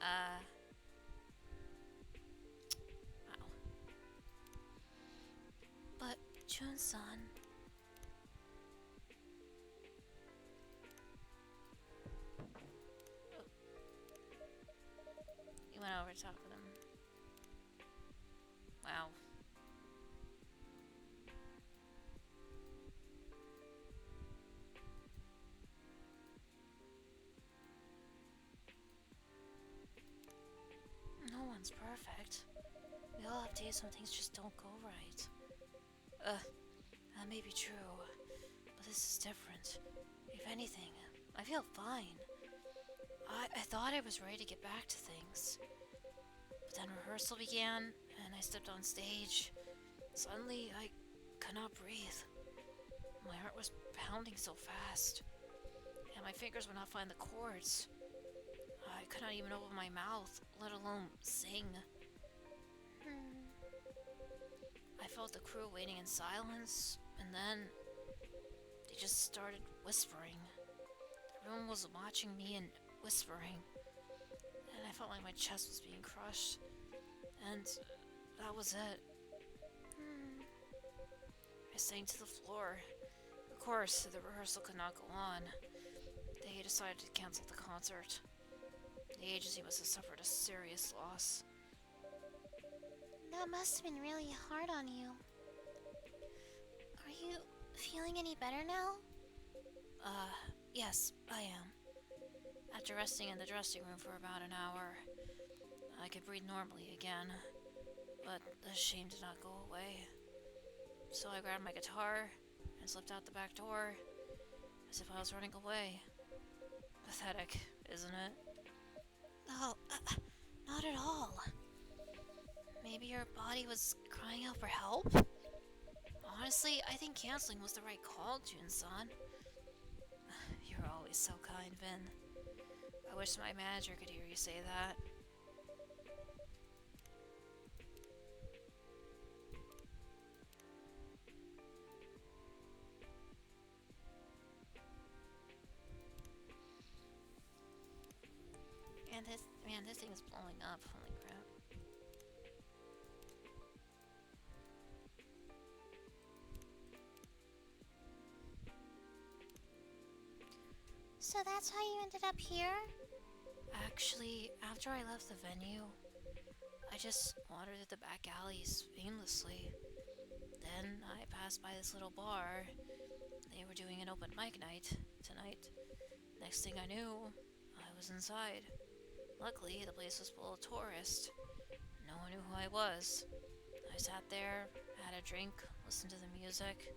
Wow. But, Jun-san... You went over to talk with him. Wow. No one's perfect. We all have days when things just don't go right. That may be true, but this is different. If anything, I feel fine. I thought I was ready to get back to things. But then rehearsal began, and I stepped on stage. Suddenly, I could not breathe. My heart was pounding so fast, and my fingers would not find the chords. I could not even open my mouth, let alone sing. I felt the crew waiting in silence, and then they just started whispering. Everyone was watching me and whispering, and I felt like my chest was being crushed. And that was it. Hmm. I sank to the floor. Of course, the rehearsal could not go on. They decided to cancel the concert. The agency must have suffered a serious loss. That must have been really hard on you. Are you feeling any better now? Yes, I am. After resting in the dressing room for about an hour, I could breathe normally again, but the shame did not go away. So I grabbed my guitar and slipped out the back door, as if I was running away. Pathetic, isn't it? Oh, not at all. Maybe your body was crying out for help? Honestly, I think canceling was the right call, Jun-san. You're always so kind, Vin. I wish my manager could hear you say that. Man, this thing is blowing up. Holy crap. So that's how you ended up here? Actually, after I left the venue, I just wandered through the back alleys aimlessly. Then I passed by this little bar. They were doing an open mic night tonight. Next thing I knew, I was inside. Luckily, the place was full of tourists. No one knew who I was. I sat there, had a drink, listened to the music.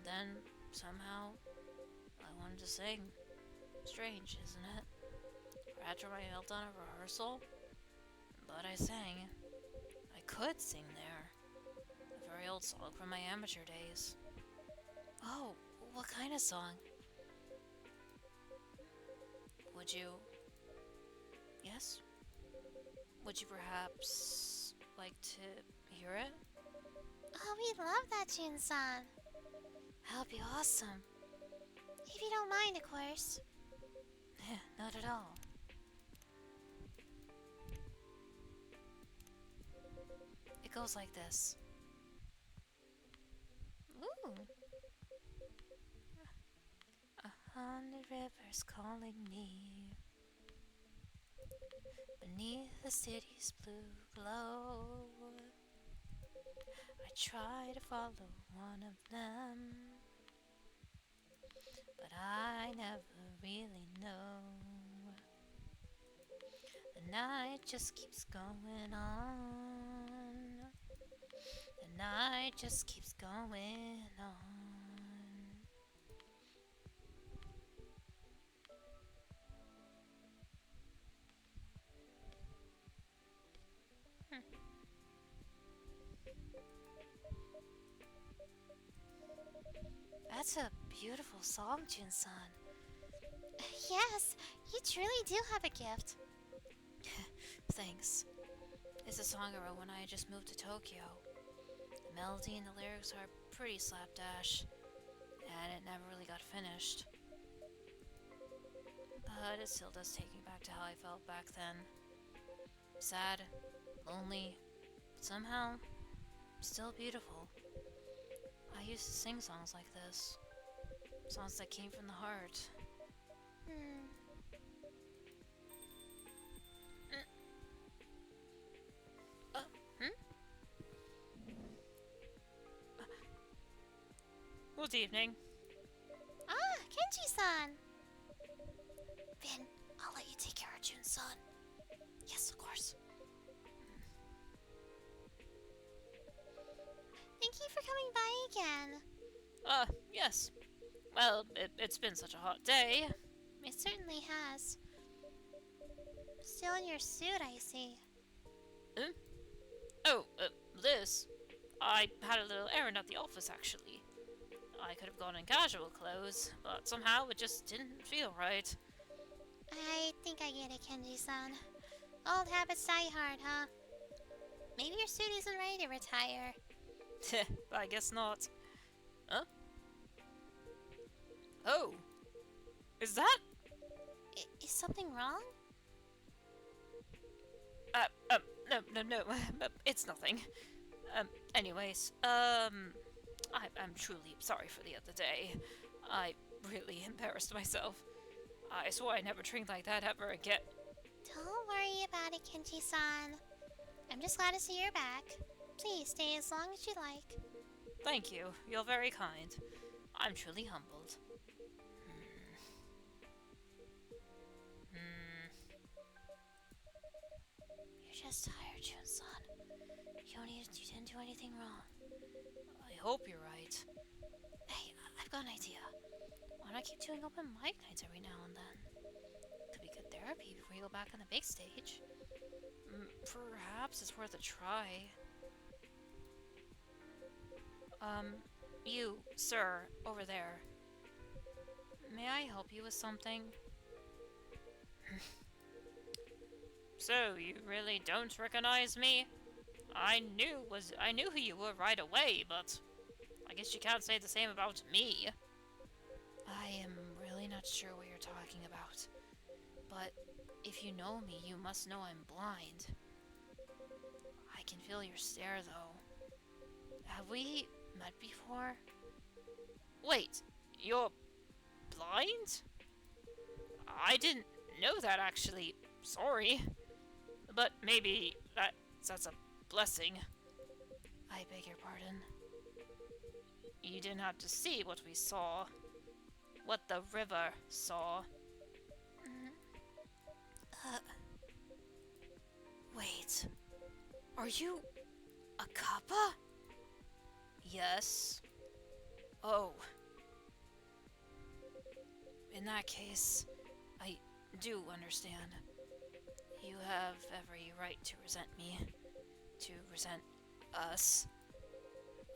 Then, somehow, I wanted to sing. Strange, isn't it? Right after I held on a rehearsal, but I sang. I could sing there. A very old song from my amateur days. Oh, what kind of song? Would you... Yes? Would you perhaps like to hear it? Oh, we love that, Jun-san. That'll be awesome. If you don't mind, of course. Not at all. It goes like this. Ooh. 100 rivers calling me beneath the city's blue glow. I try to follow one of them, but I never really know. The night just keeps going on. The night just keeps going on. That's a beautiful song, Jun-san. Yes, you truly do have a gift. Thanks. It's a song I wrote when I just moved to Tokyo. The melody and the lyrics are pretty slapdash, and it never really got finished. But it still does take me back to how I felt back then. Sad, lonely, but somehow still beautiful. I used to sing songs like this. Songs that came from the heart. Hmm. Good evening. Ah, Kenji-san. Vin, I'll let you take care of Jun-san. Yes, of course. Thank you for coming by again. Yes. Well, it's been such a hot day. It certainly has. Still in your suit, I see. Oh, this. I had a little errand at the office, actually. I could have gone in casual clothes, but somehow it just didn't feel right. I think I get it, Kenji-san. Old habits die hard, huh? Maybe your suit isn't ready to retire. I guess not. Huh? Oh. Is that? Is something wrong? No, it's nothing. Anyways, I'm truly sorry for the other day. I really embarrassed myself. I swore I'd never drink like that ever again. Don't worry about it, Kenji-san. I'm just glad to see you're back. Please stay as long as you like. Thank you. You're very kind. I'm truly humbled. You're just tired, Jun-san. You didn't do anything wrong. I hope you're right. Hey, I've got an idea. Why not keep doing open mic nights every now and then? Could be good therapy before you go back on the big stage. Perhaps it's worth a try. You, sir, over there. May I help you with something? So, you really don't recognize me? I knew who you were right away, but I guess you can't say the same about me. I am really not sure what you're talking about. But if you know me, you must know I'm blind. I can feel your stare, though. Have we met before? Wait, you're blind? I didn't know that, actually. Sorry. But maybe that's a blessing. I beg your pardon. You didn't have to see what we saw. What the river saw. Wait. Are you a kappa? Yes. Oh. In that case, I do understand. You have every right to resent me. To resent us.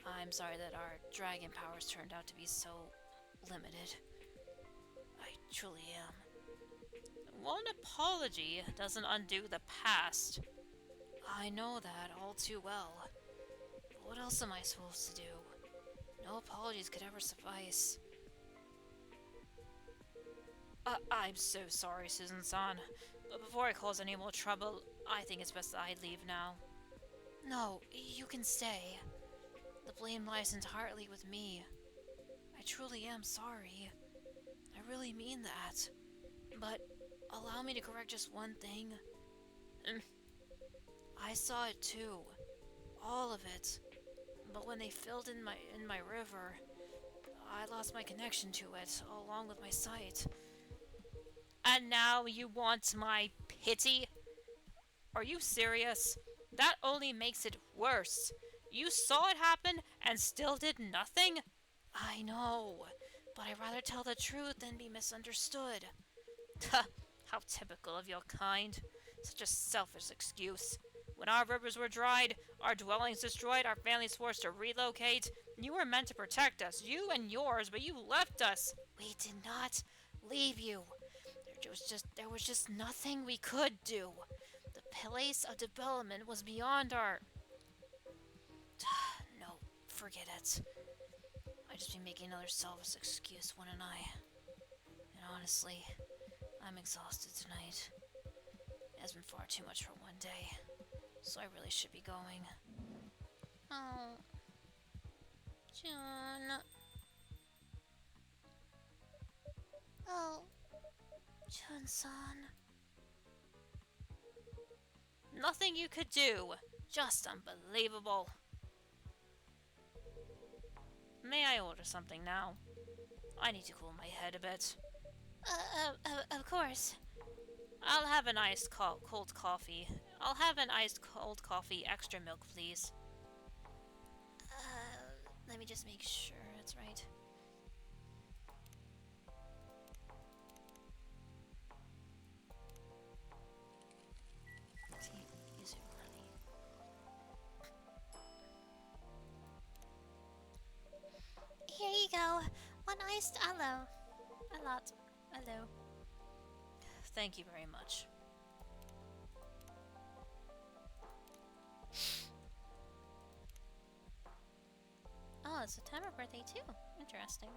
I'm sorry that our dragon powers turned out to be so limited. I truly am. One apology doesn't undo the past. I know that all too well. But what else am I supposed to do? No apologies could ever suffice. I'm so sorry, Susan-san. But before I cause any more trouble, I think it's best that I leave now. No, you can stay. The blame lies entirely with me. I truly am sorry. I really mean that. But allow me to correct just one thing. I saw it too. All of it. But when they filled in my river, I lost my connection to it, along with my sight. And now you want my pity? Are you serious? That only makes it worse. You saw it happen and still did nothing? I know, but I'd rather tell the truth than be misunderstood. How typical of your kind. Such a selfish excuse. When our rivers were dried, our dwellings destroyed, our families forced to relocate, you were meant to protect us, you and yours, but you left us. We did not leave you. There was just nothing we could do. The place of development was beyond our... No, forget it. I'd just be making another selfish excuse, wouldn't I? And honestly, I'm exhausted tonight. It has been far too much for one day, so I really should be going. Oh, Jun. Oh, Jun-san. Nothing you could do. Just unbelievable. May I order something now? I need to cool my head a bit. Of course. I'll have an iced cold coffee. I'll have an iced cold coffee, extra milk, please. Let me just make sure it's right. Here you go. One iced aloe. A lot. Aloe. Thank you very much. Oh, it's September birthday too. Interesting.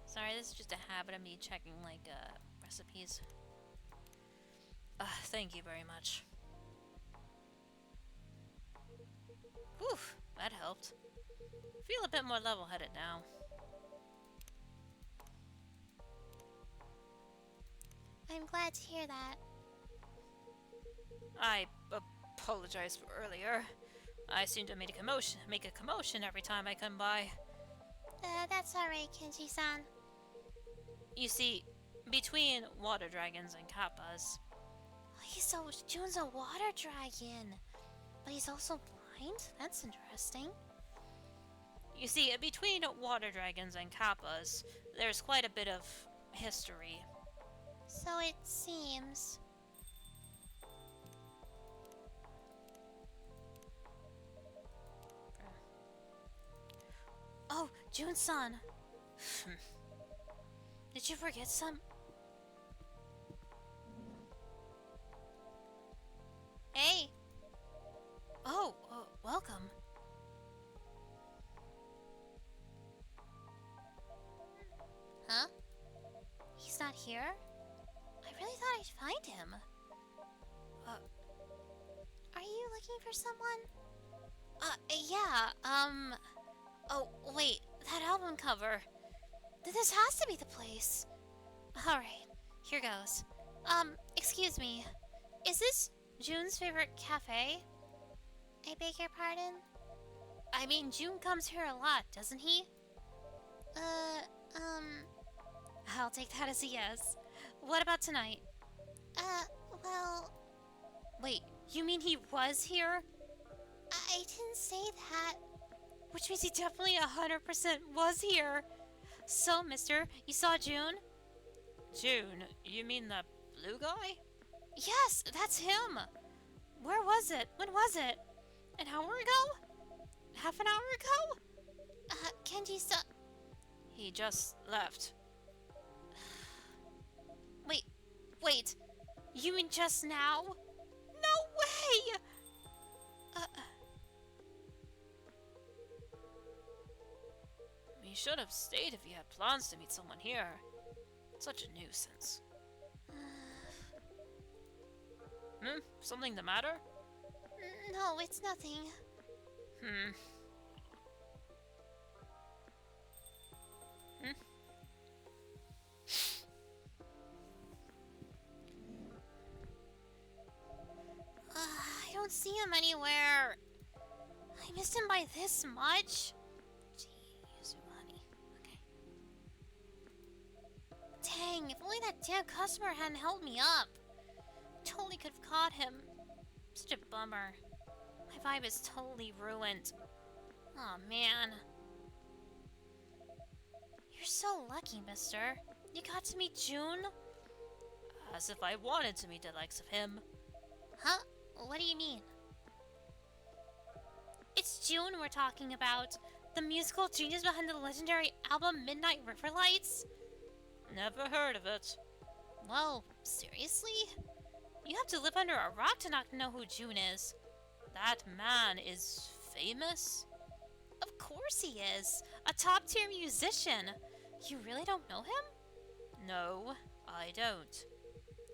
Sorry, this is just a habit of me checking, like, recipes. Thank you very much. Whew, that helped. Feel a bit more level-headed now. I'm glad to hear that. I apologize for earlier. I seem to make a commotion every time I come by. That's alright, Kenji-san. You see, between water dragons and kappas, So June's a water dragon, but he's also blind? That's interesting. you see, between water dragons and kappas, there's quite a bit of history. So it seems. Oh, June-san. Did you forget some? Hey. Oh, welcome. Huh? He's not here? I really thought I'd find him. Are you looking for someone? Yeah, oh, wait, that album cover. This has to be the place. Alright, here goes. Excuse me. Is this June's favorite cafe? I beg your pardon? I mean, June comes here a lot, doesn't he? I'll take that as a yes. What about tonight? Well... Wait, you mean he was here? I didn't say that. Which means he definitely 100% was here. So, mister, you saw June? June, you mean the blue guy? Yes, that's him. Where was it? When was it? An hour ago? Half an hour ago? Kenji-san... He just left. Wait. You mean just now? No way! We should have stayed if you had plans to meet someone here. Such a nuisance. Something the matter? No, it's nothing. I don't see him anywhere. I missed him by this much? Jeez, honey. Okay. Dang, if only that damn customer hadn't held me up. Totally could have caught him. Such a bummer. My vibe is totally ruined. Aw, man. You're so lucky, mister. You got to meet June? As if I wanted to meet the likes of him. Huh? What do you mean? It's June we're talking about. The musical genius behind the legendary album Midnight River Lights? Never heard of it. Whoa, seriously? You have to live under a rock to not know who June is. That man is famous? Of course he is. A top-tier musician. You really don't know him? No, I don't.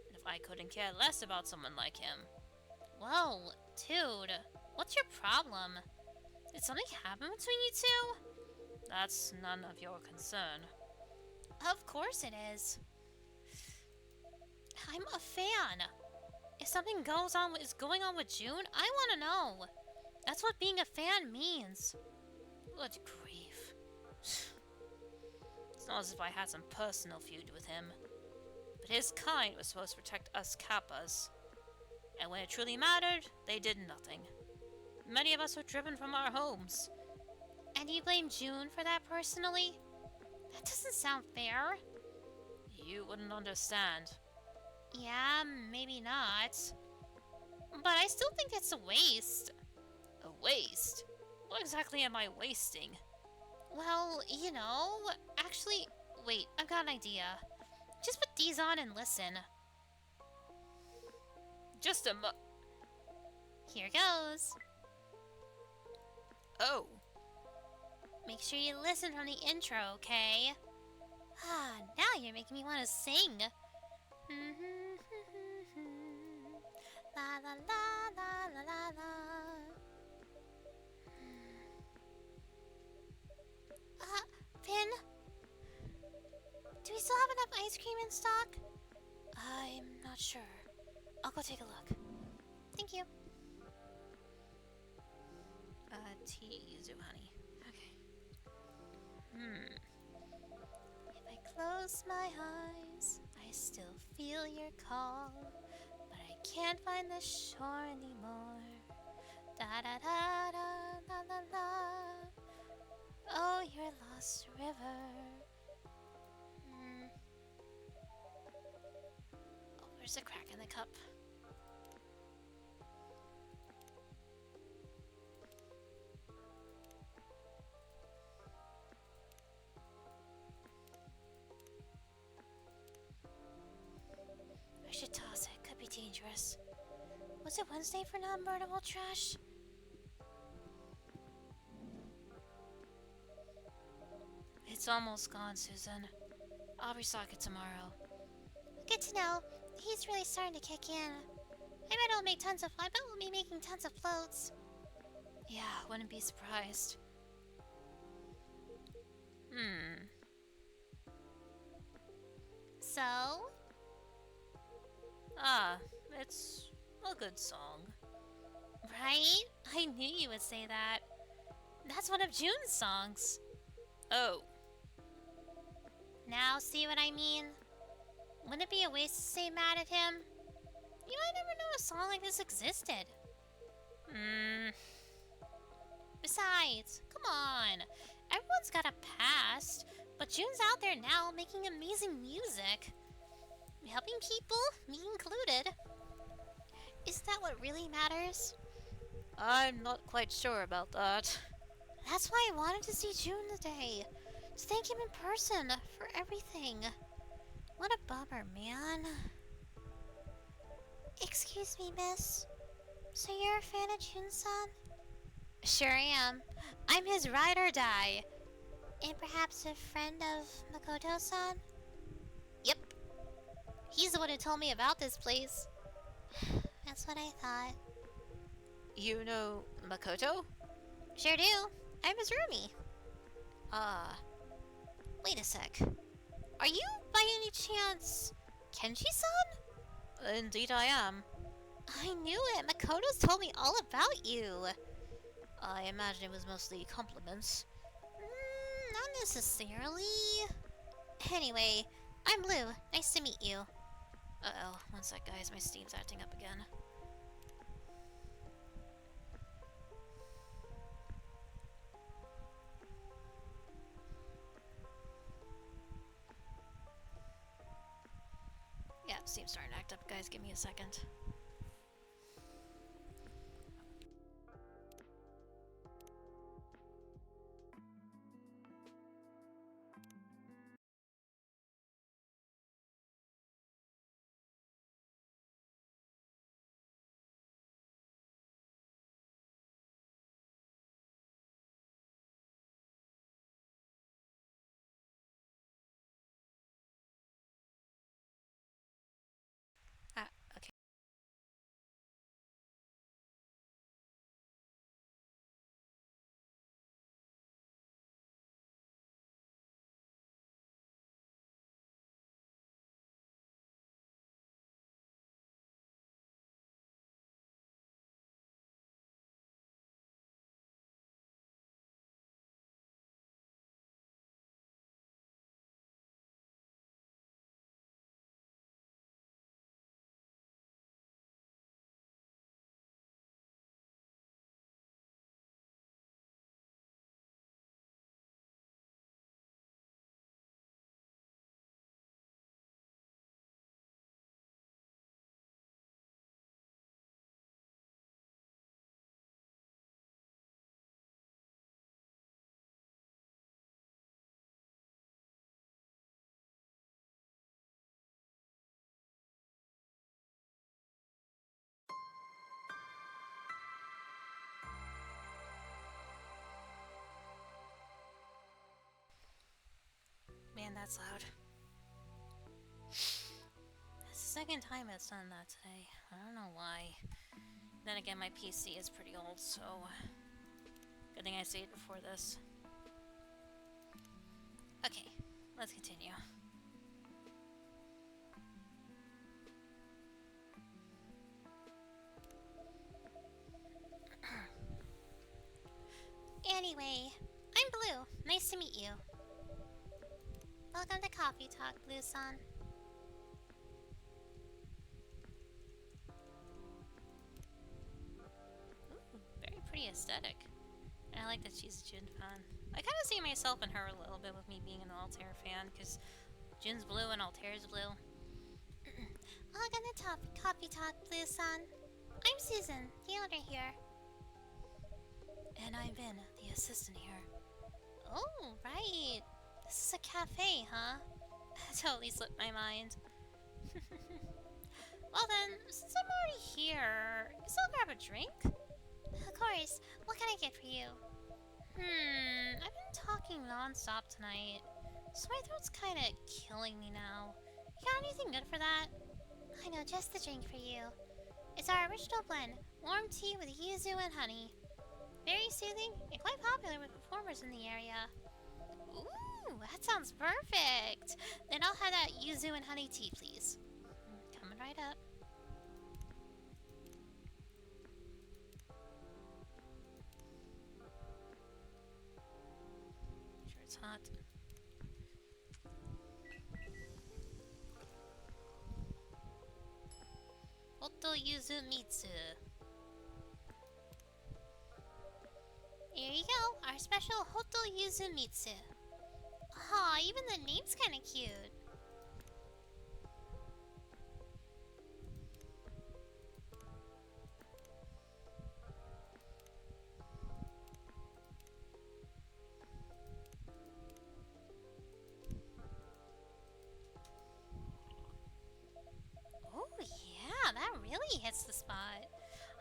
And if I couldn't care less about someone like him. Whoa, dude. What's your problem? Did something happen between you two? That's none of your concern. Of course it is. I'm a fan. If something is going on with June, I want to know. That's what being a fan means. Good grief. It's not as if I had some personal feud with him. But his kind was supposed to protect us Kappas. And when it truly mattered, they did nothing. Many of us were driven from our homes. And you blame June for that personally? That doesn't sound fair. You wouldn't understand. Yeah, maybe not. But I still think it's a waste. A waste? What exactly am I wasting? Well, you know, actually, wait, I've got an idea. Just put these on and listen. Just a Here goes. Oh. Make sure you listen from the intro, okay? Now you're making me want to sing. stock? I'm not sure. I'll go take a look. Thank you. Tea, Yuzu, honey. Okay. If I close my eyes, I still feel your call, but I can't find the shore anymore. Da da da da la la la. Oh, your lost river. Oh, there's a crack in the cup. I should toss it. Could be dangerous. Was it Wednesday for non-burnable trash? It's almost gone, Susan. I'll restock it tomorrow. Good to know. He's really starting to kick in. I bet it'll make tons of. I bet we'll be making tons of floats. Yeah, wouldn't be surprised. So, It's a good song. right? I knew you would say that. That's one of June's songs. Oh, Now, see what I mean? Wouldn't it be a waste to stay mad at him? You might never know a song like this existed. Besides, come on. Everyone's got a past, but June's out there now making amazing music. Helping people, me included. Isn't that what really matters? I'm not quite sure about that. That's why I wanted to see June today. To thank him in person for everything. What a bummer, man. Excuse me, miss. So you're a fan of Jun-san? Sure am. I'm his ride or die. And perhaps a friend of Makoto-san? Yep. He's the one who told me about this place. That's what I thought. You know Makoto? Sure do. I'm his roomie. Ah, Wait a sec. Are you, by any chance, Kenji-san? indeed I am. I knew it. Makoto's told me all about you. I imagine it was mostly compliments. Not necessarily. Anyway, I'm Lou. Nice to meet you. Uh-oh, one sec guys, my Steam's acting up again. Yeah, Steam's starting to act up, guys, give me a second. Ah, okay. Man, that's loud. That's the second time it's done that today. I don't know why. Then again, my PC is pretty old, so good thing I saved before this. Okay, let's continue. way. I'm Blue. Nice to meet you. Welcome to Coffee Talk, Blue-san. Ooh, very pretty aesthetic. And I like that she's a Jin fan. I kind of see myself in her a little bit with me being an Altair fan, because Jin's blue and Altair's blue. Welcome to Coffee Talk, Blue-san. I'm Susan, the owner here. And I'm Vin, the assistant here. Oh, right. This is a cafe, huh? Totally slipped my mind. Well then, since I'm already here, guess I'll grab a drink? Of course. What can I get for you? I've been talking non-stop tonight, so my throat's kinda killing me now. You got anything good for that? I know just the drink for you. It's our original blend, warm tea with yuzu and honey. Very soothing and quite popular with performers in the area. Ooh, that sounds perfect! Then I'll have that yuzu and honey tea, please. Coming right up. Sure it's hot. Hoto Yuzu Mitsu. Here you go, our special Hoto Yuzu Mitsu. Aw, even the name's kinda cute. Oh yeah, that really hits the spot.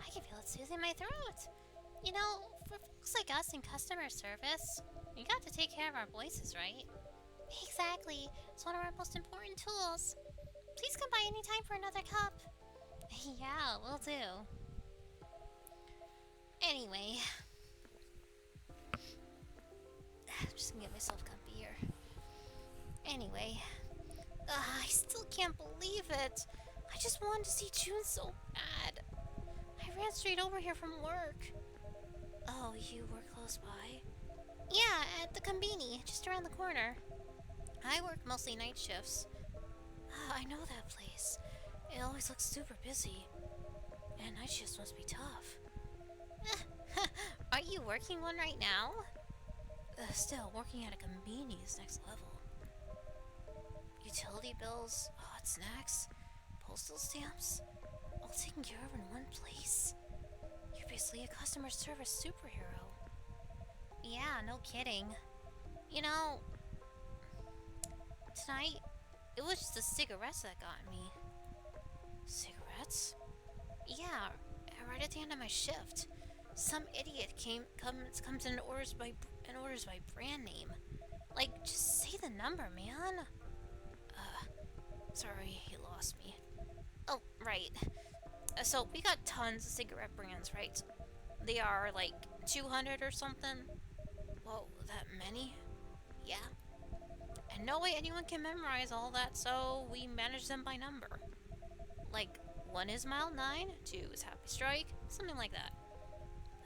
I can feel it soothing my throat. You know, for folks like us in customer service, we got to take care of our voices, right? Exactly. It's one of our most important tools. Please come by anytime for another cup. Yeah, will do. Anyway. I'm just gonna get myself a cup of beer. Anyway. I still can't believe it. I just wanted to see June so bad. I ran straight over here from work. Oh, you were close by? Yeah, at the Konbini, just around the corner. I work mostly night shifts. I know that place. It always looks super busy. And night shifts must be tough. Are you working one right now? Still, working at a Konbini is next level. Utility bills, hot snacks, postal stamps, all taken care of in one place. You're basically a customer service superhero. Yeah, no kidding. You know, tonight, it was just the cigarettes that got me. Cigarettes? Yeah, right at the end of my shift. Some idiot comes in and orders by brand name. Like, just say the number, man. Sorry, you lost me. Oh, right. So, we got tons of cigarette brands, right? They are like 200 or something? Whoa, that many? Yeah. And no way anyone can memorize all that, so we manage them by number. Like, 1 is Mild 9, 2 is Happy Strike, something like that.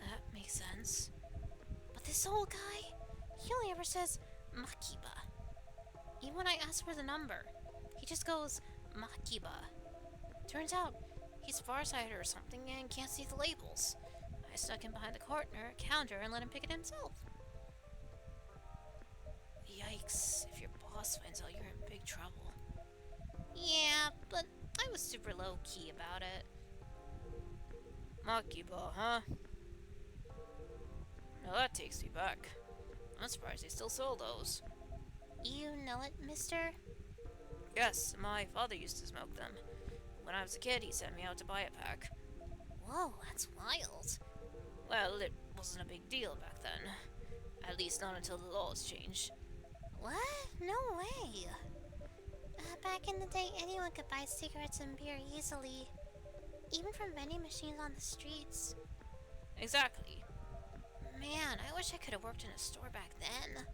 That makes sense. But this old guy, he only ever says Makiba. Even when I ask for the number, he just goes, Makiba. Turns out, he's farsighted or something and can't see the labels. I stuck him behind the counter and let him pick it himself. Yikes, if your boss finds out, you're in big trouble. Yeah, but I was super low-key about it. Makiba, huh? Now that takes me back. I'm surprised they still sell those. you know it, mister? Yes, my father used to smoke them. When I was a kid, he sent me out to buy a pack. Whoa, that's wild. Well, it wasn't a big deal back then. At least not until the laws changed. What? No way. Back in the day, anyone could buy cigarettes and beer easily. Even from vending machines on the streets. Exactly. Man, I wish I could have worked in a store back then.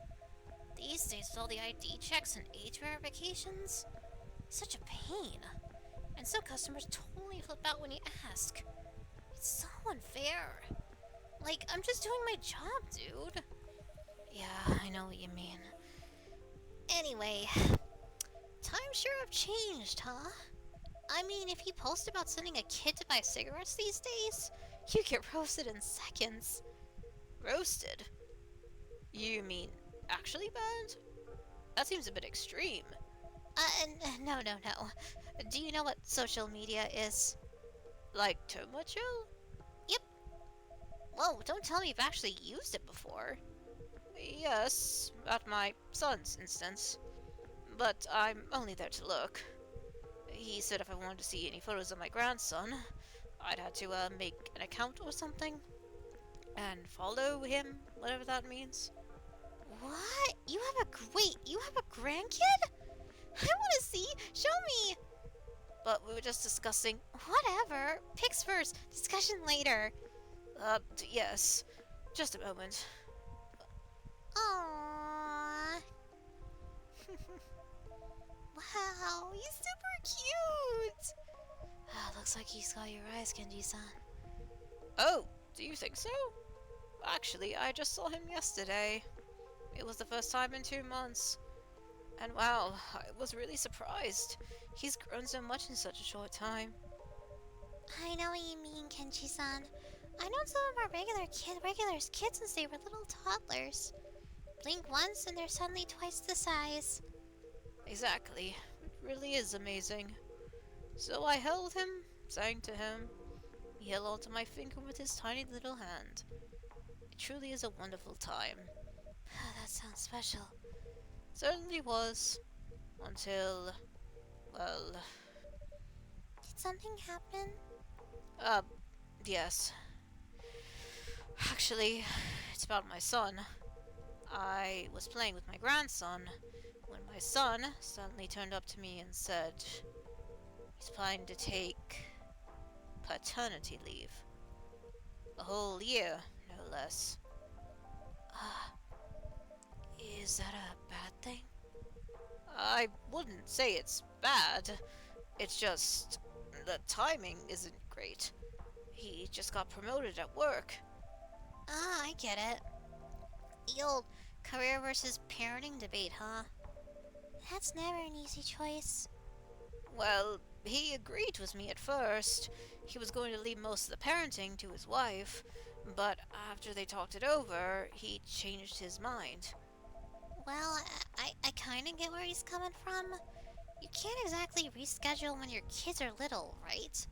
These days, with all the ID checks and age verifications, such a pain. And some customers totally flip out when you ask. It's so unfair. Like, I'm just doing my job, dude. Yeah, I know what you mean. Anyway, times sure have changed, huh? I mean, if you post about sending a kid to buy cigarettes these days, you get roasted in seconds. Roasted? You mean actually banned? That seems a bit extreme. No, no, no. Do you know what social media is? Like Tomocho? Whoa, don't tell me you've actually used it before. Yes, at my son's instance. But I'm only there to look. He said if I wanted to see any photos of my grandson, I'd had to make an account or something. And follow him, whatever that means. What? Wait, you have a grandkid? I want to see. Show me. But we were just discussing. Whatever. Pics first. Discussion later. Yes. Just a moment. Aww. Wow, he's super cute. Looks like he's got your eyes, Kenji-san. Oh, do you think so? Actually, I just saw him yesterday. It was the first time in 2 months. And wow, I was really surprised. He's grown so much in such a short time. I know what you mean, Kenji-san. I know some of our regulars kids since they were little toddlers. Blink once and they're suddenly twice the size. Exactly. It really is amazing. So I held him, sang to him. He held onto my finger with his tiny little hand. It truly is a wonderful time. That sounds special. Certainly was. Until, well... Did something happen? Yes. Actually, it's about my son. I was playing with my grandson when my son suddenly turned up to me and said he's planning to take paternity leave. A whole year, no less. Is that a bad thing? I wouldn't say it's bad. It's just the timing isn't great. He just got promoted at work. I get it. The old career versus parenting debate, huh? That's never an easy choice. Well, he agreed with me at first. He was going to leave most of the parenting to his wife, but after they talked it over, he changed his mind. Well, I kind of get where he's coming from. You can't exactly reschedule when your kids are little, right?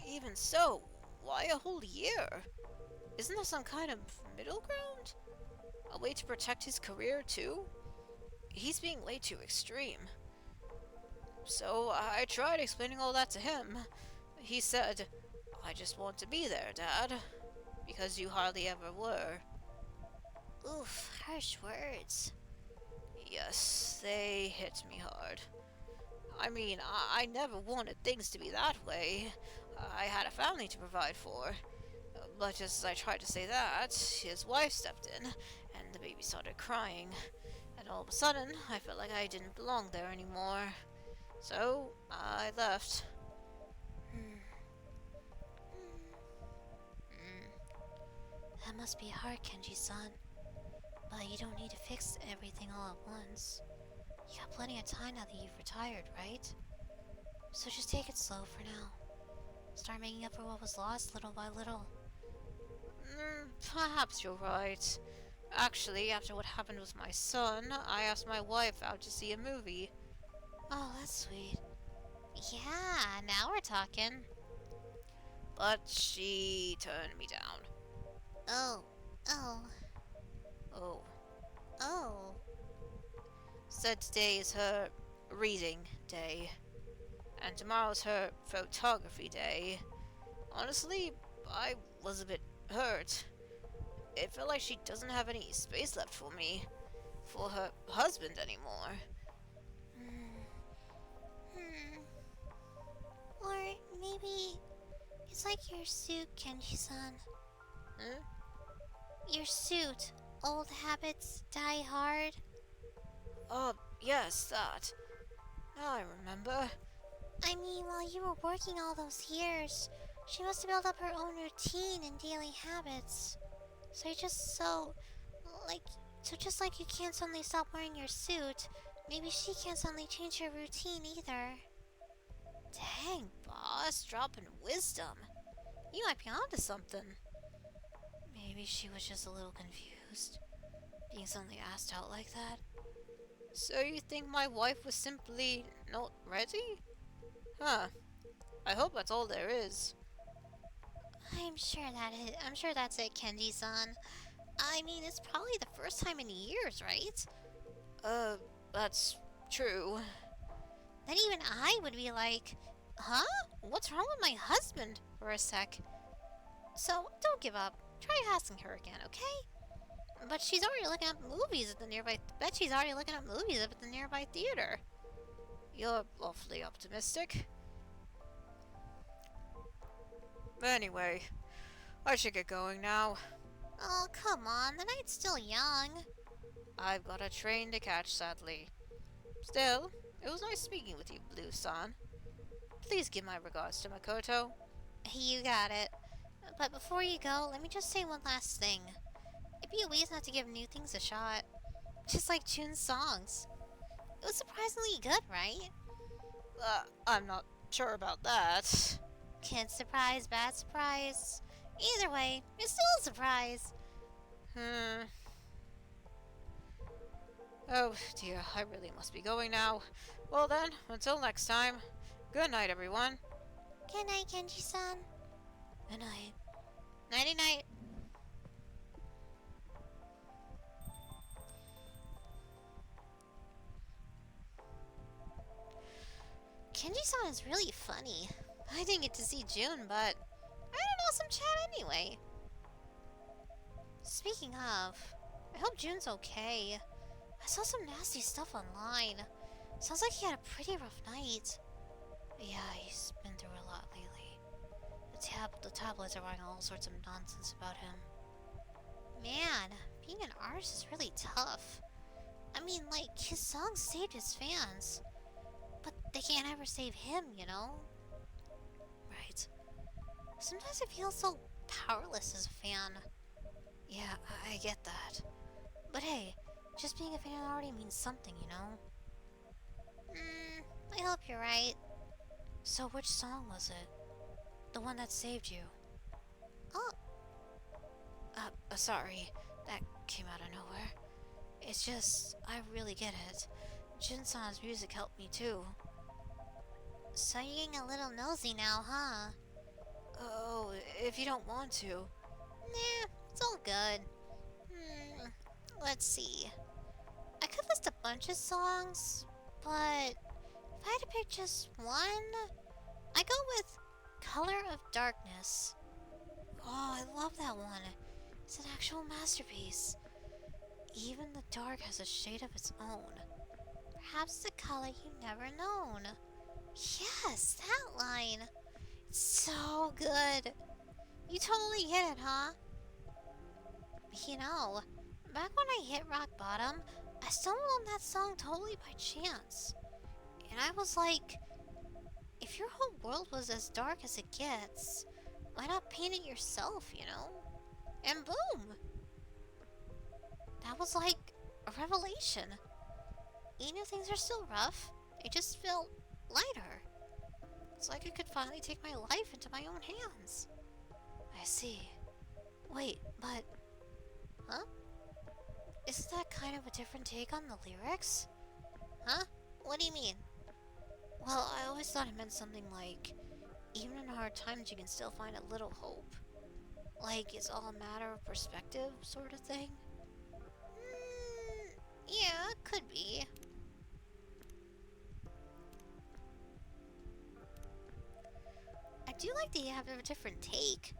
Even so, why a whole year? Isn't there some kind of middle ground? A way to protect his career, too? He's being way too extreme. So I tried explaining all that to him. He said, I just want to be there, Dad, because you hardly ever were. Oof, harsh words. Yes, they hit me hard. I mean, I never wanted things to be that way. I had a family to provide for. But just as I tried to say that, his wife stepped in, and the baby started crying. And all of a sudden, I felt like I didn't belong there anymore. So, I left. That must be hard, Kenji-san. But you don't need to fix everything all at once. You got plenty of time now that you've retired, right? So just take it slow for now. Start making up for what was lost little by little. Perhaps you're right. Actually, after what happened with my son, I asked my wife out to see a movie. Oh, that's sweet. Yeah, now we're talking. But she turned me down. Oh. Oh. Said today is her reading day. And tomorrow's her photography day. Honestly, I was a bit hurt. It felt like she doesn't have any space left for me. For her husband anymore. Or maybe it's like your suit, Kenji-san. Huh? Your suit. Old habits die hard. Oh, yes, that. Now I remember. I mean, while you were working all those years, she must have built up her own routine and daily habits. So you're just so, like, So just like you can't suddenly stop wearing your suit, maybe she can't suddenly change her routine either. Dang, boss, dropping wisdom. You might be onto something. Maybe she was just a little confused, being suddenly asked out like that. So you think my wife was simply not ready? Huh. I hope that's all there is. I'm sure that's it, Kenji-san. I mean, it's probably the first time in years, right? That's true. Then even I would be like, huh? What's wrong with my husband? For a sec. So, don't give up. Try asking her again, okay? But she's already looking up movies at the nearby... Bet she's already looking up movies up at the nearby theater. You're awfully optimistic. Anyway, I should get going now. Oh, come on. The night's still young. I've got a train to catch, sadly. Still, it was nice speaking with you, Blue-san. Please give my regards to Makoto. You got it. But before you go, let me just say one last thing. It'd be a waste not to give new things a shot. Just like Jun's songs. It was surprisingly good, right? I'm not sure about that. Kid surprise, bad surprise. Either way, it's still a surprise. Oh dear, I really must be going now. Well then, until next time, good night everyone. Good night, Kenji-san. Good night. Nighty-night. Kenji-san is really funny. I didn't get to see June, but I had an awesome chat anyway. Speaking of, I hope June's okay. I saw some nasty stuff online. Sounds like he had a pretty rough night. Yeah, he's been through a lot lately. The tablets are writing all sorts of nonsense about him. Man, being an artist is really tough. I mean, like, his songs saved his fans. But they can't ever save him, you know? Right. Sometimes I feel so powerless as a fan. Yeah, I get that. But hey, just being a fan already means something, you know? I hope you're right. So which song was it? The one that saved you? Oh. Sorry. That came out of nowhere. It's just, I really get it. Jun-san's music helped me too. So you're getting a little nosy now, huh? Oh, if you don't want to. Nah, it's all good. Let's see. I could list a bunch of songs, but if I had to pick just one, I go with Color of Darkness. Oh, I love that one. It's an actual masterpiece. Even the dark has a shade of its own. Perhaps the color you never known. Yes, that line. It's so good. You totally get it, huh? You know, back when I hit rock bottom, I stumbled on that song totally by chance. And I was like, if your whole world was as dark as it gets, why not paint it yourself, you know? And boom! That was like a revelation. Even if things are still rough, it just felt lighter. It's like I could finally take my life into my own hands. I see. Wait, but... Huh? Isn't that kind of a different take on the lyrics? Huh? What do you mean? Well, I always thought it meant something like, even in hard times you can still find a little hope. Like, it's all a matter of perspective, sort of thing. Yeah, could be. I do like that you have a different take.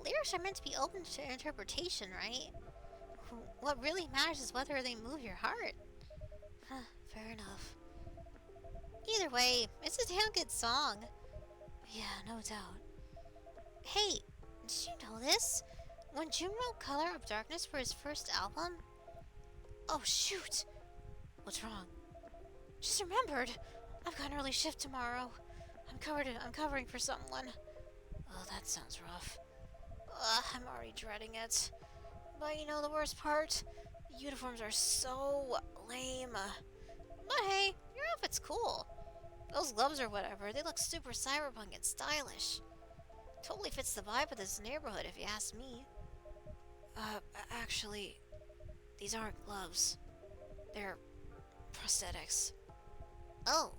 Lyrics are meant to be open to interpretation, right? What really matters is whether they move your heart. Fair enough. Either way, it's a damn good song. Yeah, no doubt. Hey, did you know this? When Jun wrote Color of Darkness for his first album... Oh, shoot! What's wrong? Just remembered! I've got an early shift tomorrow. I'm covering for someone. Oh, that sounds rough. I'm already dreading it. But you know the worst part? Uniforms are so lame. But hey, your outfit's cool. Those gloves or whatever, they look super cyberpunk and stylish. Totally fits the vibe of this neighborhood if you ask me. Actually, these aren't gloves. They're prosthetics. Oh.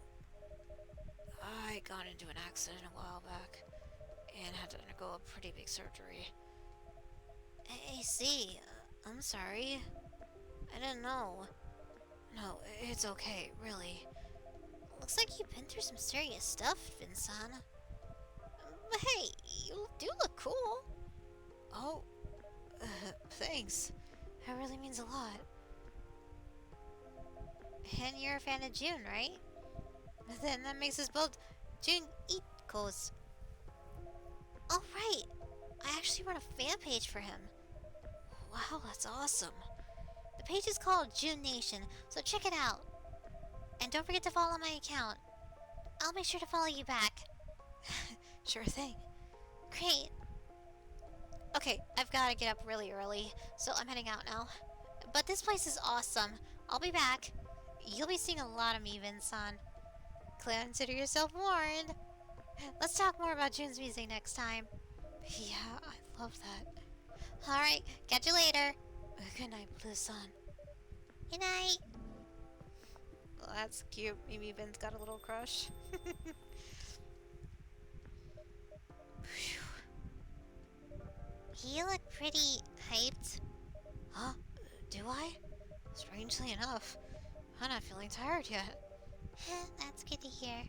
I got into an accident a while back and had to undergo a pretty big surgery. I see. I'm sorry. I didn't know. No, it's okay, really. Looks like you've been through some serious stuff, Vincent. But hey, you do look cool. Oh, thanks. That really means a lot. And you're a fan of June, right? Then that makes us both June Eatcos. Oh, right. I actually run a fan page for him. Wow, that's awesome. The page is called June Nation, so check it out. And don't forget to follow my account. I'll make sure to follow you back. Sure thing. Great. Okay, I've got to get up really early, so I'm heading out now. But this place is awesome. I'll be back. You'll be seeing a lot of me, Vincent. Consider yourself warned. Let's talk more about June's music next time. Yeah, I love that. Alright, catch you later. Good night, Blue Sun. Good night. Well, that's cute. Maybe Vin's got a little crush. You look pretty hyped. Huh? Do I? Strangely enough, I'm not feeling tired yet. That's good to hear.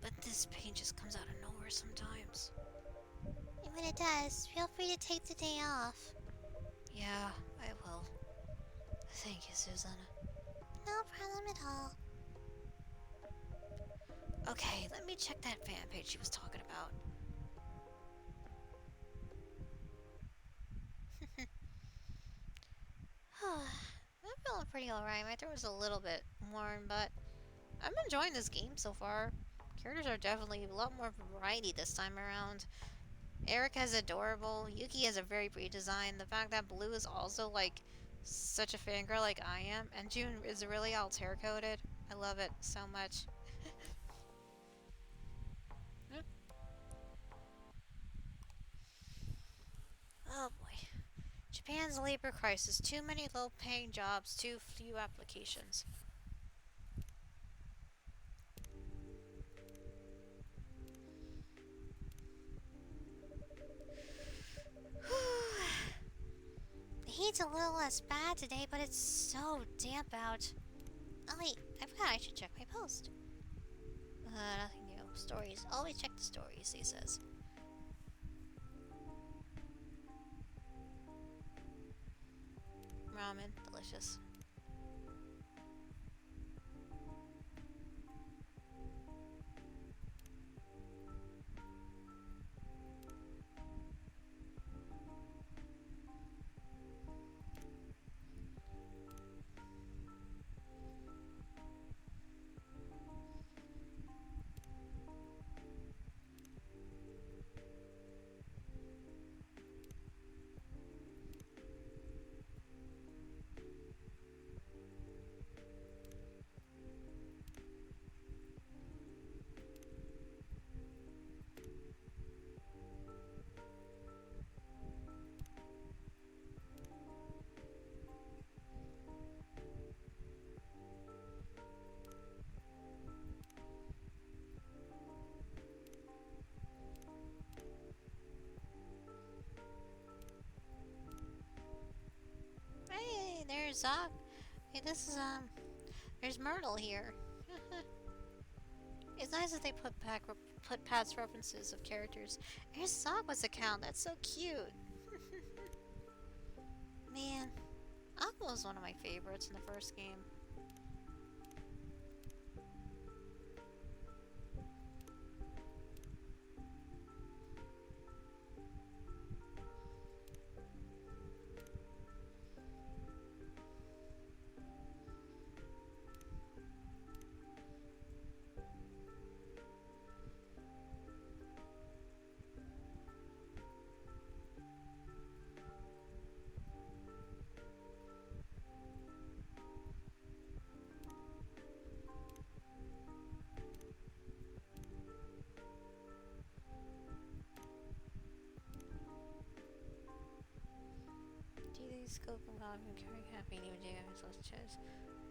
But this pain just comes out of nowhere sometimes. And when it does, feel free to take the day off. Yeah, I will. Thank you, Susan. No problem at all. Okay, let me check that fan page she was talking about. I'm feeling pretty alright. My throat was a little bit worn, but I'm enjoying this game so far. Characters are definitely a lot more variety this time around. Erica is adorable. Yuki has a very pretty design. The fact that Blue is also like such a fangirl like I am, and June is really Altair coded. I love it so much. Oh boy. Japan's labor crisis. Too many low-paying jobs, too few applications. The heat's a little less bad today, but it's so damp out. Oh wait, I forgot I should check my post. Nothing new. Stories. Always check the stories, he says. Ramen. Delicious. Hey, there's Hey, this is there's Myrtle here. It's nice that they put past references of characters. Here's Aqua's account. That's so cute. Man, Aqua was one of my favorites in the first game. scope of God and carry happy new day as let's choose.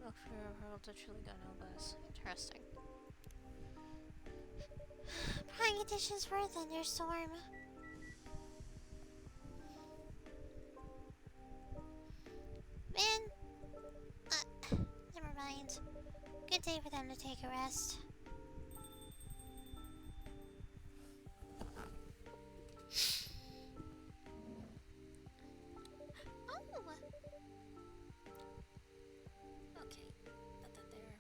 Look for a world that truly got no less. Interesting. Prying editions for a thunderstorm. Man, never mind. Good day for them to take a rest. Oh, Okay, put that there.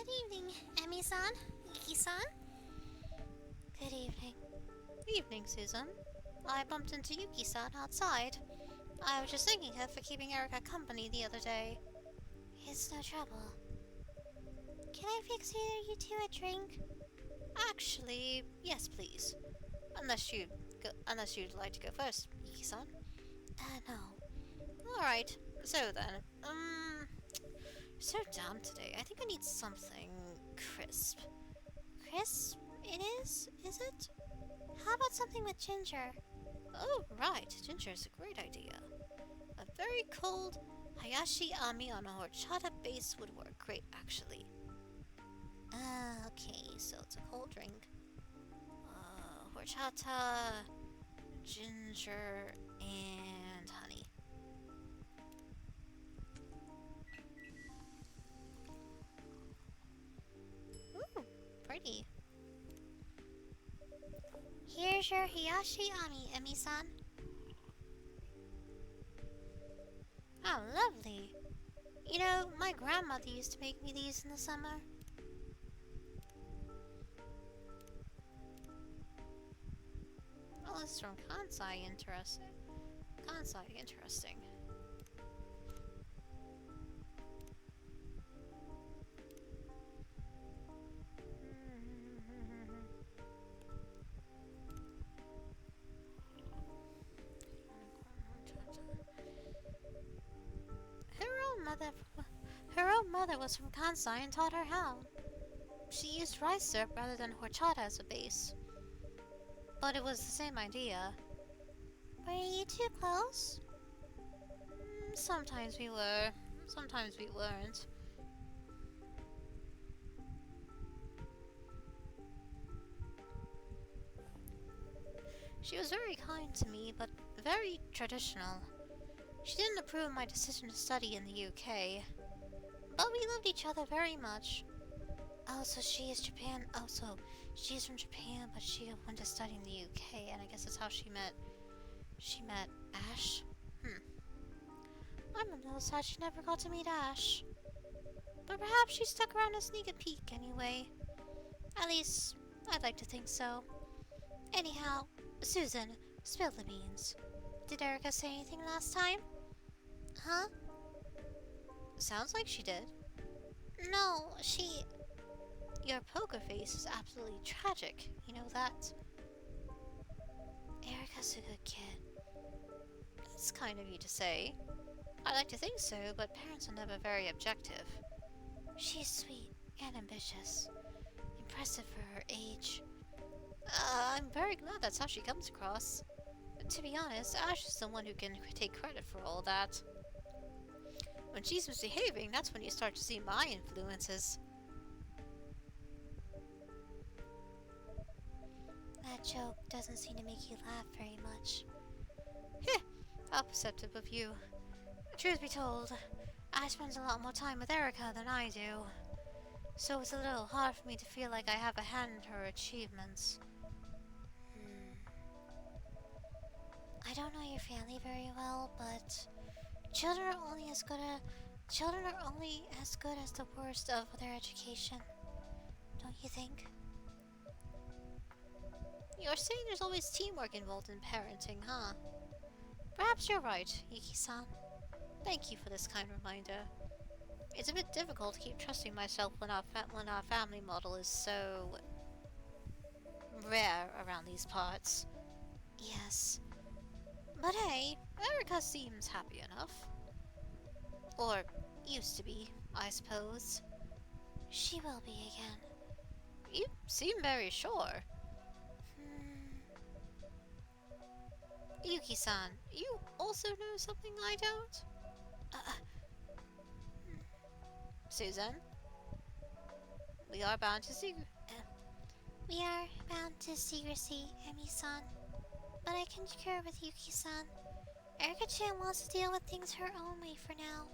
good evening, Emi-san, Iki-san. Good evening. Evening, Susan. I bumped into Yuki-san outside. I was just thanking her for keeping Erica company the other day. It's no trouble. Can I fix either you two a drink? Actually, yes, please. Unless you'd like to go first, Yuki-san. No. Alright, so then, so down today. I think I need something crisp. Crisp, it is it? How about something with ginger? Oh, right, ginger is a great idea. A very cold Hayashi Ami on a horchata base would work great, actually. Okay, so it's a cold drink. Horchata, ginger, and honey. Ooh, pretty. Here's your Hiyashi Ami, Emi-san. Oh, lovely. You know, my grandmother used to make me these in the summer. Oh, this is from Kansai. Interesting. Kansai, interesting. Her own mother was from Kansai and taught her how. She used rice syrup rather than horchata as a base. But it was the same idea. Were you two close? Sometimes we were, sometimes we weren't. She was very kind to me, but very traditional. She didn't approve of my decision to study in the UK. But we loved each other very much. Also, she is from Japan, but she went to study in the UK, and I guess that's how she met Ash? I'm a little sad she never got to meet Ash. But perhaps she stuck around to sneak a peek anyway. At least, I'd like to think so. Anyhow, Susan, spill the beans. Did Erica say anything last time? Huh? Sounds like she did. No, Your poker face is absolutely tragic, you know that? Erica's a good kid. That's kind of you to say. I like to think so, but parents are never very objective. She's sweet and ambitious. Impressive for her age. I'm very glad that's how she comes across. To be honest, Ash is the one who can take credit for all that. When she's misbehaving, that's when you start to see my influences. That joke doesn't seem to make you laugh very much. Heh, how perceptive of you. Truth be told, Ash spends a lot more time with Erica than I do. So it's a little hard for me to feel like I have a hand in her achievements. I don't know your family very well, but children are only as good as the worst of their education. Don't you think? You're saying there's always teamwork involved in parenting, huh? Perhaps you're right, Yuki-san. Thank you for this kind reminder. It's a bit difficult to keep trusting myself when our family model is so rare around these parts. Yes. But hey, Erica seems happy enough. Or used to be, I suppose. She will be again. You seem very sure. Yuki-san, you also know something I don't? Susan, we are bound to see. We are bound to secrecy, Emi-san. But I can concur with Yuki-san. Erica-chan wants to deal with things her own way for now.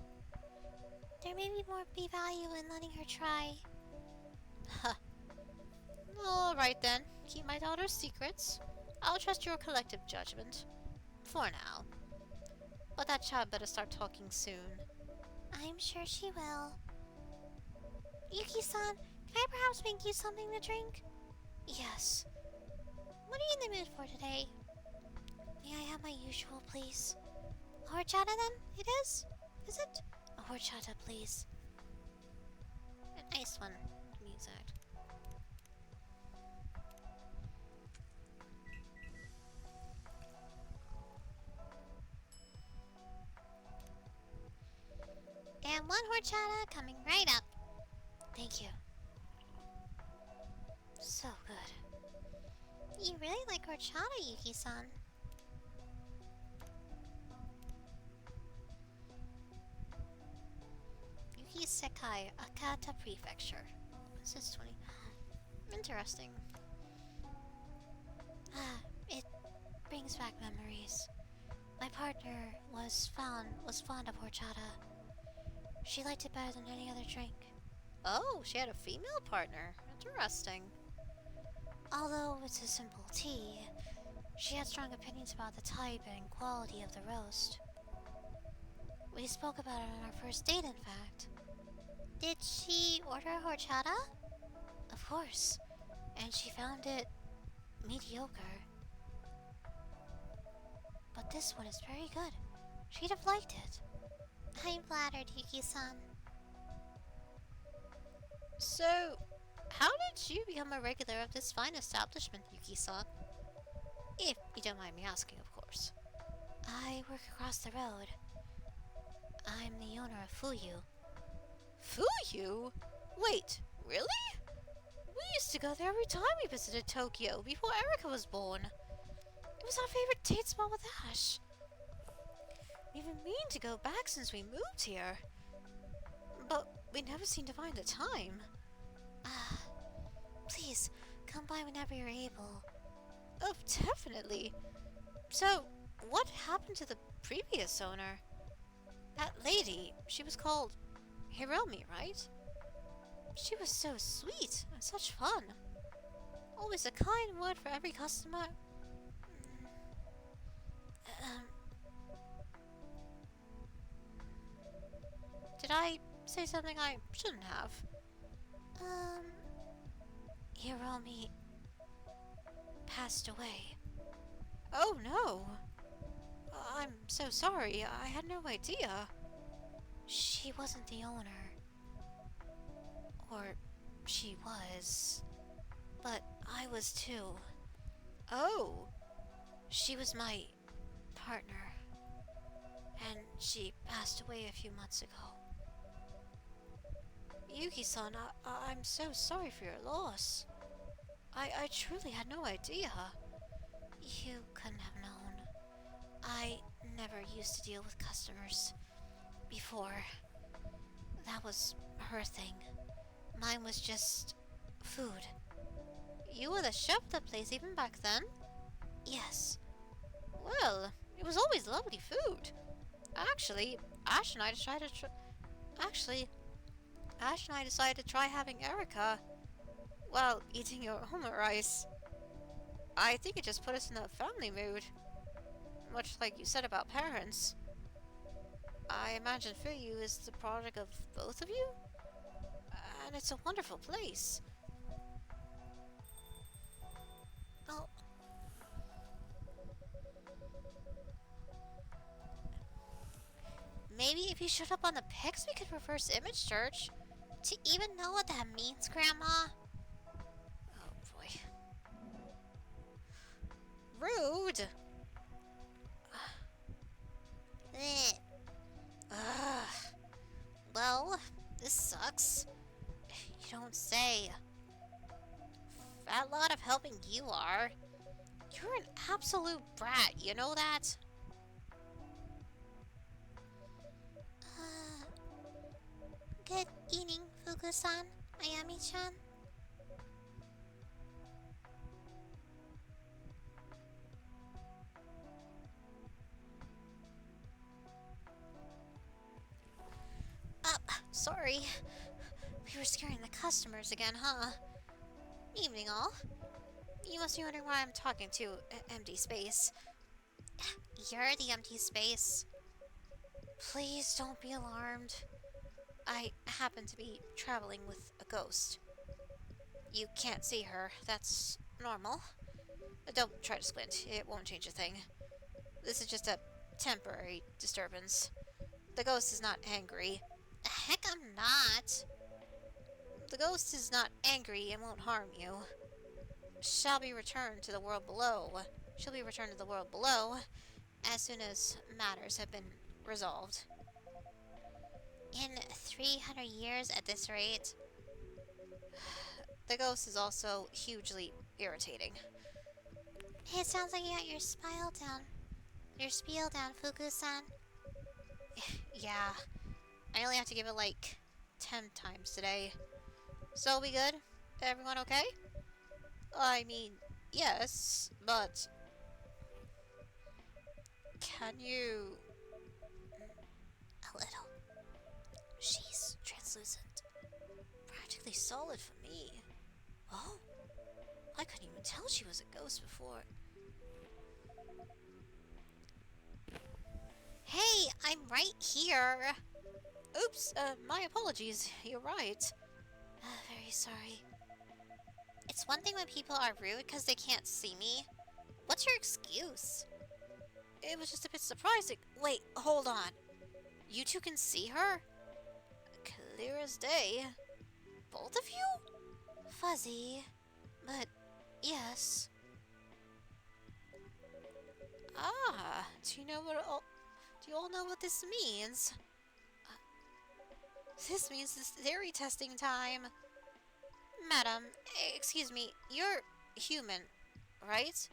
There may be value in letting her try. Alright then, keep my daughter's secrets. I'll trust your collective judgment. For now. But that child better start talking soon. I'm sure she will. Yuki-san, can I perhaps make you something to drink? Yes. What are you in the mood for today? May I have my usual, please? A horchata then? It is? Is it? A horchata, please. A nice one, to be exact. And one horchata coming right up. Thank you. So good. You really like horchata, Yuki-san. Yuki Sekai, Akata Prefecture. Since 20. Interesting. It brings back memories. My partner was fond of horchata. She liked it better than any other drink. Oh, she had a female partner. Interesting. Although it's a simple tea, she had strong opinions about the type and quality of the roast. We spoke about it on our first date, in fact. Did she order horchata? Of course. And she found it mediocre. But this one is very good. She'd have liked it. I'm flattered, Yuki-san. So, how did you become a regular of this fine establishment, Yuki-san? If you don't mind me asking, of course. I work across the road. I'm the owner of Fuyu. Fuyu? Wait, really? We used to go there every time we visited Tokyo before Erica was born. It was our favorite date spot with Ash. We've been meaning to go back since we moved here. But we never seem to find the time. Please, come by whenever you're able. Oh, definitely. So, what happened to the previous owner? That lady, she was called Hiromi, right? She was so sweet and such fun. Always a kind word for every customer. Did I say something I shouldn't have? Hiromi passed away. Oh no! I'm so sorry, I had no idea. She wasn't the owner. Or she was. But I was too. Oh! She was my partner. And she passed away a few months ago. Yuki-san, I'm so sorry for your loss. I truly had no idea. You couldn't have known. I never used to deal with customers before. That was her thing. Mine was just food. You were the chef of the place even back then? Yes. Well, it was always lovely food. Actually, Ash and I decided to try having Erica while eating your omurice. I think it just put us in a family mood. Much like you said about parents. I imagine Fuyu is the product of both of you? And it's a wonderful place. Oh. Maybe if you showed up on the pics, we could reverse image search. To even know what that means, Grandma? Oh boy. Rude! Ugh. Well, this sucks. You don't say. Fat lot of helping you are. You're an absolute brat, you know that? Uh, Good evening, Fuku-san. Ayami-chan. Sorry. We were scaring the customers again, huh? Evening all. You must be wondering why I'm talking to empty space. You're the empty space. Please don't be alarmed. I happen to be traveling with a ghost. You can't see her. That's normal. Don't try to squint. It won't change a thing. This is just a temporary disturbance. The ghost is not angry. Heck, I'm not. The ghost is not angry and won't harm you. She'll be returned to the world below as soon as matters have been resolved. In 300 years at this rate. The ghost is also hugely irritating. It sounds like you got your spiel down, Fuku-san. Yeah, I only have to give it like 10 times today. So we good? Everyone okay? I mean, yes, but... Can you... A little. She's translucent. Practically solid for me. Oh, I couldn't even tell she was a ghost before. Hey, I'm right here. Oops, my apologies. You're right. Very sorry. It's one thing when people are rude because they can't see me. What's your excuse? It was just a bit surprising. Wait, hold on. You two can see her? Clear as day. Both of you? Fuzzy. But, yes. Ah, do you all know what this means? This means this theory testing time. Madam, excuse me, you're human, right?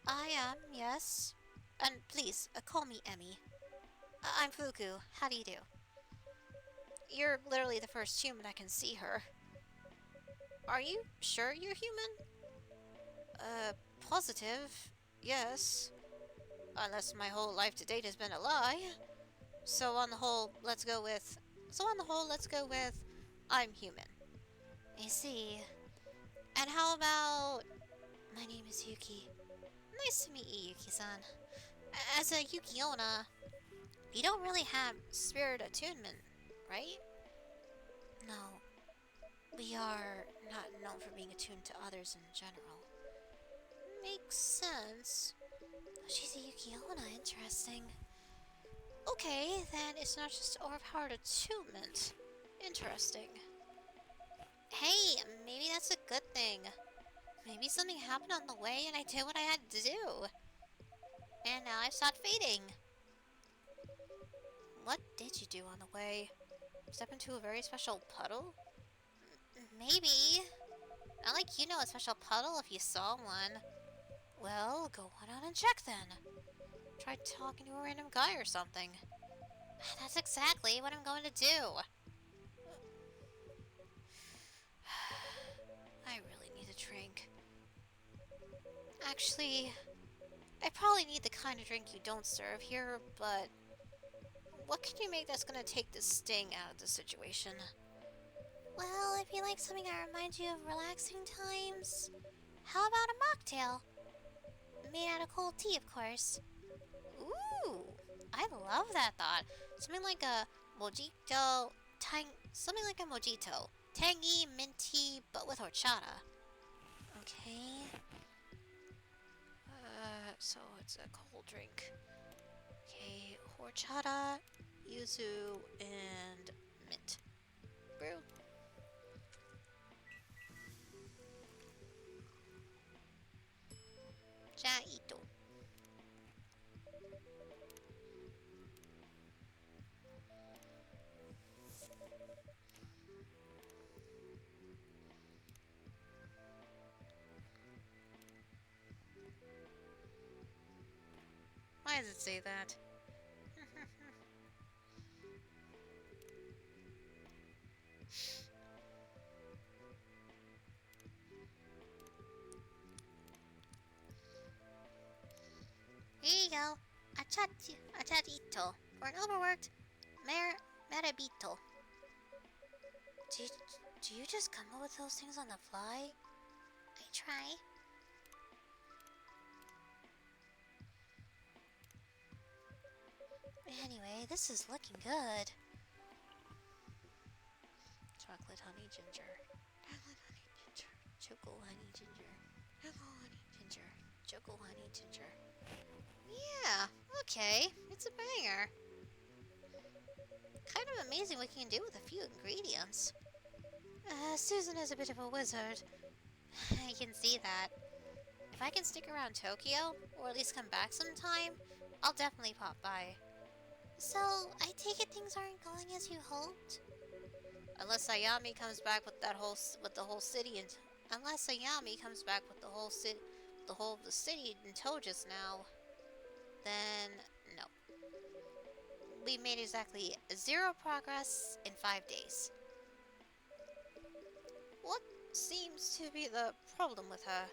I am, yes. And please, call me Emmy. I'm Fuku. How do you do? You're literally the first human I can see her. Are you sure you're human? Positive. Yes. Unless my whole life to date has been a lie. So on the whole, let's go with... I'm human. I see. And how about... My name is Yuki. Nice to meet you, Yuki-san. As a Yukiona, you don't really have spirit attunement, right? No. We are not known for being attuned to others in general. Makes sense. She's a Yukiona, interesting. Okay, then it's not just overpowered attunement. Interesting. Hey, maybe that's a good thing. Maybe something happened on the way and I did what I had to do. And now I've stopped fading. What did you do on the way? Step into a very special puddle? Maybe. Not like you know a special puddle if you saw one. Well, go on out and check then. Try talking to a random guy or something. That's exactly what I'm going to do. I really need a drink. Actually, I probably need the kind of drink you don't serve here, but... What can you make that's gonna take the sting out of the situation? Well, if you like something that reminds you of relaxing times, how about a mocktail? Made out of cold tea, of course. Ooh, I love that thought. Something like a mojito, something like a mojito. Tangy, minty, but with horchata. Okay. So it's a cold drink. Okay, horchata, yuzu, and mint. Brew. Jaito. does it say that? Here you go. Achadito. For an overworked Marabito. Do you just come up with those things on the fly? I try. Anyway, this is looking good. Chocolate, honey, ginger. Chocolate, honey, ginger. Choco, honey, ginger. Choco, honey, ginger. Choco, honey, ginger. Yeah, okay. It's a banger. Kind of amazing what you can do with a few ingredients. Susan is a bit of a wizard. I can see that. If I can stick around Tokyo, or at least come back sometime, I'll definitely pop by. So, I take it things aren't going as you hoped? Unless Ayami comes back with the whole city, and unless Ayami comes back with the whole of the city in tow just now, then no. We made exactly 0 progress in 5 days. What seems to be the problem with her?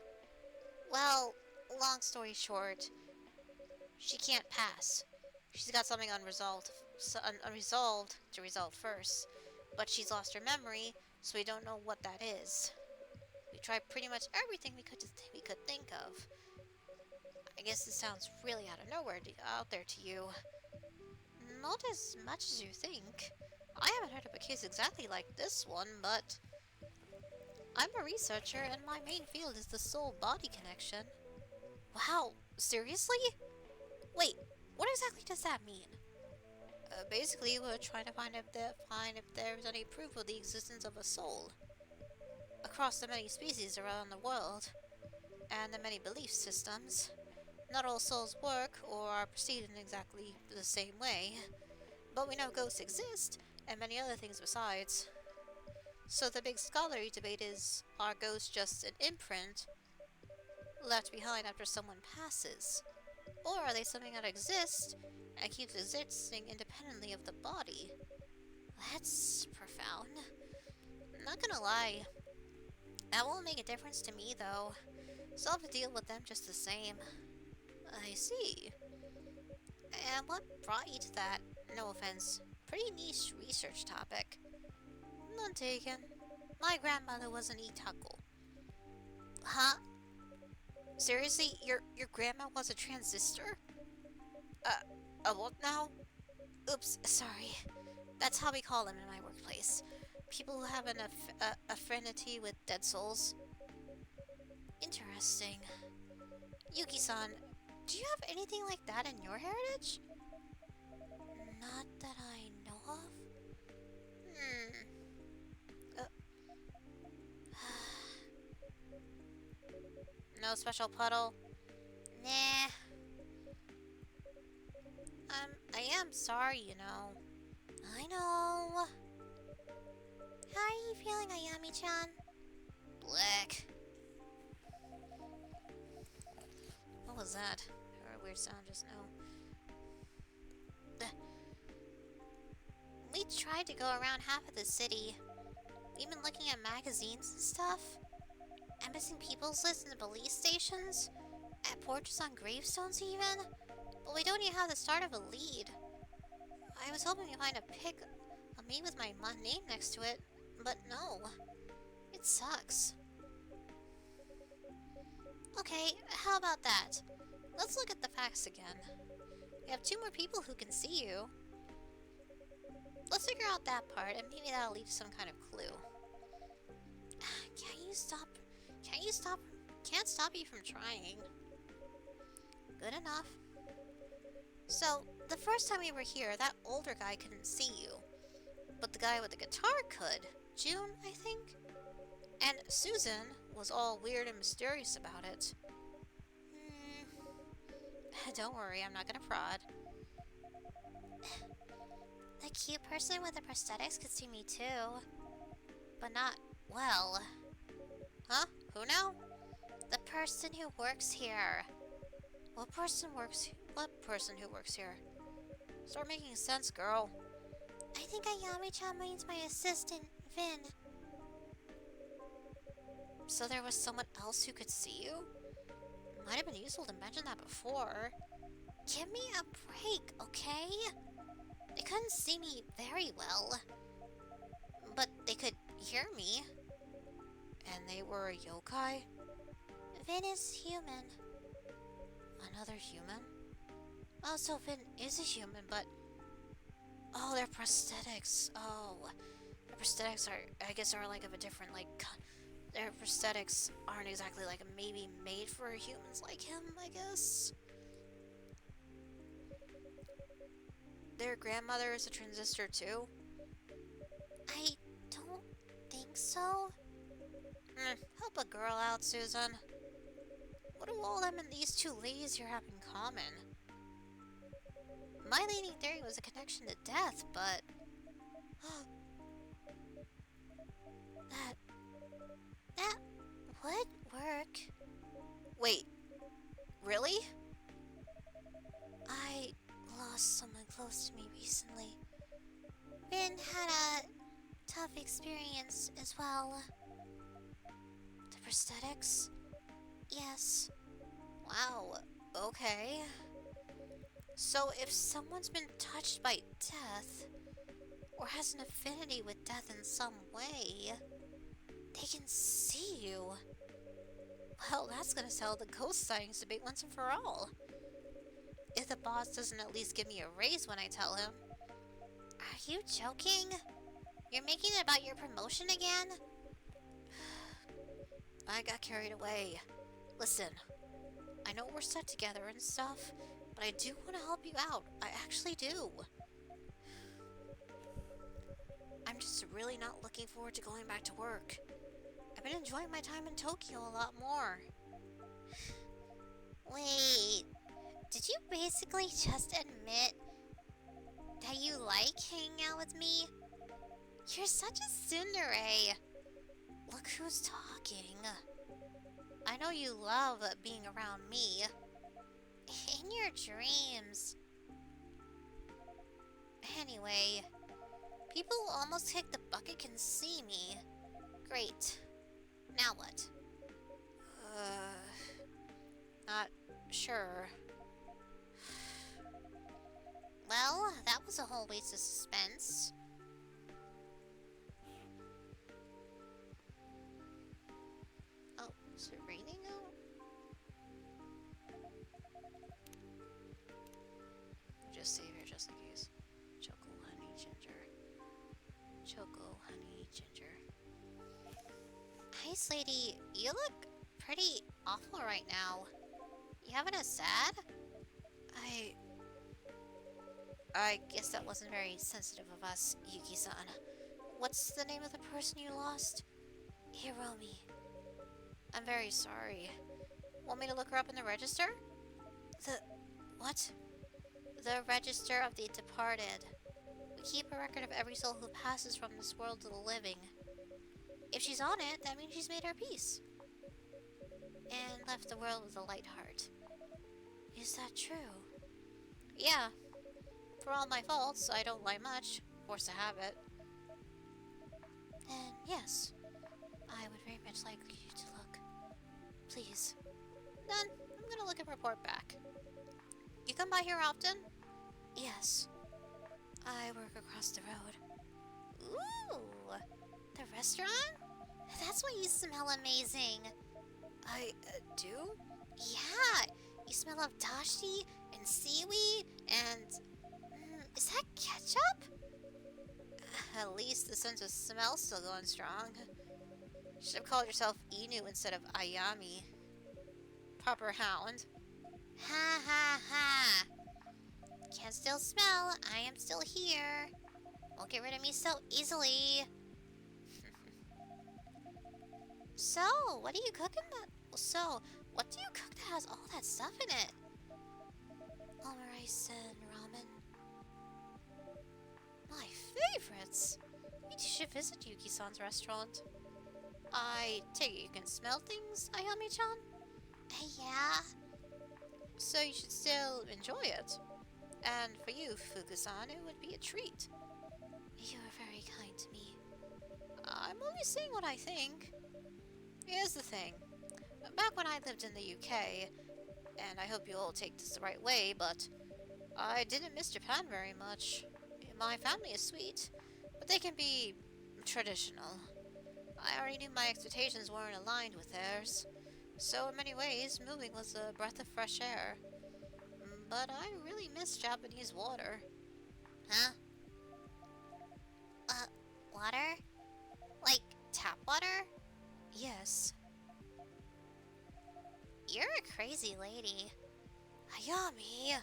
Well, long story short, she can't pass. She's got something unresolved to resolve first, but she's lost her memory, so we don't know what that is. We tried pretty much everything we could think of. I guess this sounds really out there to you. Not as much as you think. I haven't heard of a case exactly like this one, but I'm a researcher and my main field is the soul-body connection. Wow, seriously? Wait, what exactly does that mean? Basically, we're trying to find if there's any proof of the existence of a soul across the many species around the world and the many belief systems. Not all souls work or are perceived in exactly the same way, but we know ghosts exist and many other things besides. So the big scholarly debate is, are ghosts just an imprint left behind after someone passes? Or are they something that exists and keeps existing independently of the body? That's profound. I'm not gonna lie. That won't make a difference to me though, so I'll have to deal with them just the same. I see. And what brought you to that, no offense, pretty niche research topic? None taken. My grandmother was an Itaku. Huh? Seriously? Your grandma was a transistor? A what now? Oops, sorry. That's how we call them in my workplace. People who have an affinity with dead souls. Interesting. Yuki-san, do you have anything like that in your heritage? Not that I know of. No special puddle? Nah. I am sorry, you know. I know. How are you feeling, Ayami-chan? Black. What was that? I heard a weird sound just now. We tried to go around half of the city. We've been looking at magazines and stuff. And missing people's lists in the police stations. At portraits on gravestones even. But we don't even have the start of a lead. I was hoping to find a pic of me with my name next to it. But no. It sucks. Okay, how about that? Let's look at the facts again. We have 2 more people who can see you. Let's figure out that part, and maybe that'll leave some kind of clue. Can't stop you from trying. Good enough. So, the first time we were here, that older guy couldn't see you. But the guy with the guitar could. June, I think? And Susan was all weird and mysterious about it. Don't worry, I'm not gonna prod. The cute person with the prosthetics could see me too. But not well. Huh? Who now? The person who works here. What person works What person who works here? Start making sense, girl. I think Ayami-chan means my assistant, Vin. So there was someone else who could see you? Might have been useful to mention that before. Give me a break, okay? They couldn't see me very well. But they could hear me. And they were a yokai? Vin is human. Another human? Oh, so Vin is a human, but... Oh, they're prosthetics. Oh. The prosthetics are, I guess, are like of a different, like... Their prosthetics aren't exactly like maybe made for humans like him, I guess. Their grandmother is a transistor too? I don't think so. Help a girl out, Susan. What do all them and these two ladies here have in common? My leading theory was a connection to death, but... That would work. Wait. Really? I lost someone close to me recently. Vin had a tough experience as well. The prosthetics? Yes. Wow. Okay. So if someone's been touched by death, or has an affinity with death in some way, they can see you. Well, that's gonna settle the ghost sightings debate once and for all. If the boss doesn't at least give me a raise when I tell him. Are you joking? You're making it about your promotion again? I got carried away. Listen, I know we're set together and stuff, but I do want to help you out. I actually do. I'm just really not looking forward to going back to work. I've been enjoying my time in Tokyo a lot more. Wait, did you basically just admit that you like hanging out with me? You're such a tsundere. Look who's talking. I know you love being around me. In your dreams. Anyway, people who almost kicked the bucket can see me. Great. Now what? Not sure. Well, that was a whole waste of suspense. Oh, is it raining out? Just save here just in case. Choco, honey, ginger. Choco, honey, ginger. Ice Lady, you look pretty awful right now. You having a sad? I guess that wasn't very sensitive of us, Yuki-san. What's the name of the person you lost? Hiromi. I'm very sorry. Want me to look her up in the register? What? The register of the departed. We keep a record of every soul who passes from this world to the living. If she's on it, that means she's made her peace. And left the world with a light heart. Is that true? Yeah. For all my faults, I don't lie much. Forced to habit. Then yes, I would very much like you to look. Please. Then, I'm gonna look and report back. You come by here often? Yes. I work across the road. Ooh! The restaurant? That's why you smell amazing. I do? Yeah! You smell of dashi and seaweed and... is that ketchup? At least the sense of smell's still going strong. You should have called yourself Inu instead of Ayami. Proper hound. Ha ha ha! Can still smell. I am still here. Won't get rid of me so easily. So, what are you cooking? What do you cook that has all that stuff in it? Omurice and ramen. My favorites! You should visit Yuki-san's restaurant. I take it you can smell things, Ayami-chan? Yeah? So you should still enjoy it. And for you, Fukusan, it would be a treat. You are very kind to me. I'm only saying what I think. Here's the thing. Back when I lived in the UK, and I hope you all take this the right way, but I didn't miss Japan very much. My family is sweet, but they can be traditional. I already knew my expectations weren't aligned with theirs, so in many ways, moving was a breath of fresh air. But I really miss Japanese water. Huh? Water? Like tap water? Yes. You're a crazy lady. Ayami!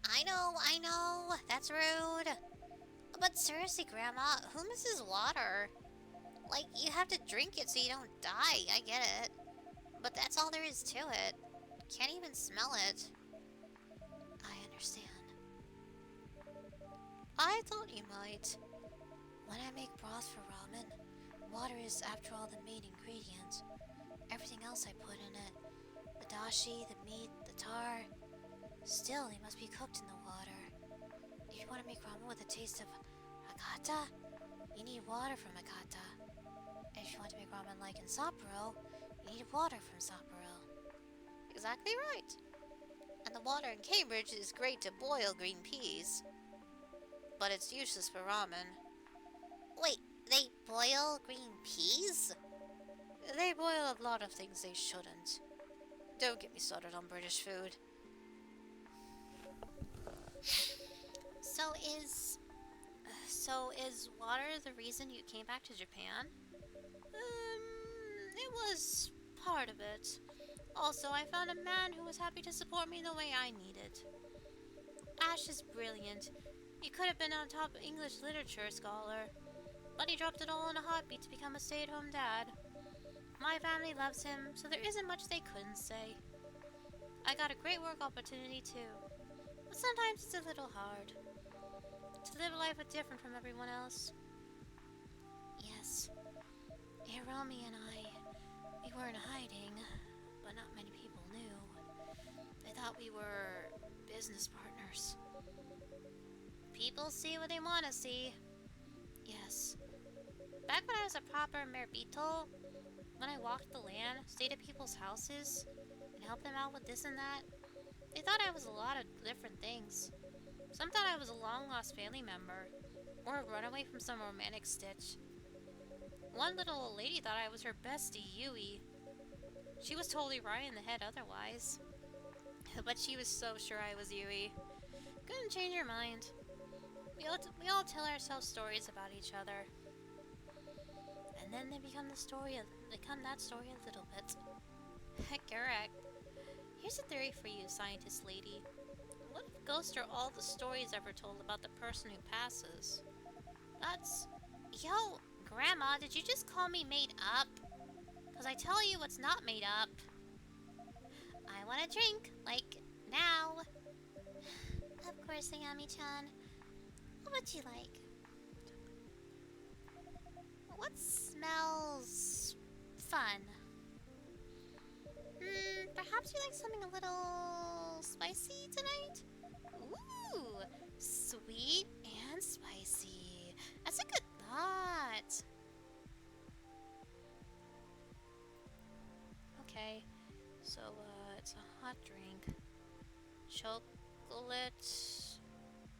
I know, that's rude. But seriously, Grandma, who misses water? Like, you have to drink it so you don't die, I get it. But that's all there is to it. Can't even smell it. I understand. I thought you might. When I make broth for ramen, water is, after all, the main ingredient. Everything else I put in it. The dashi, the meat, the tar. Still, they must be cooked in the water. If you want to make ramen with a taste of hakata, you need water from hakata. If you want to make ramen like in Sapporo, you need water from Sapporo. Exactly right. And the water in Cambridge is great to boil green peas. But it's useless for ramen. Wait, they boil green peas? They boil a lot of things they shouldn't. Don't get me started on British food. So is water the reason you came back to Japan? It was part of it. Also, I found a man who was happy to support me the way I needed. Ash is brilliant. He could have been a top English literature scholar, but he dropped it all in a heartbeat to become a stay-at-home dad. My family loves him, so there isn't much they couldn't say. I got a great work opportunity too, but sometimes it's a little hard to live a life different from everyone else. Yes. Hiromi and we weren't hiding, but not many people knew. They thought we were business partners. People see what they want to see. Yes. Back when I was a proper merbito, when I walked the land, stayed at people's houses, and helped them out with this and that, they thought I was a lot of different things. Some thought I was a long-lost family member, or a runaway from some romantic stitch. One little old lady thought I was her bestie, Yui. She was totally right in the head otherwise. But she was so sure I was Yui. Couldn't change her mind. We all tell ourselves stories about each other. And then they become that story a little bit. Correct. Here's a theory for you, scientist lady. What if ghosts are all the stories ever told about the person who passes? Yo, Grandma, did you just call me made up? 'Cause I tell you what's not made up. I want a drink, like, now. Of course, Ayami-chan. What would you like? What smells fun? Perhaps you like something a little spicy tonight? Ooh, sweet and spicy. That's a good thought. Okay, so it's a hot drink. Chocolate,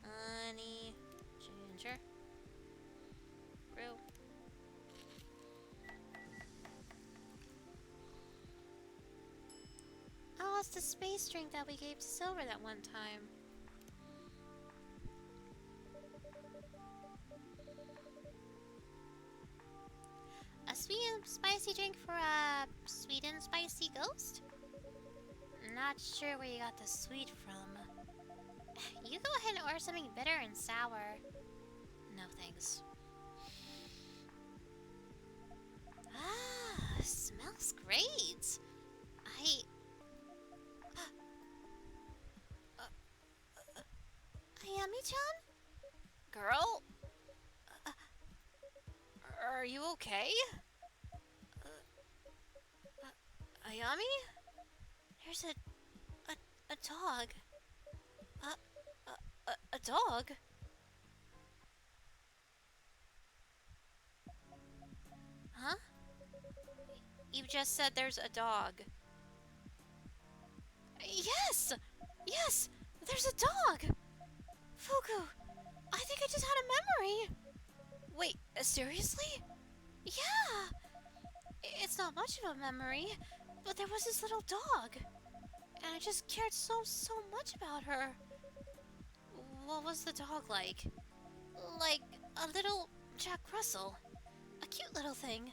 honey, ginger, brew. Oh, it's the space drink that we gave to Silver that one time. A sweet and spicy drink for a sweet and spicy ghost? Not sure where you got the sweet from. You go ahead and order something bitter and sour. No thanks. Ah, smells great. Ayami-chan? Girl? Are you okay? Ayami? There's a A dog? A dog? Huh? You just said there's a dog. Yes! Yes! There's a dog! Fuku, I think I just had a memory! Wait, seriously? Yeah! It's not much of a memory, but there was this little dog. And I just cared so much about her. What was the dog like? Like a little Jack Russell. A cute little thing.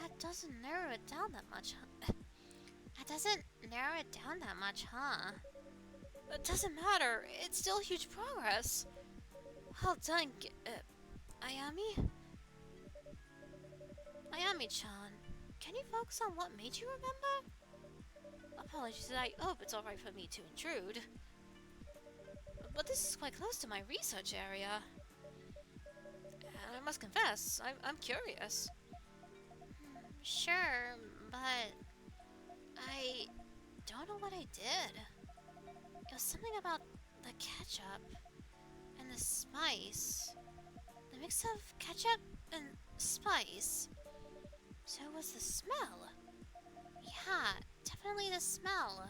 That doesn't narrow it down that much, huh? That doesn't narrow it down that much, huh? It doesn't matter. It's still huge progress. Well done, Ayami? Ayami-chan, can you focus on what made you remember? Apologies, I hope it's alright for me to intrude. But this is quite close to my research area. And I must confess, I'm curious. Sure, but I don't know what I did. It was something about the ketchup and the spice. The mix of ketchup and spice. So it was the smell. Yeah, definitely the smell.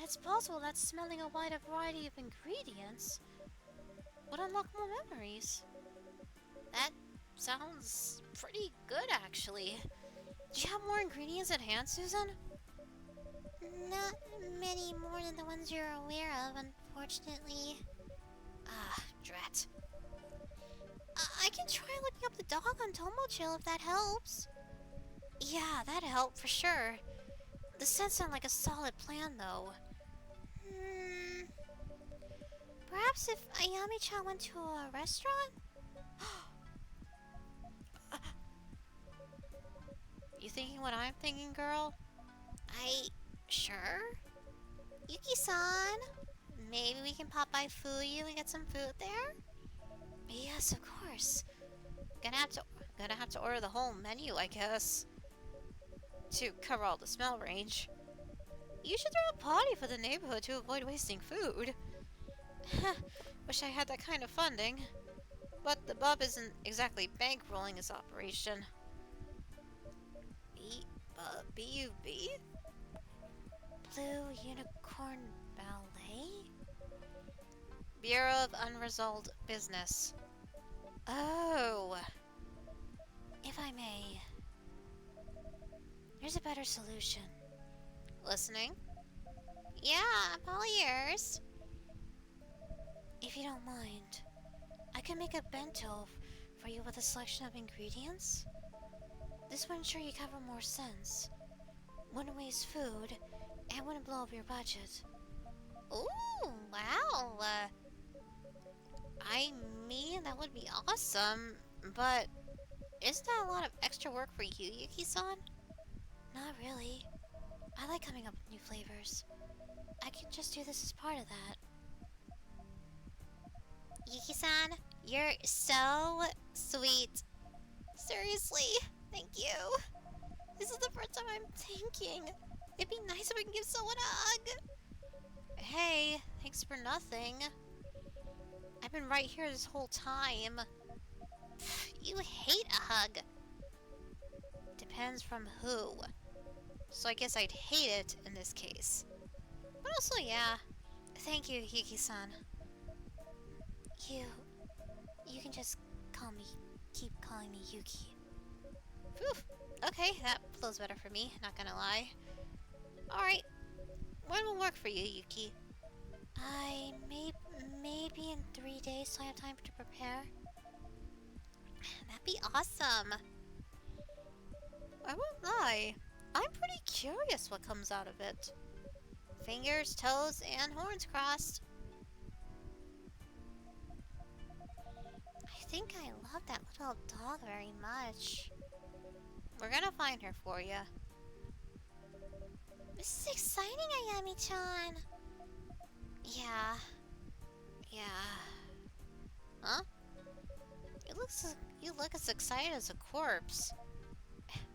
It's possible that smelling a wider variety of ingredients would unlock more memories. That sounds pretty good, actually. Do you have more ingredients at hand, Susan? Not many more than the ones you're aware of, unfortunately. Ah, drat. I can try looking up the dog on Tomochill if that helps. Yeah, that'd help for sure. This does sound like a solid plan, though. Perhaps if Ayami-chan went to a restaurant? You thinking what I'm thinking, girl? Sure. Yuki-san, maybe we can pop by Fuyu and get some food there? Yes, of course. Gonna have to order the whole menu, I guess. To cover all the smell range. You should throw a party for the neighborhood to avoid wasting food. Wish I had that kind of funding. But the bub isn't exactly bankrolling his operation. B-U-B? Blue Unicorn Ballet? Bureau of Unresolved Business. Oh. If I may, there's a better solution. Listening? Yeah, I'm all ears. If you don't mind, I can make a bento for you with a selection of ingredients. This will ensure you cover more sins, wouldn't waste food, and wouldn't blow up your budget. Ooh, wow. I mean, that would be awesome, but isn't that a lot of extra work for you, Yuki-san? Not really. I like coming up with new flavors. I can just do this as part of that. Yuki-san, you're so sweet. Seriously, thank you. This is the first time I'm thinking. It'd be nice if we can give someone a hug. Hey, thanks for nothing. I've been right here this whole time. You hate a hug. Depends from who. So I guess I'd hate it in this case. But also, yeah. Thank you, Yuki-san. You can just keep calling me Yuki. Phew. Okay, that flows better for me, not gonna lie. Alright. When will work for you, Yuki? Maybe in 3 days, so I have time to prepare. That'd be awesome. I won't lie. I'm pretty curious what comes out of it. Fingers, toes, and horns crossed. I think I love that little dog very much. We're gonna find her for you. This is exciting, Ayami-chan. Yeah. Huh? It looks You look as excited as a corpse.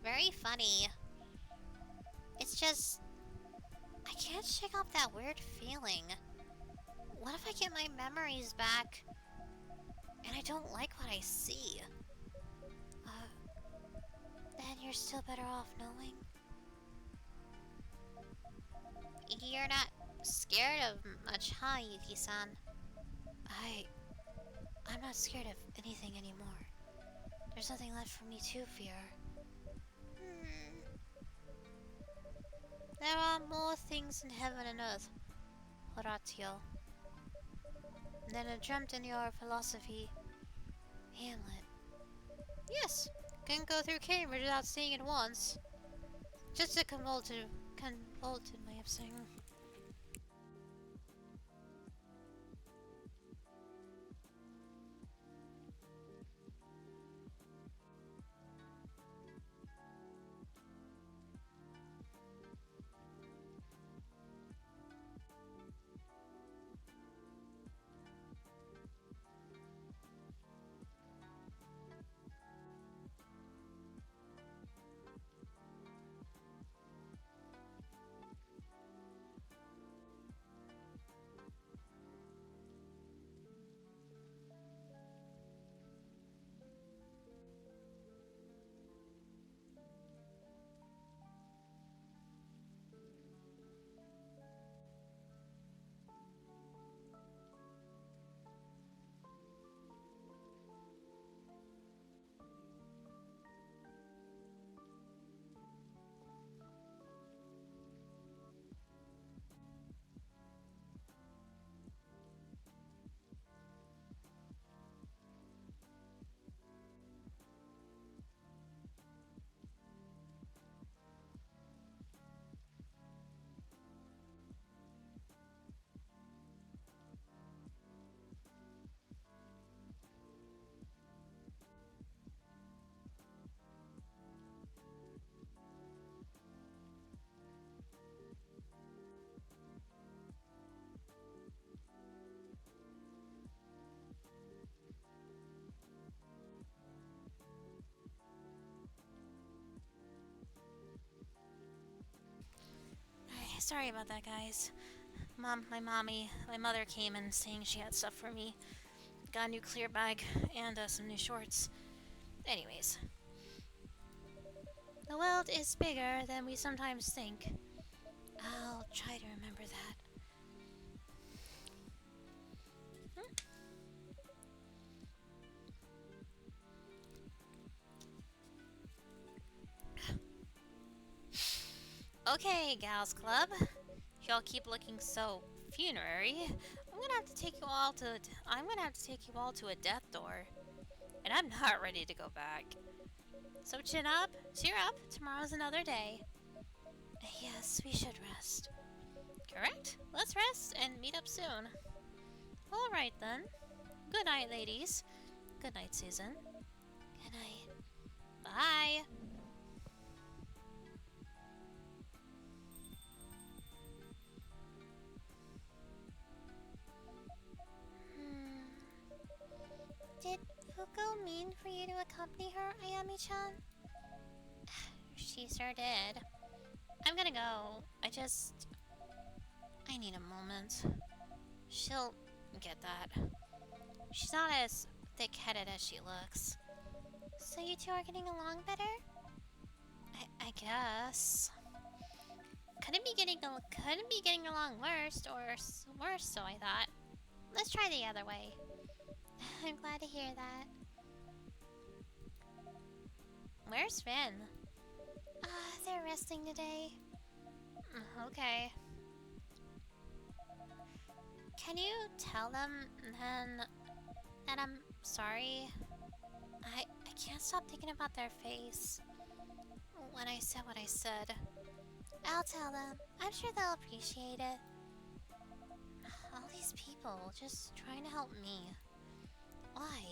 Very funny. It's just... I can't shake off that weird feeling. What if I get my memories back and I don't like what I see? Then you're still better off knowing. You're not scared of much, huh, Yuki-san? I'm not scared of anything anymore. There's nothing left for me to fear. There are more things in heaven and earth, Horatio, than are dreamt in your philosophy, Hamlet. Yes, can go through Cambridge without seeing it once. Just a convoluted way of saying. Sorry about that, guys. My mother came in saying she had stuff for me. Got a new clear bag and some new shorts. Anyways. The world is bigger than we sometimes think. I'll try to remember that. Okay, Gals Club. Y'all keep looking so funerary. I'm gonna have to take you all to a death door. And I'm not ready to go back. So chin up, cheer up, tomorrow's another day. Yes, we should rest. Correct? Let's rest and meet up soon. Alright then. Good night, ladies. Good night, Susan. Good night. Bye. Did Fuko mean for you to accompany her, Ayami-chan? She sure did. I'm gonna go. I need a moment. She'll get that. She's not as thick-headed as she looks. So you two are getting along better? I guess. Couldn't be getting along worse, so I thought. Let's try the other way. I'm glad to hear that. Where's Finn? They're resting today. Okay. Can you tell them then that I'm sorry? I can't stop thinking about their face when I said what I said. I'll tell them. I'm sure they'll appreciate it. All these people just trying to help me. Why?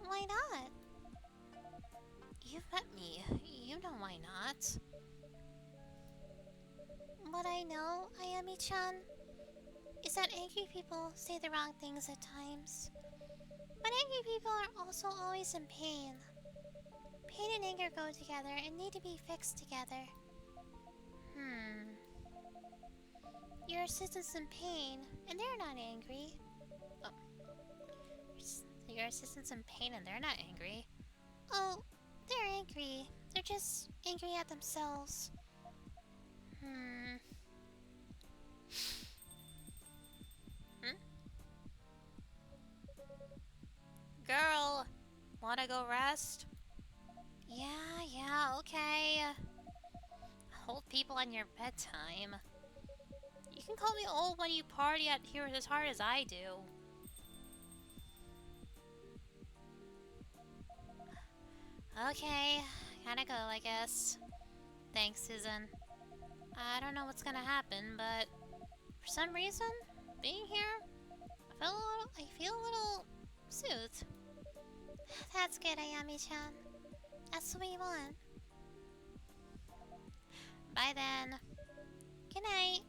Why not? You've met me. You know why not. What I know, Ayami-chan, is that angry people say the wrong things at times. But angry people are also always in pain. Pain and anger go together and need to be fixed together. Your assistant's in pain, and they're not angry. Oh. Your assistant's in pain and they're not angry. Oh, they're angry. They're just angry at themselves. Girl, wanna go rest? Yeah, okay. Hold people on your bedtime. You can call me old when you party at here as hard as I do. Okay, gotta go, I guess. Thanks, Susan. I don't know what's gonna happen, but for some reason, being here, I feel a little soothed. That's good, Ayami-chan. That's what we want. Bye then. Good night.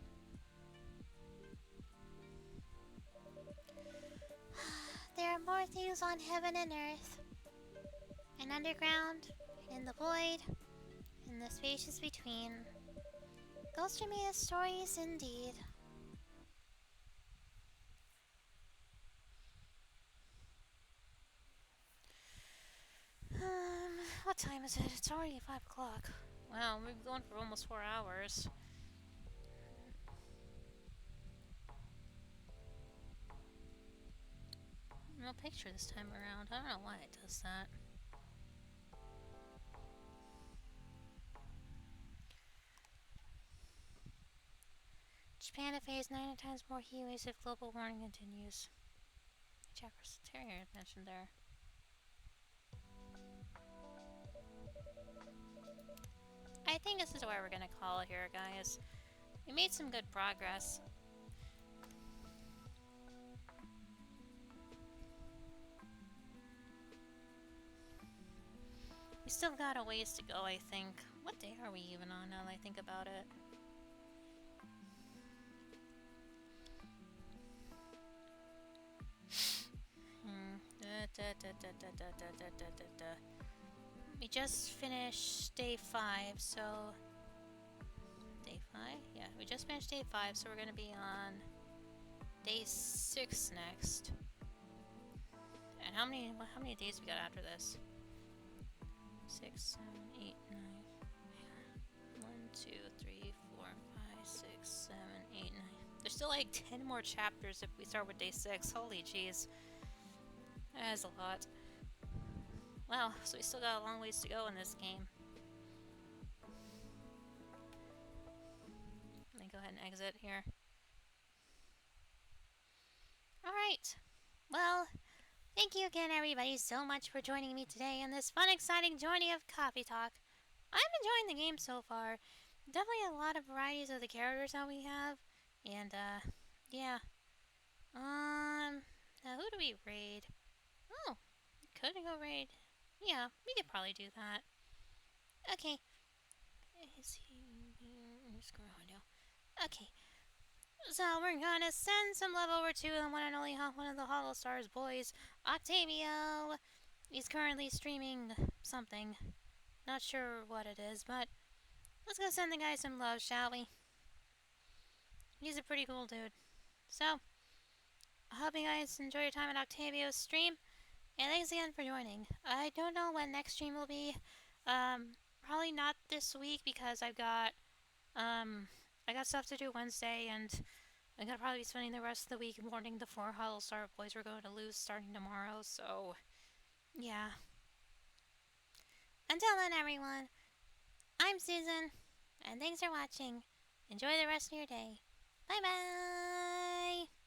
There are more things on heaven and earth, and underground, and in the void, and the spaces between. Ghosts are made of stories indeed. What time is it? It's already 5 o'clock. Wow, we've been going for almost 4 hours. No picture this time around. I don't know why it does that. Japan to face 9 times more heat waves if global warming continues. Jefferson Terrier mentioned there. I think this is where we're gonna call it here, guys. We made some good progress. We still got a ways to go, I think. What day are we even on now that I think about it? We just finished day 5, so... Day 5? Yeah, we just finished day 5, so we're gonna be on day 6 next. And how many days we got after this? 6, 7, 8, 9. 1, 2, 3, 4, 5, 6, 7, 8, 9. There's still like 10 more chapters if we start with day 6. Holy jeez. That is a lot. Wow, so we still got a long ways to go in this game. Let me go ahead and exit here. Alright. Well, thank you again, everybody, so much for joining me today in this fun, exciting journey of Coffee Talk. I'm enjoying the game so far. Definitely a lot of varieties of the characters that we have. And, yeah. Now who do we raid? Oh, could we go raid? Yeah, we could probably do that. Okay. Is he here? Okay. So we're gonna send some love over to the one and only one of the Hollow Stars boys, Octavio. He's currently streaming something. Not sure what it is, but let's go send the guy some love, shall we? He's a pretty cool dude. So, I hope you guys enjoy your time at Octavio's stream. And thanks again for joining. I don't know when next stream will be. Probably not this week because I got stuff to do Wednesday, and I'm gonna probably be spending the rest of the week mourning the 4 Hollow Star boys we're going to lose starting tomorrow, so yeah. Until then, everyone, I'm Susan, and thanks for watching. Enjoy the rest of your day. Bye bye!